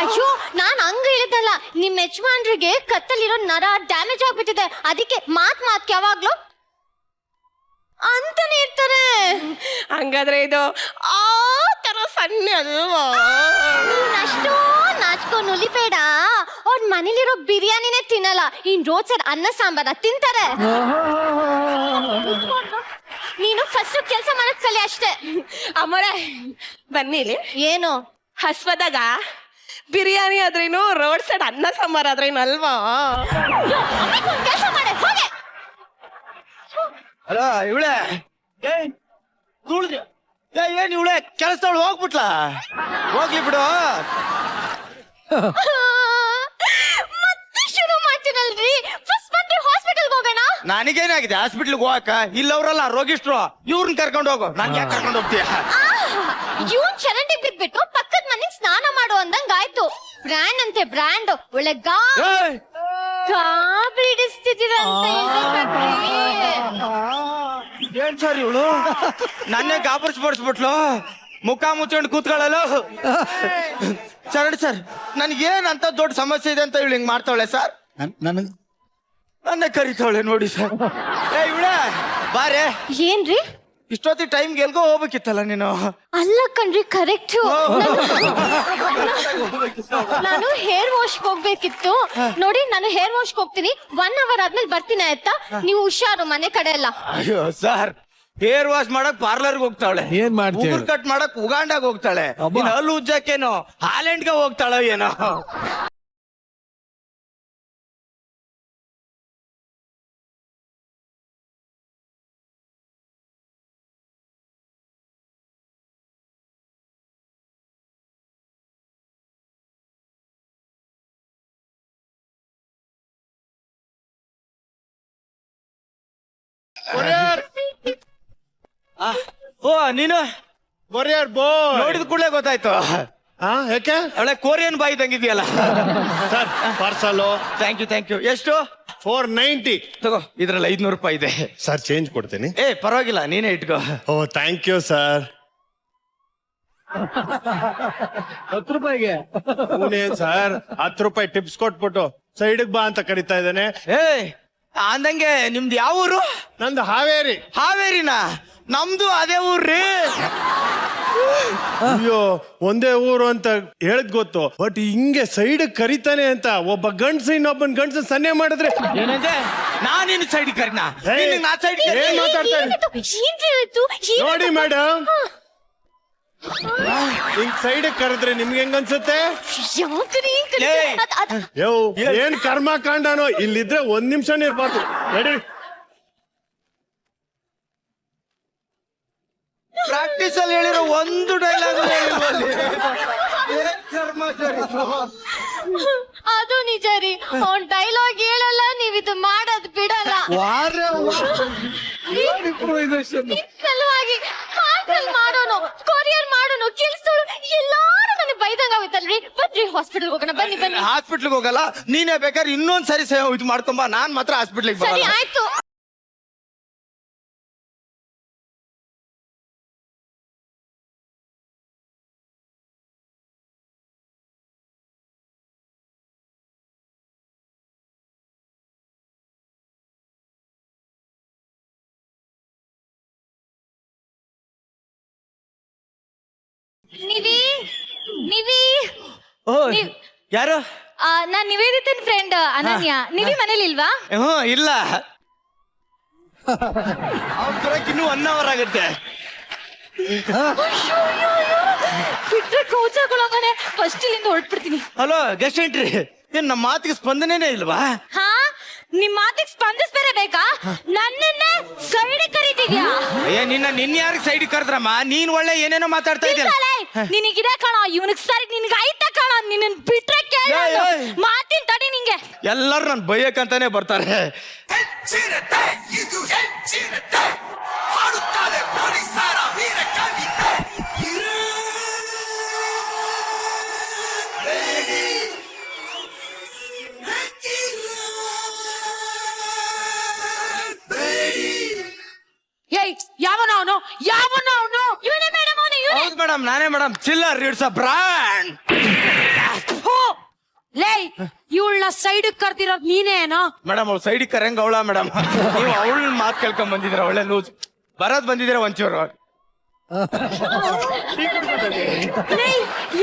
ಅಯ್ಯೋ ನಾನ್ ಹಂಗ ಹೇಳಿದಲ್ಲ, ನಿಮ್ ಯಜಮಾನ್ರಿಗೆ ಕತ್ತಲಿರೋ ನರ ಡ್ಯಾಮೇಜ್ ಆಗ್ಬಿಟ್ಟಿದೆ, ಅದಕ್ಕೆ ಮಾತ್ ಯಾವಾಗ್ಲೂ ಅಂತಾನೆ ಇರ್ತಾರೆ. ಹಂಗಾದ್ರೆ ಇದು ಆ ತರ ಸಣ್ಣ ಅಲ್ವಾ? ಅಷ್ಟೋ ನಾಚ್ಕೊಂಡು ನುಲಿಬೇಡ. ಅವ್ರ ಮನೇಲಿರೋ ಬಿರಿಯಾನಿನೇ ತಿನ್ನಲ್ಲ, ಇನ್ ರೋಡ್ ಸೈಡ್ ಅನ್ನ ಸಾಂಬಾರ ತಿಂತಾರೆ. ನೀನು ಫಸ್ಟ್ ಕೆಲಸ ಮಾಡಕ್ ಕಲಿ ಅಷ್ಟೇ. ಅಮ್ಮರೇ ಬನ್ನಿ ಇಲ್ಲಿ. ಏನು ಹಸ್ವದಾಗ ಬಿರಿಯಾನಿ ಆದ್ರೇನು, ರೋಡ್ ಸೈಡ್ ಅನ್ನ ಸಾಂಬಾರ್ ಆದ್ರೇನು ಅಲ್ವಾ? ಕೆಲಸ ಮಾಡೆ ಹೋಗೆ. ಅಲ್ಲ ಇವಳೆ ಏನ್ ಇವಳೆ ಕೆಲಸದವಳು ಹೋಗ್ಬಿಟ್ಲಾ? ಹೋಗ್ಲಿ ಬಿಡು. ಮತ್ತೆ ಶುರು ಮಾಡ್ತೀನಲ್ರಿ. ಫಸ್ಟ್ ಬಂದು ಹಾಸ್ಪಿಟಲ್ ಹೋಗೋಣ. ನನಗೇನಾಗಿದೆ ಹಾಸ್ಪಿಟ್ಲ್ಗೆ ಹೋಗಕ್ಕ? ಇಲ್ಲವ್ರಲ್ಲ ರೋಗಿಷ್ಟ್ರು, ಇವ್ರನ್ನ ಕರ್ಕೊಂಡು ಹೋಗು. ನಾನ್ ಯಾಕೆ ಕರ್ಕೊಂಡು ಹೋಗ್ತೀಯ? ಇವನ್ ಚರಂಡಿ ಬಿದ್ಬಿಟ್ಟು ಪಕ್ಕದ ಮನೆಗ್ ಸ್ನಾನ ಮಾಡು ಅಂದಂಗಾಯ್ತು. ಬ್ರ್ಯಾಂಡ್ ಅಂತೆ ಬ್ರ್ಯಾಂಡ್, ಒಳ್ಳೆ ಗಾಬರಿಡಿಸ್ತಿದ್ದೀರಂತ. ಏನ್ ಸರ್ ಇವಳು ನನ್ನೇ ಗಾಬರಿಸ್ಬಿಡ್ಸ್ಬಿಟ್ಲು. ಮುಖ ಮುಚ್ಕೊಂಡು ಕೂತ್ಕೊಳ್ಳಲು. ಚರಣ್ ಸರ್, ನನ್ಗೇನಂತ ದೊಡ್ಡ ಸಮಸ್ಯೆ ಇದೆ ಅಂತ ಇವಳು ಹಿಂಗ್ ಮಾಡ್ತಾವಳೆ ಸರ್. ನನಗೆ ನನ್ನೇ ಕರಿತಾವಳೆ ನೋಡಿ ಸರ್. ಇವಳೆ ಬಾರೆ. ಏನ್ರಿ ಇಷ್ಟೊತ್ತಿ ಟೈಮ್ಗೆ ಎಲ್ಗೋ ಹೋಗ್ಬೇಕಿತ್ತಲ್ಲ ನೀನು? ಅಲ್ಲ ಕಣ್ರಿ, ಕರೆಕ್ಟ್. ನಾನು ಹೇರ್ ವಾಶ್ ಹೋಗ್ಬೇಕಿತ್ತು ನೋಡಿ. ನಾನು ಹೇರ್ ವಾಶ್ ಹೋಗ್ತೀನಿ, 1 hour ಆದ್ಮೇಲೆ ಬರ್ತೀನಿ ಆಯ್ತಾ? ನೀವು ಹುಷಾರು ಮನೆ ಕಡೆ ಎಲ್ಲ. ಅಯ್ಯೋ ಸರ್, ಹೇರ್ ವಾಶ್ ಮಾಡಕ್ ಪಾರ್ಲರ್ಗೆ ಹೋಗ್ತಾಳೆ. ಏನ್ ಮಾಡ್ತೀಯ? ಉಗುರ್ ಕಟ್ ಮಾಡಕ್ ಉಗಾಂಡಾಗ ಹೋಗ್ತಾಳೆ. ಅಬ್ಬಾ. ಇನ್ನು ಹಲ್ಲು ಉಜ್ಜಕ್ಕೇನೋ ಹಾಲೆಂಡ್ಗೆ ಹೋಗ್ತಾಳೋ ಏನೋ. ಓ ನೀನು ಕೊರಿಯರ್ ಬೋ ನೋಡಿದ ಕೂಡಲೇ ಗೊತ್ತಾಯ್ತು. ಯಾಕೆ ಅವಳೆ ಕೊರಿಯನ್ ಬಾಯಿ ತಂಗಿದ್ಯಲ್ಲ. Sir parcel thank you. ಎಷ್ಟು? 490. ತಗೋ, ಇದ್ರಲ್ಲಿ 500 ರೂಪಾಯಿ ಇದೆ. ಸರ್ ಚೇಂಜ್ ಕೊಡ್ತೀನಿ. ಪರವಾಗಿಲ್ಲ, ನೀನೇ ಇಟ್ಕೋ. ಓ ಥ್ಯಾಂಕ್ ಯು ಸರ್. 10 ರೂಪಾಯಿಗೆ ಸರ್ 10 ರೂಪಾಯಿ ಟಿಪ್ಸ್ ಕೊಟ್ಬಿಟ್ಟು ಸೈಡ್ ಬಾ ಅಂತ ಕರಿತಾ ಇದ್ದಾನೆ. ಅಂದಂಗೆ ನಿಮ್ದು ಯಾವ ಊರು? ನಂದು ಹಾವೇರಿ. ಹಾವೇರಿನಾ? ನಮ್ದು ಅದೇ ಊರ್ರಿ. ಅಯ್ಯೋ ಒಂದೇ ಊರು ಅಂತ ಹೇಳದ್ ಗೊತ್ತು, ಬಟ್ ಹಿಂಗೆ ಸೈಡ್ ಕರಿತಾನೆ ಅಂತ ಒಬ್ಬ ಗಂಡ್ಸ ಇನ್ನೊಬ್ಬನ್ ಗಂಡ್ಸ ಸನ್ನೆ ಮಾಡಿದ್ರೆ ಏನಂದೆ? ನಾನಿನ್ ಸೈಡ್ ಕರಿನಾ? ಏಯ್, ನಾ ಸೈಡ್ ಏನ್ ಮಾತಾಡ್ತಾ ಇದ್ದೀರಿ? ನೋಡಿ ಮೇಡಮ್, ಹಿಂಗ್ ಸೈಡ್ ಕರೆದ್ರೆ ನಿಮ್ಗೆ ಹೆಂಗ್ ಅನ್ಸುತ್ತೆ? ಯೋ ಏನ್ ಕರ್ಮ ಕಾಂಡನೋ, ಇಲ್ಲಿದ್ರೆ 1 ನಿಮಿಷನೇ ಇರ್ಬಾರ್ದು. ನಡಿ. ಪ್ರಾಕ್ಟೀಸ್ ಅಲ್ಲಿ ಹೇಳಿರೋ ಒಂದು ಡೈಲಾಗ್ ಅದು ನಿಜ ರೀ, ಅವ್ನ್ ಡೈಲಾಗ್ ಹೇಳಲ್ಲ, ನೀವ್ ಇದು ಮಾಡೋದ್ ಬಿಡಲ್ಲ. ಸಲುವಾಗಿ ಪಾರ್ಸಲ್ ಮಾಡೋನು, ಕೊರಿಯರ್ ಮಾಡೋನು, ಕೆಲ್ಸದೋಳು ಎಲ್ಲಾರು ನನಗೆ ಬೈದಂಗ ಆಗುತ್ತಲ್ರಿ. ಬನ್ರಿ ಹಾಸ್ಪಿಟಲ್ ಹೋಗೋಣ, ಬನ್ನಿ. ಹಾಸ್ಪಿಟ್ಲ್ಗೆ ಹೋಗಲ್ಲ, ನೀನೇ ಬೇಕಾದ್ರೆ ಇನ್ನೊಂದ್ ಸರಿ ಇದು ಮಾಡ್ಕೊಂಬ. ನಾನ್ ಮಾತ್ರ ಹಾಸ್ಪಿಟ್ಲಿಗೆ ಸರಿ ಬರಲ್ಲ. ಆಯ್ತು. ನಿವಿ ಓ ಯಾರು? ನಾನ್ ನಿವೇದಿತನ್ ಫ್ರೆಂಡ್ ಅನನ್ಯ. ನಿವಿ ಮನೇಲಿ ಇಲ್ವಾ? ಇಲ್ಲ, ಅವ್ರ ಬರಕ್ ಇನ್ನೂ 1 hour ಆಗುತ್ತೆ. ಬಿಟ್ರೆ ಕೌಚಾಕೊಳ್ಳೋಂಗಾನೆ ಫಸ್ಟ್ ಇಲ್ಲಿಂದ ಹೊರಟ್ಬಿಡ್ತೀನಿ. ಹಲೋ ಗೆಸ್ಟ್ ಎಂಟ್ರಿ, ಏನ್ ನಮ್ಮ ಮಾತಿಗೆ ಸ್ಪಂದನೇನೆ ಇಲ್ವಾ? ಹಾ, ನಿಮ್ ಮಾತಿಗೆ ಸ್ಪಂದಿಸ್ಬೇರೆ ಬೇಕಾ? ನನ್ನನ್ನೇ ಸೈಡ್ ಕರೀತಿದ್ಯಾ? ನಿನ್ನ ಯಾರಿಗೆ ಸೈಡ್ ಕರೆದ್ರಮ್ಮ? ನೀನ್ ಒಳ್ಳೆ ಏನೇನೋ ಮಾತಾಡ್ತಾ ಇದ್ದೆ. ನಿನಗಿದೆ ಕಣ, ಇವನಿಗೆ ಸರಿ ನಿನ್ಗೆ ಆಯ್ತಾ ಕಣ? ನಿನ್ನ ಬಿಟ್ರೆ ಕೇಳ ಮಾತಿನ ತಡಿ ನಿಂಗೆ. ಎಲ್ಲರೂ ನನ್ ಬೈಯಕ್ಕಂತಾನೆ ಬರ್ತಾರೆ. ಯಾವನವನು ಇವನೇ ಮೇಡಮ್, ಅವನು ಇವನೇ. ಹೌದು ಮೇಡಮ್, ನಾನೇ ಮೇಡಮ್. ಚಿಲ್ಲರ್ ಇಟ್ಸ್ ಅ ಬ್ರಾಂಡ್. ಲೇ, ಇವಳನ್ನ ಸೈಡ್ ಕರ್ದಿರೋದ್ ನೀನೇನೋ? ಮೇಡಮ್ ಅವಳು ಸೈಡ್ ಕರಂಗ ಅವಳ ಮೇಡಮ್. ನೀವು ಅವಳ ಮಾತು ಕೇಳ್ಕೊಂಡ್ ಬಂದಿದ್ದೀರ, ಒಳ್ಳೆ ಲೂಸ್ ಬರೋದ್ ಬಂದಿದ್ದೀರ ಒಂಚೂರು.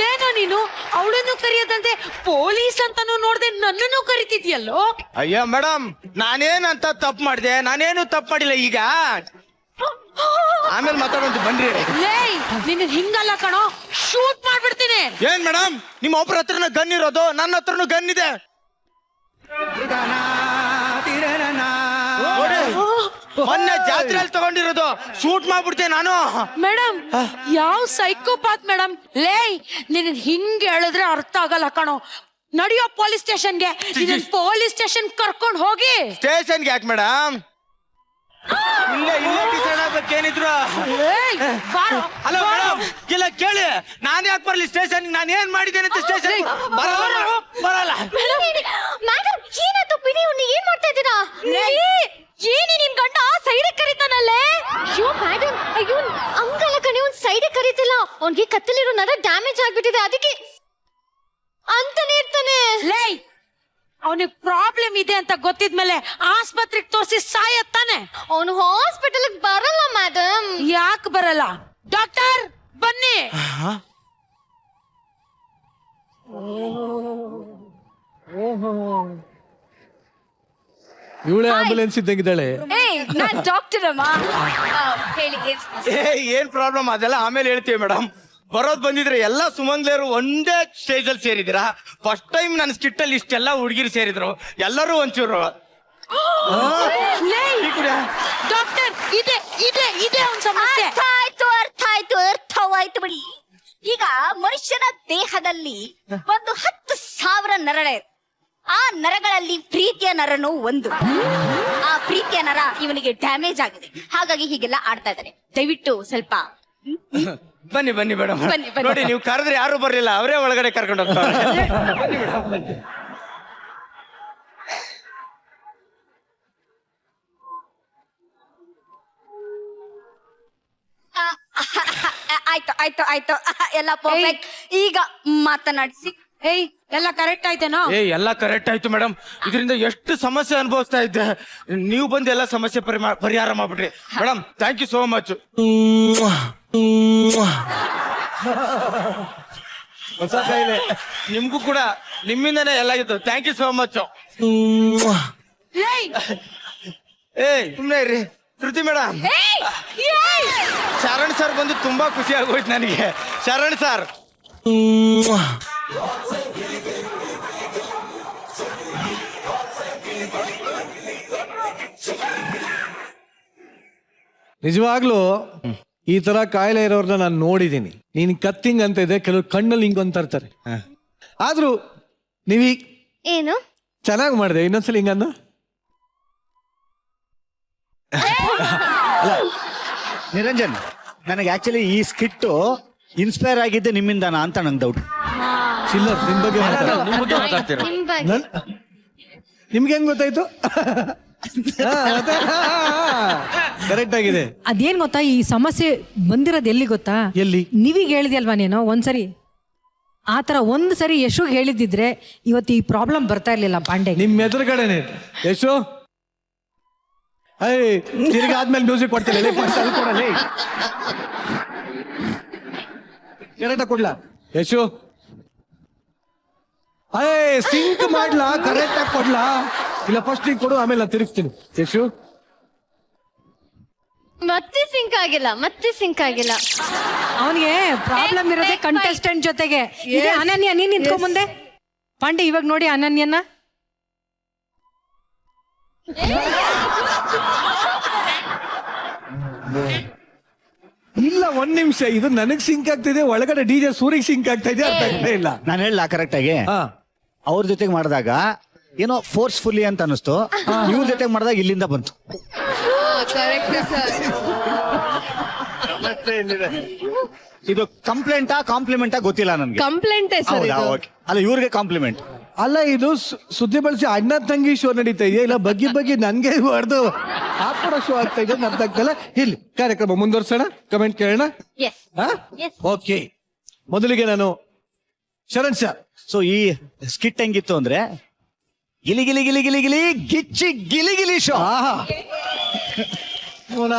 ಏನೋ ನೀನು ಅವಳನ್ನು ಕರೆಯೋದಂತೆ ಪೊಲೀಸ್ ಅಂತಾನು ನೋಡ್ದೆ ನನ್ನನ್ನು ಕರಿತಿದ್ಯಲ್ಲೋ? ಅಯ್ಯೋ ಮೇಡಮ್, ನಾನೇನಂತ ತಪ್ಪು ಮಾಡಿದೆ? ನಾನೇನು ತಪ್ಪು ಮಾಡಿಲ್ಲ. ಈಗ ಆಮೇಲೆ ಮಾತಾಡೋದು ಬನ್ರಿ. ಲೇ, ನಿನ್ನ ಹಿಂಗಲ್ಲ ಕಣೋ, ಶೂಟ್ ಮಾಡ್ಬಿಡ್ತೀನಿ. ಏನ್ ಮೇಡಮ್, ನಿಮ್ಮ ಒಬ್ಬರ ಹತ್ರನ ಗನ್ ಇರೋದು, ನನ್ನ ಹತ್ರನು ಗನ್ ಇದೆ. ಮೊನ್ನೆ ಜಾತ್ರೆಯಲ್ಲಿ ತಗೊಂಡಿರೋದು, ಶೂಟ್ ಮಾಡ್ಬಿಡ್ತೇನೆ ನಾನು. ಮೇಡಮ್, ಯಾವ ಸೈಕೋಪಾತ್ ಮೇಡಮ್? ಲೇ, ನಿನ್ನ ಹಿಂಗ್ ಹೇಳಿದ್ರೆ ಅರ್ಥ ಆಗಲ್ಲ ಕಣೋ. ನಡಿಯೋ ಪೊಲೀಸ್ ಸ್ಟೇಷನ್ಗೆ. ಪೊಲೀಸ್ ಸ್ಟೇಷನ್ ಕರ್ಕೊಂಡು ಹೋಗಿ. ಸ್ಟೇಷನ್ಗೆ ಯಾಕೆ ಮೇಡಮ್? ಇಲ್ಲೇ ಡಿಸೈಡ್ ಆಗ್ಬೇಕೇನಿದ್ರು. ಹಲೋ ಮೇಡಮ್, ಇಲ್ಲ ಕೇಳಿ, ನಾನು ಯಾಕೆ ಬರ್ಲಿ ಸ್ಟೇಷನ್? ನಾನು ಏನ್ ಮಾಡಿದ್ದೇನೆ ಅಂತ ಸ್ಟೇಷನ್ ಬರಲ್ಲ. ಮೇಡಮ್, ಏನಾಯ್ತು ಬಿಡಿ, ಅವ್ನು ಏನ್ ಮಾಡ್ತಾ ಇದ್ದೀರಾ? ಏನೇ ನಿನ್ ಗಂಡ ಸೈಡ್ ಕರೀತಾನಲ್ಲೇ? ಅಯ್ಯೋ ಮೇಡಮ್, ಅಯ್ಯೋ ಹಂಗಲ್ಲ ಕಣೆ, ಅವ್ನ್ ಸೈಡ್ ಕರೀತಿಲ್ಲ. ಅವ್ನಿಗೆ ಕತ್ತಲಿರೋ ನರ ಡ್ಯಾಮೇಜ್ ಆಗ್ಬಿಟ್ಟಿದೆ, ಅದಕ್ಕೆ ಅಂತಾನೆ ಇರ್ತಾನೆ. ಲೇ, ಅವನಿಗೆ ಪ್ರಾಬ್ಲಮ್ ಇದೆ ಅಂತ ಗೊತ್ತಿದ್ಮೇಲೆ ಆಸ್ಪತ್ರೆಗೆ ತೋರಿಸಿ ಸಾಯತ್ತಾನೆ. ಅವನು ಹಾಸ್ಪಿಟಲ್ ಬರಲ್ಲ ಮೇಡಮ್. ಯಾಕೆ ಬರಲ್ಲ? ಡಾಕ್ಟರ್ ಬನ್ನಿ. ಇವಳೇ ಆಂಬುಲೆನ್ಸ್ ಇದ್ದಂಗಿದ್ದಾಳೆ. ನಾನ್ ಡಾಕ್ಟರ್ ಅಮ್ಮ. ಹೇಳಿ ಏನ್ ಪ್ರಾಬ್ಲಮ್ ಅದೆಲ್ಲ ಆಮೇಲೆ ಹೇಳ್ತೀವಿ ಮೇಡಮ್. ಬರೋದ್ ಬಂದಿದ್ರೆ ಎಲ್ಲಾ ಸುಮಂಗ್ಲೇರು ಒಂದೇ ಸ್ಟೇಜ್ ಅಲ್ಲಿ ಸೇರಿದಿರಾ. ಫಸ್ಟ್ ಟೈಮ್ ನನ್ನ ಸ್ಕಿಟ್ ಅಲ್ಲಿ ಇಷ್ಟೆಲ್ಲ ಹುಡುಗಿರು ಸೇರಿದ್ರು. ಎಲ್ಲರೂ ಒಂಚೂರು ಡಾಕ್ಟರ್ ಇದೆ ಇದೆ ಇದೆ ಒಂದ್ ಸಮಸ್ಯೆ. ಅರ್ಥವಾಯ್ತು ಬಿಡಿ. ಈಗ ಮನುಷ್ಯನ ದೇಹದಲ್ಲಿ ಒಂದು 10,000 ನರಳೆ. ಆ ನರಗಳಲ್ಲಿ ಪ್ರೀತಿಯ ನರನು ಒಂದು. ಆ ಪ್ರೀತಿಯ ನರ ಇವನಿಗೆ ಡ್ಯಾಮೇಜ್ ಆಗಿದೆ, ಹಾಗಾಗಿ ಹೀಗೆಲ್ಲ ಆಡ್ತಾ ಇದ್ದಾನೆ. ದಯವಿಟ್ಟು ಸ್ವಲ್ಪ ಬನ್ನಿ ಬನ್ನಿ ಮೇಡಮ್. ಬನ್ನಿ, ಬನ್ನಿ. ನೋಡಿ ನೀವು ಕರೆದ್ರೆ ಯಾರು ಬರ್ಲಿಲ್ಲ, ಅವರೇ ಒಳಗಡೆ ಕರ್ಕೊಂಡು ಹೋಗ್ತಾರೆ. ಬನ್ನಿ ಮೇಡಮ್ ಬನ್ನಿ. ಆಯ್ತು ಆಯ್ತು ಆಯ್ತು, ಎಲ್ಲ ಪರ್ಫೆಕ್ಟ್. ಈಗ ಮಾತನಾಡಿಸಿ. ಏಯ್ ಎಲ್ಲ ಕರೆಕ್ಟ್ ಆಯ್ತೇನೋ? ಎಲ್ಲ ಕರೆಕ್ಟ್ ಆಯ್ತು ಮೇಡಮ್. ಇದರಿಂದ ಎಷ್ಟು ಸಮಸ್ಯೆ ಅನುಭವಿಸ್ತಾ ಇದ್ದೆ, ನೀವು ಬಂದು ಎಲ್ಲ ಸಮಸ್ಯೆ ಪರಿಹಾರ ಮಾಡ್ಬಿಟ್ರಿ madam. Thank you so much. ಹೊಸ ಕಾಯಿಲೆ. ನಿಮ್ಗೂ ಕೂಡ ನಿಮ್ಮಿಂದನೇ ಎಲ್ಲ ಇತ್ತು. Thank you so much. ಸುಮ್ನೆ ಇರ್ರಿ ಶ್ರುತಿ ಮೇಡಮ್. ಶರಣ್ ಸರ್ ಬಂದು ತುಂಬಾ ಖುಷಿ ಆಗೋಯ್ತು ನನಗೆ. ಶರಣ್ ಸರ್ ನಿಜವಾಗ್ಲೂ ಈ ತರ ಕಾಯಿಲೆ ಇರೋರ್ನ ನಾನು ನೋಡಿದೀನಿ. ನೀನ್ ಕತ್ತಿಂಗ್ ಅಂತ ಇದೆ, ಕೆಲವ್ರು ಕಣ್ಣಲ್ಲಿ ಹಿಂಗ್ ಅಂತ ಇರ್ತಾರೆ. ಆದ್ರೂ ನೀವೀಗ ಏನು ಚೆನ್ನಾಗಿ ಮಾಡಿದೆ. ಇನ್ನೊಂದ್ಸಲ ಹಿಂಗನ್ನ ನಿರಂಜನ್, ನನಗೆ ಆಕ್ಚುಲಿ ಈ ಸ್ಕಿಟ್ ಇನ್ಸ್ಪೈರ್ ಆಗಿದ್ದೆ ನಿಮ್ಮಿಂದಾನ ಅಂತ ನಂಗೆ ಡೌಟ್. ಚಿಲ್ಲರ್ ನಿಮ್ ಬಗ್ಗೆ ಮಾತಾಡ್ತೀರ. ನಿಮ್ ಬಗ್ಗೆ ನಿಮ್ಗೆ ಹೆಂಗ್ ಗೊತ್ತಾಯ್ತು? ಕರೆಕ್ಟ್ ಆಗಿದೆ. ಅದೇನ್ ಗೊತ್ತಾ, ಈ ಸಮಸ್ಯೆ ಬಂದಿರೋದು ಎಲ್ಲಿ ಗೊತ್ತಾ? ಎಲ್ಲಿ? ನೀವೀಗ ಹೇಳಿದ್ಯಲ್ವಾ ನೀನು ಒಂದ್ಸರಿ. ಆತರ ಒಂದ್ ಸರಿ ಯಶು ಹೇಳಿದಿದ್ರೆ ಇವತ್ತು ಈ ಪ್ರಾಬ್ಲಮ್ ಬರ್ತಾ ಇರ್ಲಿಲ್ಲ ಪಾಂಡೆ. ನಿಮ್ ಎದುರುಗಡೆನೆ ಯಶು. ತಿರ್ಗಿ ಆದ್ಮೇಲೆ ಮ್ಯೂಸಿಕ್ ಕೊಡ್ತೀನಿ. ಕರೆಕ್ಟ್ ಕೊಡ್ಲಾ ಯಶು? ಸಿಂಕ್ ಮಾಡ್ಲಾ? ಕರೆಕ್ಟ್ ಆಗಿ ಕೊಡ್ಲಾ? ಇಲ್ಲ ಫಸ್ಟ್ ನೀನ್ ಕೊಡು, ಆಮೇಲೆ ನಾನು ತಿರುಗಿಸ್ತೀನಿ. ಯಶು ಮತ್ತೆ ಸಿಂಕ್ ಆಗಿಲ್ಲ. ಅವನಿಗೆ ಪ್ರಾಬ್ಲಮ್ ಇರೋದೇ ಕಂಟೆಸ್ಟೆಂಟ್ ಜೊತೆಗೆ. ಇದೆ ಅನನ್ಯ, ನೀನ್ ನಿಂತ್ಕೊ ಮುಂದೆ. ಪಾಂಡೆ ಇವಾಗ ನೋಡಿ ಅನನ್ಯನ. ಇಲ್ಲ ಒಂದ್ ನಿಮಿಷ, ಇದು ನನಗ್ ಸಿಂಕ್ ಆಗ್ತಿದೆ, ಒಳಗಡೆ DJ ಸೂರಿಗೆ ಸಿಂಕ್ ಆಗ್ತಾ ಇದೆ. ಅರ್ಥ ಆಗ್ತಾ ಇಲ್ಲ. ನಾನು ಹೇಳ ಕರೆಕ್ಟ್ ಆಗಿ. ಅವ್ರ ಜೊತೆಗೆ ಮಾಡಿದಾಗ ಏನೋ ಫೋರ್ಸ್ಫುಲಿ ಅಂತ ಅನಿಸ್ತು, ಇವ್ರ ಜೊತೆಗೆ ಮಾಡಿದಾಗ ಇಲ್ಲಿಂದ ಬಂತು. ಇದು ಕಂಪ್ಲೇಂಟಾ ಕಾಂಪ್ಲಿಮೆಂಟಾ ಗೊತ್ತಿಲ್ಲ ನನ್ಗೆ. ಕಂಪ್ಲೇಂಟ್ ಅಲ್ಲ ಇವ್ರಿಗೆ ಕಾಂಪ್ಲಿಮೆಂಟ್ ಅಲ್ಲ, ಇದು ಸುದ್ದಿ ಬಳಸಿ ಅಣ್ಣ ತಂಗಿ ಶೋ ನಡೀತಾ ಇದೆಯಾ, ಇಲ್ಲ ಬಗ್ಗೆ ನನ್ಗೆ ಹೊಡೆದು ಆಪಡ ಶೋ ಆಗ್ತಾ ಇದೆ? ಅರ್ಥ ಆಗ್ತಲ್ಲ. ಇಲ್ಲಿ ಕಾರ್ಯಕ್ರಮ ಮುಂದುವರ್ಸೋಣ, ಕಮೆಂಟ್ ಕೇಳೋಣ. ಓಕೆ, ಮೊದಲಿಗೆ ನಾನು ಶರಣ್ ಸರ್. ಸೊ ಈ ಸ್ಕಿಟ್ ಹೆಂಗಿತ್ತು ಅಂದ್ರೆ ಗಿಲಿ ಗಿಲಿ ಗಿಲಿ ಗಿಲಿ ಗಿಲಿ ಗಿಚ್ಚಿ ಗಿಲಿ ಗಿಲಿ ಶೋ. ಅವನ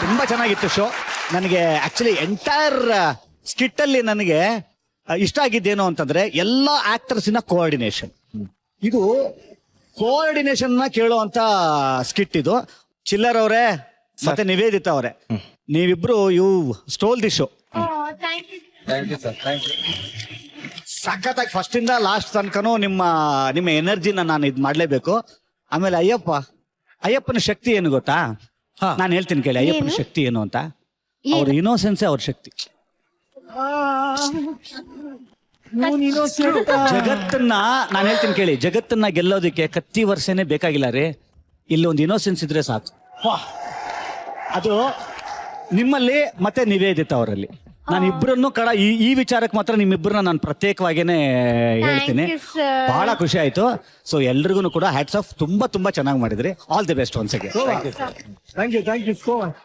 ತುಂಬಾ ಚೆನ್ನಾಗಿತ್ತು ಶೋ. ನನಗೆ ಆಕ್ಚುಲಿ ಎಂಟೈರ್ ಸ್ಕಿಟ್ ಅಲ್ಲಿ ನನಗೆ ಇಷ್ಟ ಆಗಿದ್ದೇನು ಅಂತಂದ್ರೆ ಎಲ್ಲಾ ಆಕ್ಟರ್ಸಿನ ಕೋಆರ್ಡಿನೇಷನ್. ಇದು ಕೋಆರ್ಡಿನೇಷನ್ ನ ಕೇಳುವಂತ ಸ್ಕಿಟ್ ಇದು. ಚಿಲ್ಲರ್ ಅವರೇ ಮತ್ತೆ ನಿವೇದಿತಾ ಅವರೇ, ನೀವಿಬ್ರು ಯು ಸ್ಟೋಲ್ ದಿ ಶೋ. ಸಖತ್ತಾಗಿ ಫಸ್ಟ್ ಇಂದ ಲಾಸ್ಟ್ ತನಕನೂ ನಿಮ್ಮ ಎನರ್ಜಿನ ನಾನು ಇದ್ ಮಾಡ್ಲೇಬೇಕು. ಆಮೇಲೆ ಅಯ್ಯಪ್ಪನ ಶಕ್ತಿ ಏನು ಗೊತ್ತಾ? ನಾನು ಹೇಳ್ತೀನಿ ಕೇಳಿ. ಅಯ್ಯಪ್ಪನ ಶಕ್ತಿ ಏನು ಅಂತ, ಅವ್ರ ಇನ್ನೋಸೆನ್ಸೇ ಅವ್ರ ಶಕ್ತಿ. ಜಗತ್ತನ್ನ ನಾನು ಹೇಳ್ತೀನಿ ಕೇಳಿ, ಜಗತ್ತನ್ನ ಗೆಲ್ಲೋದಕ್ಕೆ ಕತ್ತಿ ವರ್ಷನೇ ಬೇಕಾಗಿಲ್ಲ ರೀ. ಇಲ್ಲಿ ಒಂದು ಇನ್ನೋಸೆನ್ಸ್ ಇದ್ರೆ ಸಾಕು. ಅದು ನಿಮ್ಮಲ್ಲಿ ಮತ್ತೆ ನಿವೇದಿತ ಅವರಲ್ಲಿ. ನಾನು ಇಬ್ಬರನ್ನು ಈ ವಿಚಾರಕ್ಕೆ ಮಾತ್ರ ನಿಮ್ಮಿಬ್ಬರನ್ನ ನಾನು ಪ್ರತ್ಯೇಕವಾಗೇನೆ ಹೇಳ್ತೀನಿ. ಬಹಳ ಖುಷಿ ಆಯ್ತು. ಸೊ ಎಲ್ರಿಗೂ ಕೂಡ ಹ್ಯಾಟ್ಸ್ ಆಫ್. ತುಂಬಾ ಚೆನ್ನಾಗಿ ಮಾಡಿದ್ರಿ. All the best once again. Thank you so much.